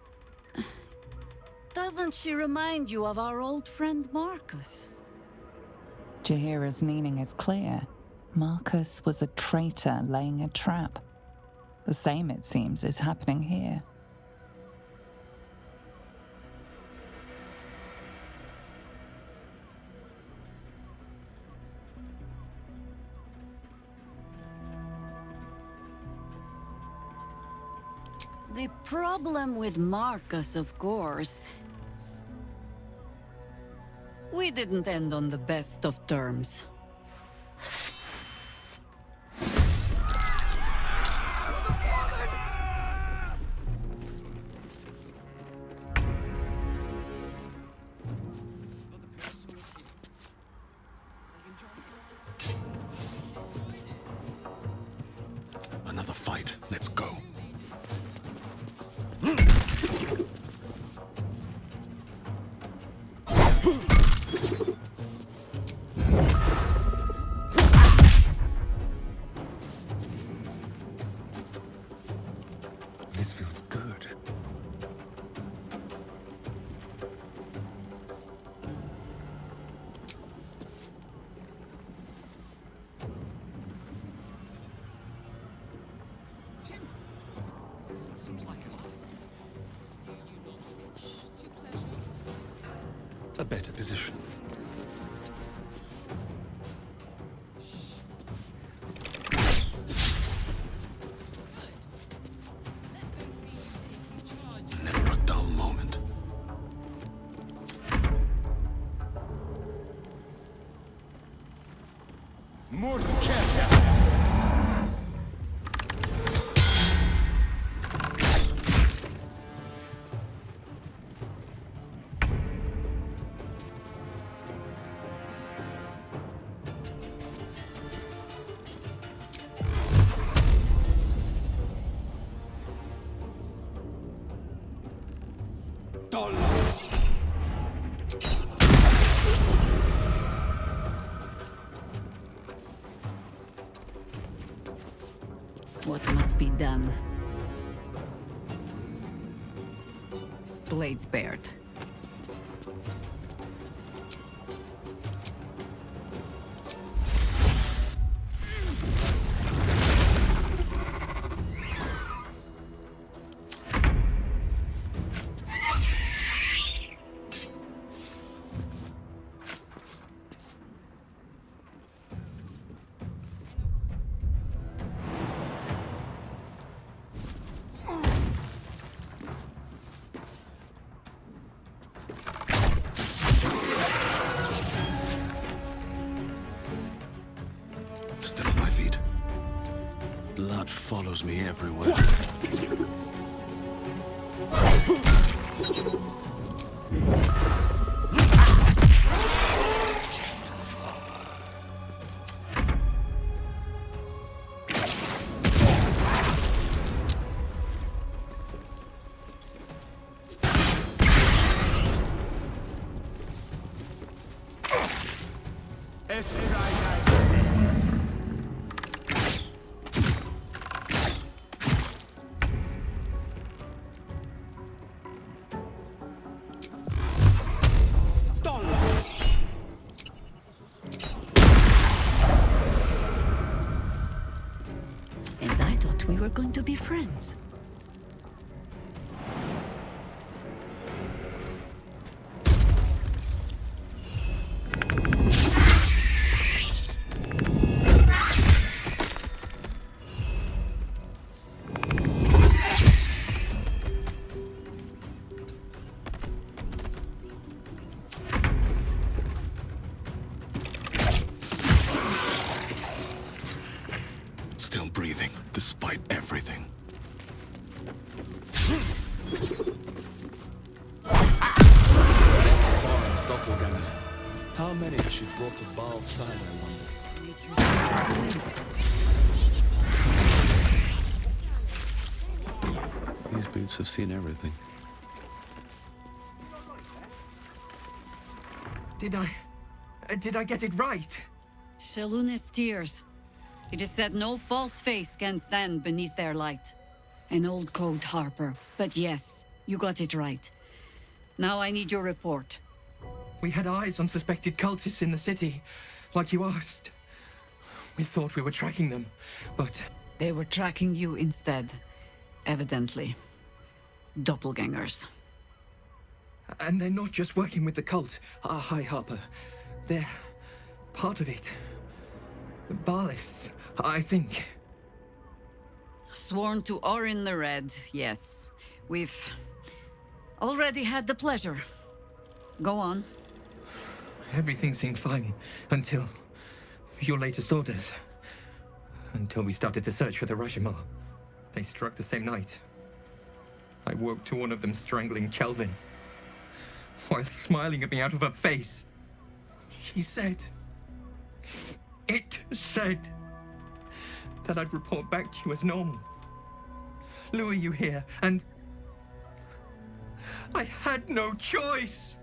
Doesn't she remind you of our old friend Marcus? Jaheira's meaning is clear. Marcus was a traitor laying a trap. The same, it seems, is happening here. The problem with Marcus, of course. We didn't end on the best of terms. Another fight. Let's go. This feels good. A better position. Never a dull moment. More scared. What must be done? Blades bared. Blood follows me everywhere. And I thought we were going to be friends. Still breathing, despite everything. Foreign's doppelgangers. How many has she brought to Baal's side, I wonder? These boots have seen everything. Did I get it right? Seluna's tears. It is said no false face can stand beneath their light. An old code, Harper. But yes, you got it right. Now I need your report. We had eyes on suspected cultists in the city, like you asked. We thought we were tracking them, but... They were tracking you instead. Evidently. Doppelgangers. And they're not just working with the cult, High Harper. They're part of it. Baalists, I think. Sworn to Orin the Red, yes. We've already had the pleasure. Go on. Everything seemed fine until your latest orders. Until we started to search for the Rashomar. They struck the same night. I woke to one of them strangling Chelvin, while smiling at me out of her face. She said... It said that I'd report back to you as normal. Lure you here, and... I had no choice!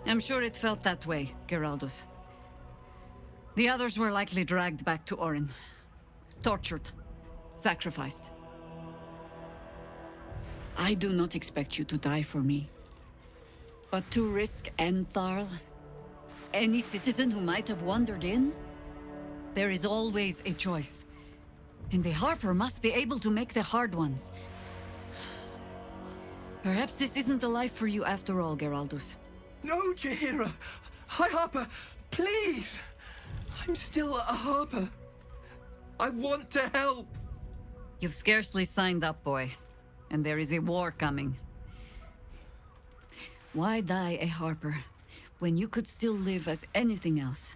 I'm sure it felt that way, Geraldus. The others were likely dragged back to Orin. Tortured. Sacrificed. I do not expect you to die for me. But to risk Entharl, any citizen who might have wandered in, there is always a choice. And the Harper must be able to make the hard ones. Perhaps this isn't the life for you after all, Geraldus. No, Jaheira! High Harper, please! I'm still a Harper. I want to help! You've scarcely signed up, boy. And there is a war coming. Why die a Harper when you could still live as anything else?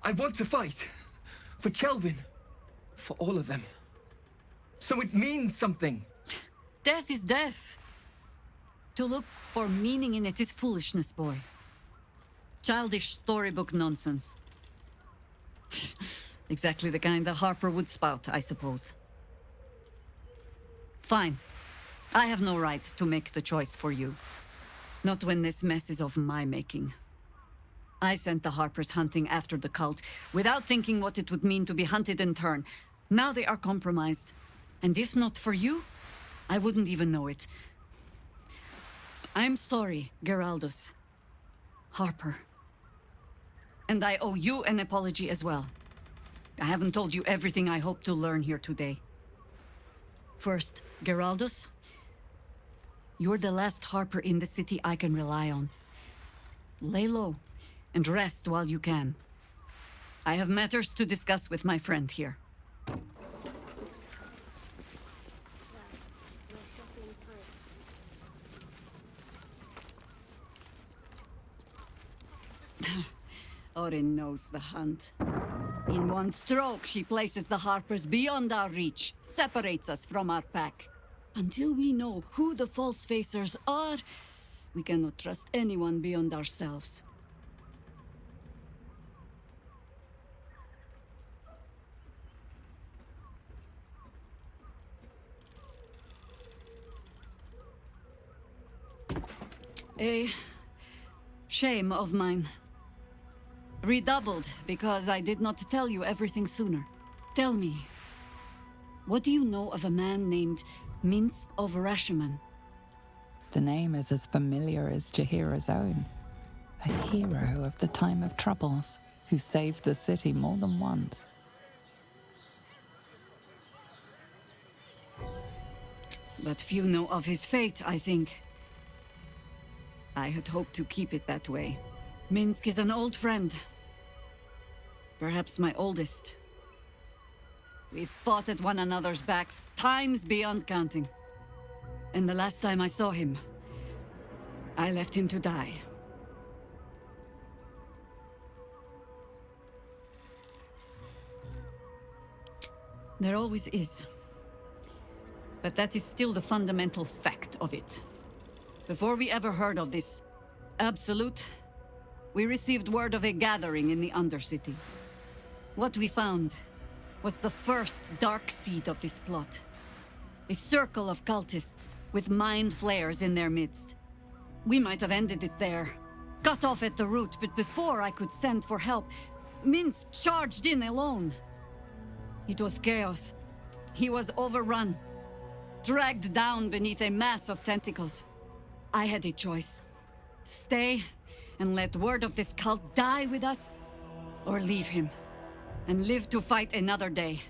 I want to fight. For Chelvin. For all of them. So it means something. Death is death. To look for meaning in it is foolishness, boy. Childish storybook nonsense. Exactly the kind the Harper would spout, I suppose. Fine. I have no right to make the choice for you. Not when this mess is of my making. I sent the Harpers hunting after the cult, without thinking what it would mean to be hunted in turn. Now they are compromised. And if not for you, I wouldn't even know it. I'm sorry, Geraldus. Harper. And I owe you an apology as well. I haven't told you everything I hope to learn here today. First, Geraldus, you're the last Harper in the city I can rely on. Lay low. And rest while you can. I have matters to discuss with my friend here. Orin knows the hunt. In one stroke, she places the Harpers beyond our reach, separates us from our pack. Until we know who the false facers are, we cannot trust anyone beyond ourselves. A shame of mine. Redoubled because I did not tell you everything sooner. Tell me, what do you know of a man named Minsk of Rashomon? The name is as familiar as Jaheira's own. A hero of the time of troubles, who saved the city more than once. But few know of his fate, I think. I had hoped to keep it that way. Minsk is an old friend. Perhaps my oldest. We fought at one another's backs times beyond counting. And the last time I saw him, I left him to die. There always is. But that is still the fundamental fact of it. Before we ever heard of this Absolute, we received word of a gathering in the Undercity. What we found was the first dark seed of this plot. A circle of cultists with mind flayers in their midst. We might have ended it there, cut off at the root, but before I could send for help, Minsk charged in alone. It was chaos. He was overrun, dragged down beneath a mass of tentacles. I had a choice. Stay and let word of this cult die with us, or leave him and live to fight another day.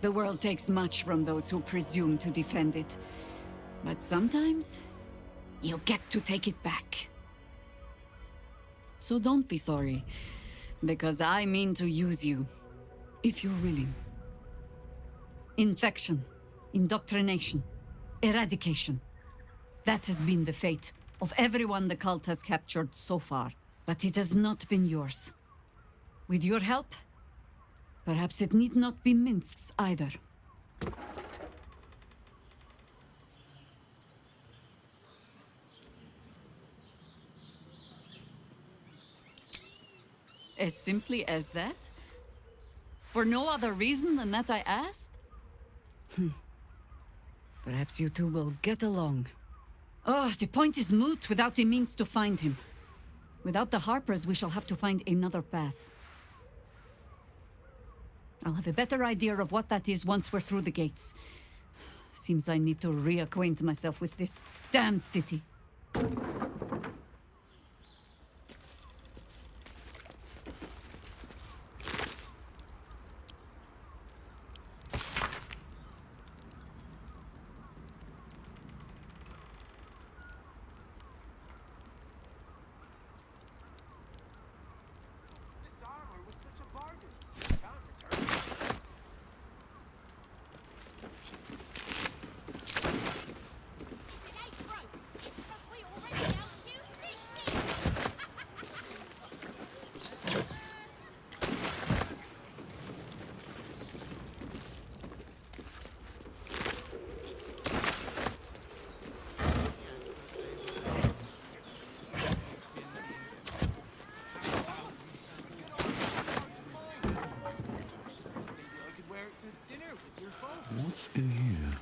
The world takes much from those who presume to defend it. But sometimes, you get to take it back. So don't be sorry, because I mean to use you, if you're willing. Infection, indoctrination, eradication. That has been the fate of everyone the cult has captured so far, but it has not been yours. With your help, perhaps it need not be Minsk's either. As simply as that? For no other reason than that I asked? Perhaps you two will get along. Oh, the point is moot without the means to find him. Without the Harpers, we shall have to find another path. I'll have a better idea of what that is once we're through the gates. Seems I need to reacquaint myself with this damned city. What's in here?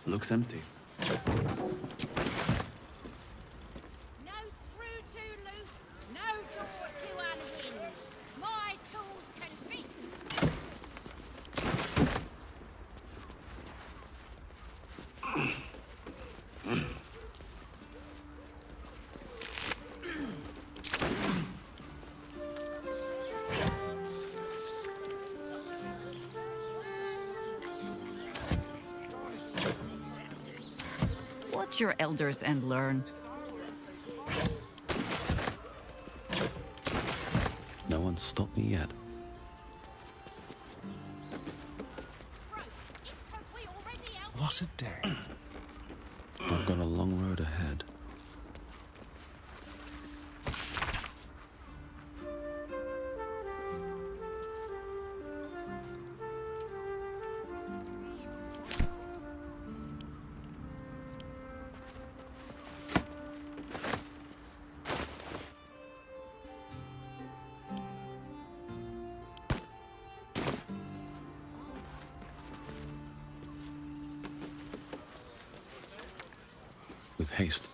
Looks empty. No screw too loose, no door too unhinged. My tools can fit. Watch your elders and learn. No one's stopped me yet. What a day. I've got a long road ahead. With haste.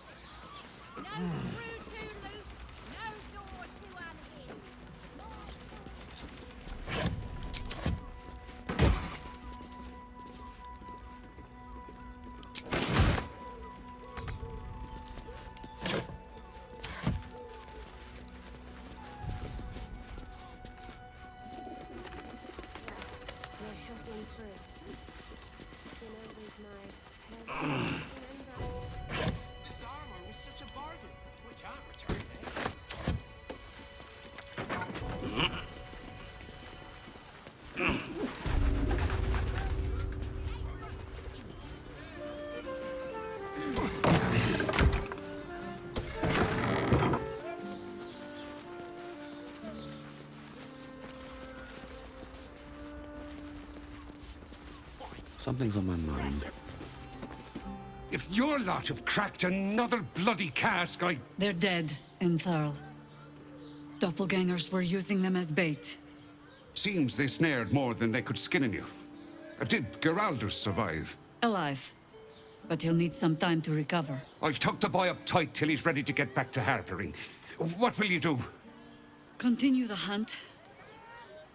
Something's on my mind. If your lot have cracked another bloody cask, They're dead, Entharl. Doppelgangers were using them as bait. Seems they snared more than they could skin in you. Did Geraldus survive? Alive. But he'll need some time to recover. I'll tuck the boy up tight till he's ready to get back to harpering. What will you do? Continue the hunt.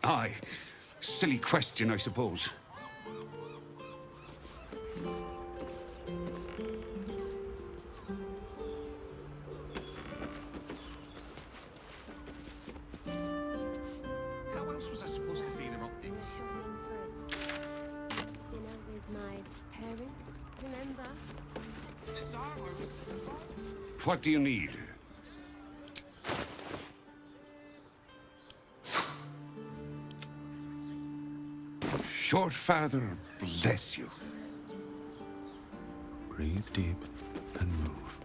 Aye. Silly question, I suppose. What do you need? Short father, bless you. Breathe deep and move.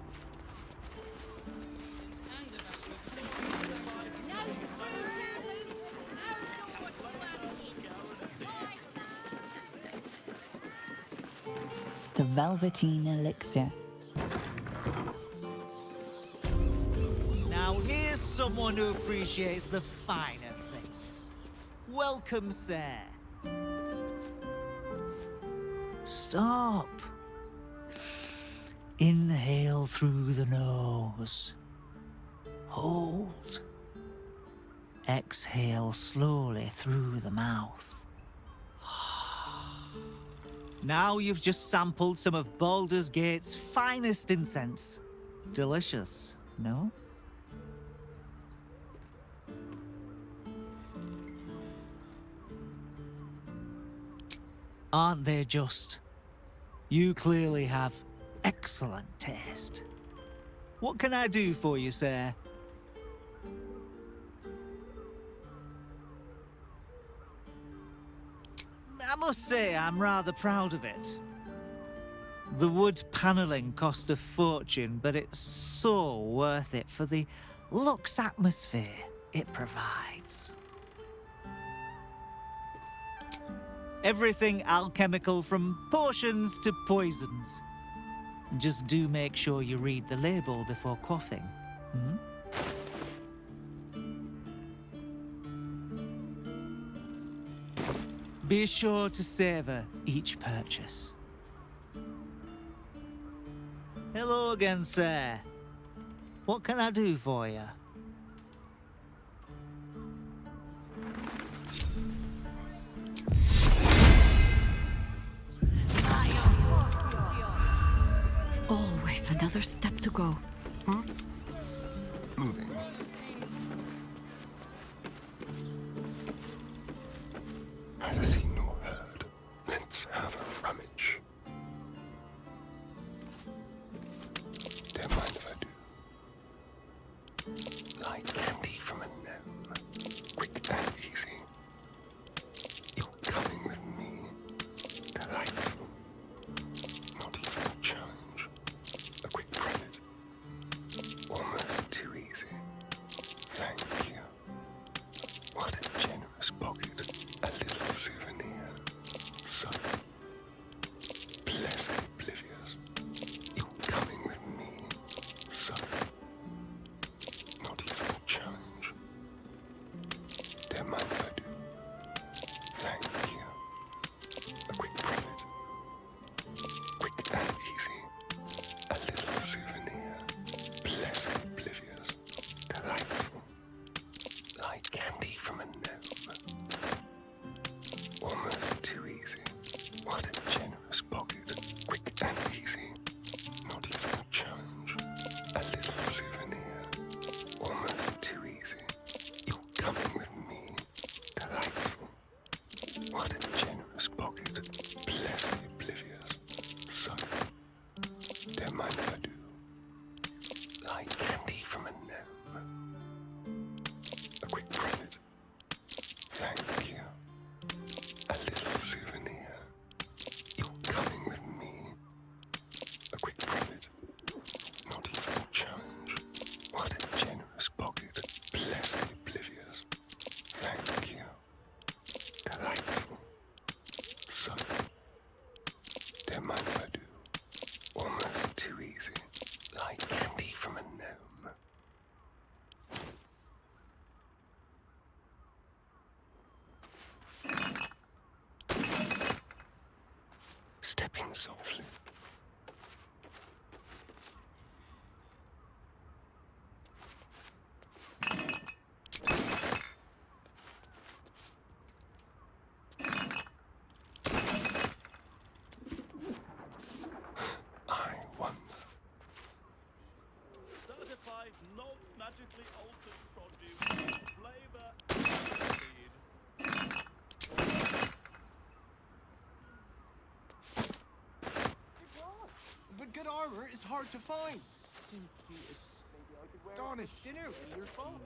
The Velveteen Elixir. Now here's someone who appreciates the finer things. Welcome, sir. Stop. Inhale through the nose. Hold. Exhale slowly through the mouth. Now you've just sampled some of Baldur's Gate's finest incense. Delicious, no? Aren't they just? You clearly have excellent taste. What can I do for you, sir? I must say I'm rather proud of it. The wood panelling cost a fortune, but it's so worth it for the luxe atmosphere it provides. Everything alchemical from potions to poisons. Just do make sure you read the label before quaffing. Be sure to savor each purchase. Hello again, sir. What can I do for you? Always another step to go. Moving. Neither seen nor heard. Let's have a rummage. Don't mind if I do. Light candy from a gnome. Quick and easy. You're coming with me. Delightful. generous pocket, a little souvenir. So, blessed oblivious, you're coming with me. So, not even a challenge. Don't mind if I do. Thank you. A quick profit. Quick and easy. A little souvenir. Blessed oblivious. Delightful. Like candy from a gnome. Almost too easy. What a generous pocket. Quick and easy. Not even a challenge. A little souvenir. Almost too easy. You're coming with me. Delightful. What a generous pocket. Blessed oblivious. So, don't mind if I do. Like candy from a gnome. A quick profit. Thank you. A little souvenir. You're coming with me. A quick profit. Not even a challenge. What a generous pocket. Blessed oblivious. Thank you. Delightful. So, don't mind if I do. Almost too easy. Like candy from a gnome. Stepping softly. I wonder. Certified not magically altered produce. Flavor But good armor is hard to find. Simply darn it. Dinner with your phone.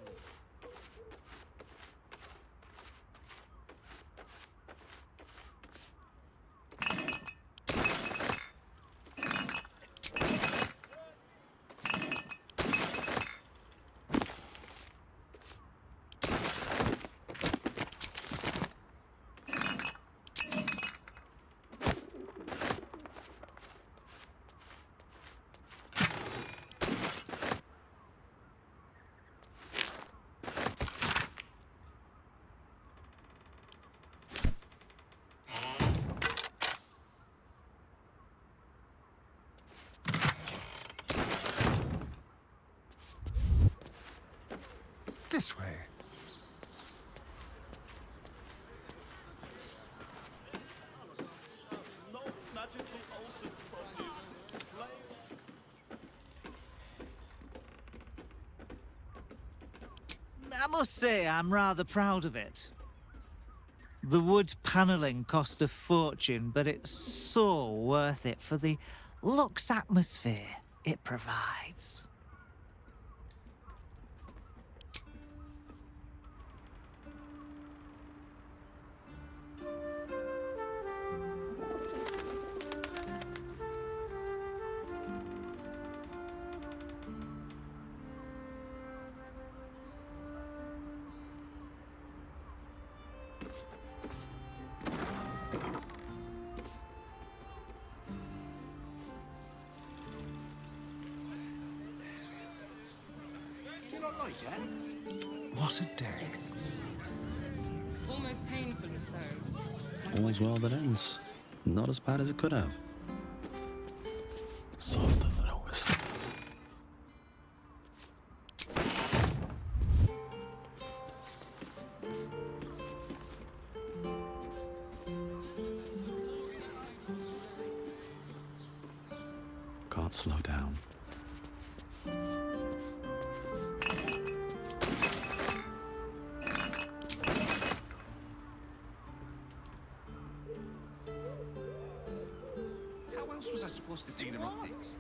This way. not magically altered produce. Flavor. I must say, I'm rather proud of it. The wood panelling cost a fortune, but it's so worth it for the luxe atmosphere it provides. Do you not like it? What a day. Almost painfully so. All's well that ends. Not as bad as it could have. Softer than a whisper. Can't slow down. How else was I supposed to see the optics?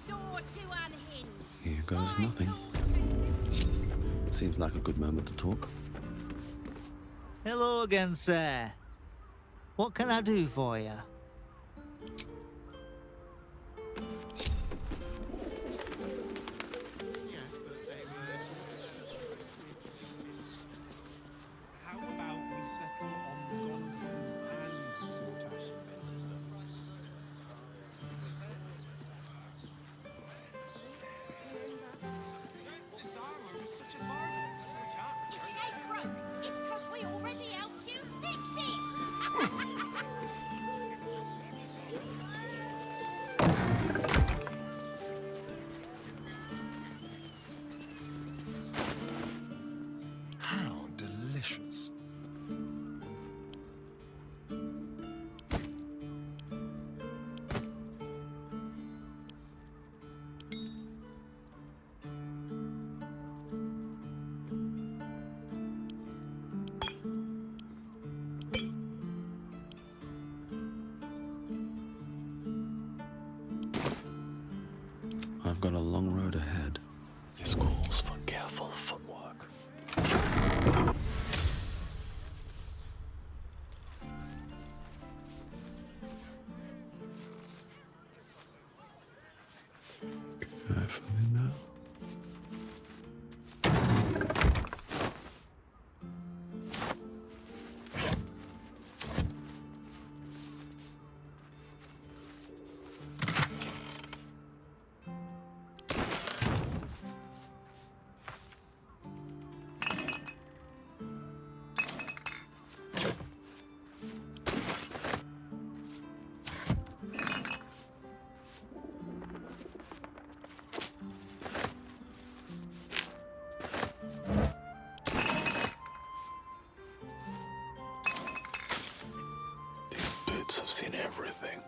Door to unhinge. Here goes nothing. Seems like a good moment to talk. Hello again, sir. What can I do for you? I've got a long road ahead. This calls for careful footwork. Carefully now. I've seen everything.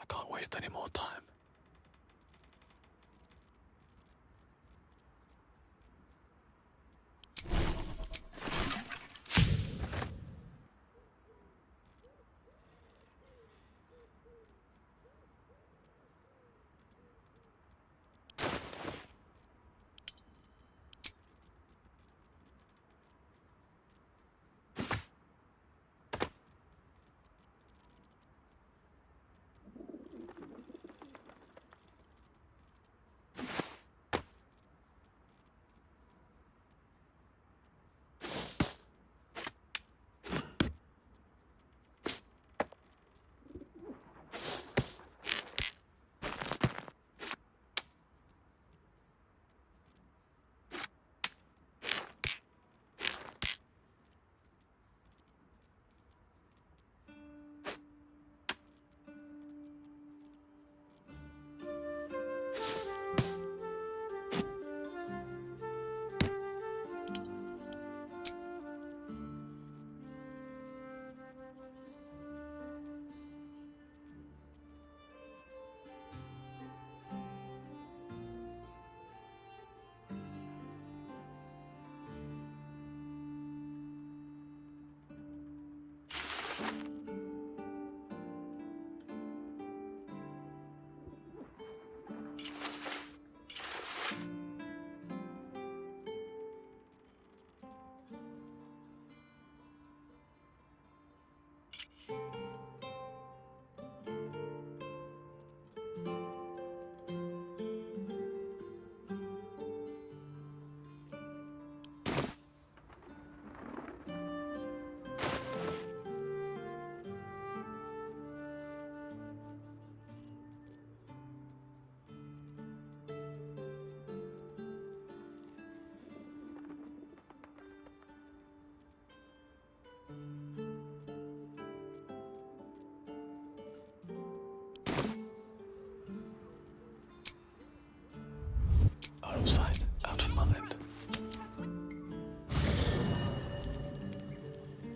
I can't waste any more time.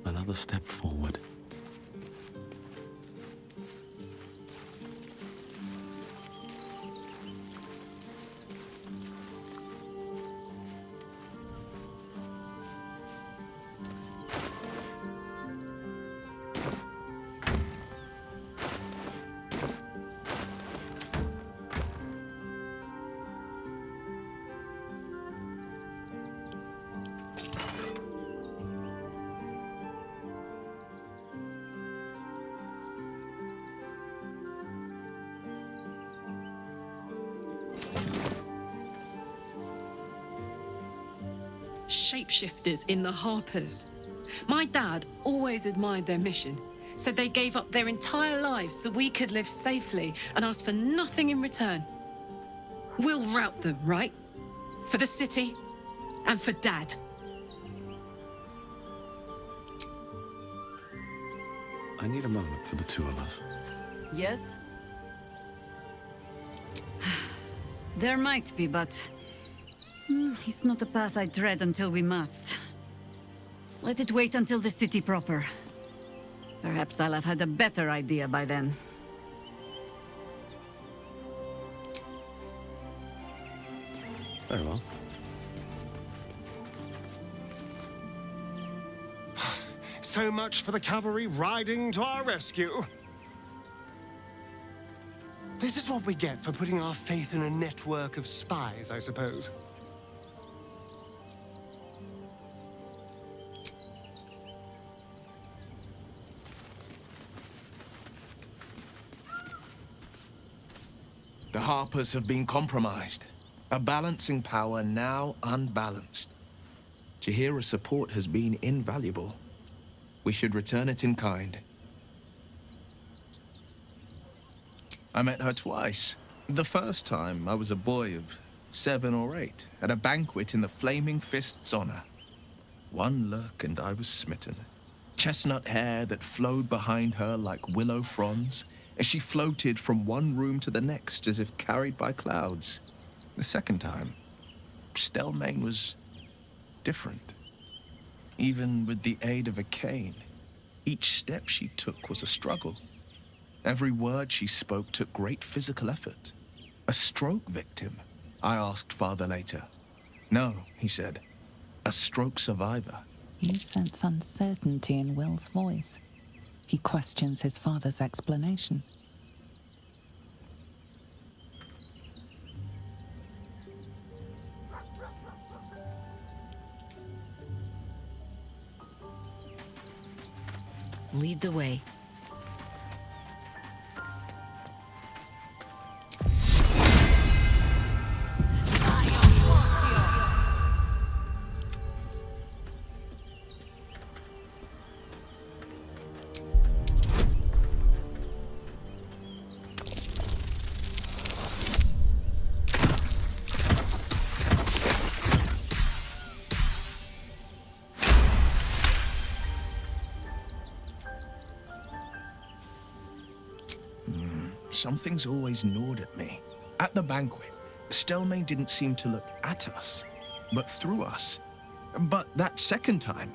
Another step forward. Shapeshifters in the Harpers. My dad always admired their mission. Said they gave up their entire lives so we could live safely and asked for nothing in return. We'll rout them, right? For the city and for Dad. I need a moment for the two of us. Yes? There might be, but it's not a path I tread until we must. Let it wait until the city proper. Perhaps I'll have had a better idea by then. Very well. So much for the cavalry riding to our rescue. This is what we get for putting our faith in a network of spies, I suppose. The Harpers have been compromised. A balancing power now unbalanced. Jaheira's support has been invaluable. We should return it in kind. I met her twice. The first time, I was a boy of 7 or 8, at a banquet in the Flaming Fist's honor. One look and I was smitten. Chestnut hair that flowed behind her like willow fronds, as she floated from one room to the next as if carried by clouds. The second time, Stelmane was different. Even with the aid of a cane, each step she took was a struggle. Every word she spoke took great physical effort. A stroke victim? I asked father later. No, he said. A stroke survivor. You sense uncertainty in Wyll's voice. He questions his father's explanation. Lead the way. Something's always gnawed at me. At the banquet, Stelmane didn't seem to look at us, but through us. But that second time,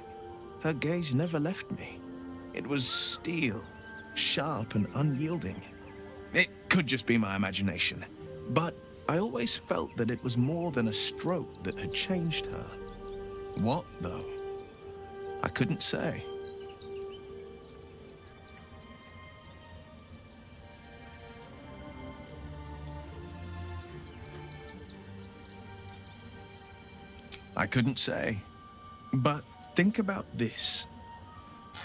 her gaze never left me. It was steel, sharp and unyielding. It could just be my imagination, but I always felt that it was more than a stroke that had changed her. What, though? I couldn't say. I couldn't say. But think about this.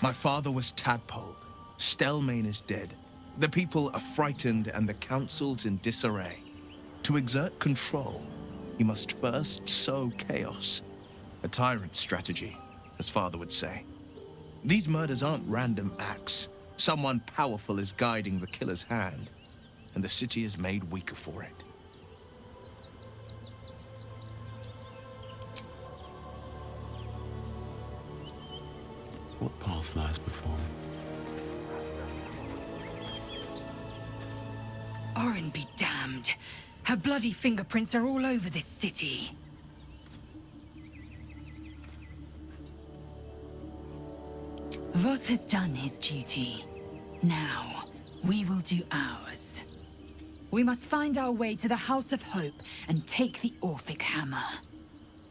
My father was tadpoled. Stelmane is dead. The people are frightened and the council's in disarray. To exert control, he must first sow chaos. A tyrant's strategy, as father would say. These murders aren't random acts. Someone powerful is guiding the killer's hand, and the city is made weaker for it. What path lies before me? Orin be damned. Her bloody fingerprints are all over this city. Voss has done his duty. Now, we will do ours. We must find our way to the House of Hope and take the Orphic Hammer.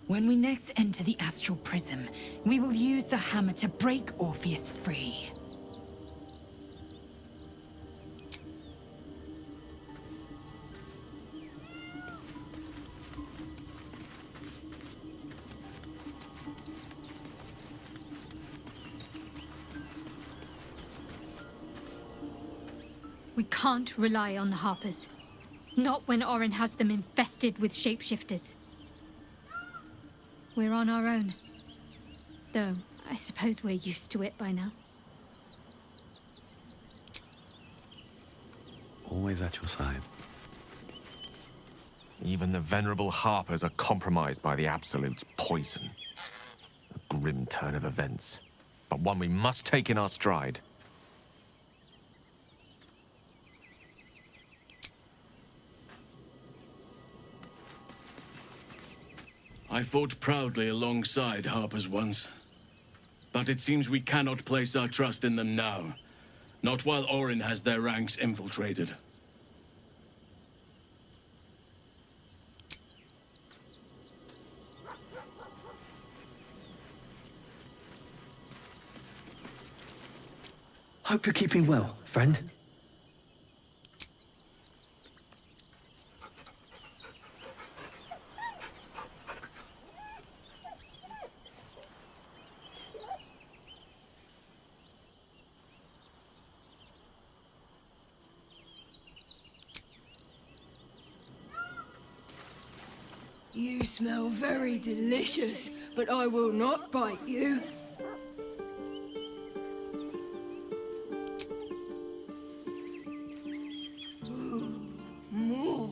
When we next enter the Astral Prism, we will use the hammer to break Orpheus free. We can't rely on the Harpers. Not when Orin has them infested with shapeshifters. We're on our own. Though, I suppose we're used to it by now. Always at your side. Even the venerable Harpers are compromised by the Absolute's poison. A grim turn of events, but one we must take in our stride. I fought proudly alongside Harpers once. But it seems we cannot place our trust in them now. Not while Orin has their ranks infiltrated. Hope you're keeping well, friend. You smell very delicious, but I will not bite you. Ooh, more.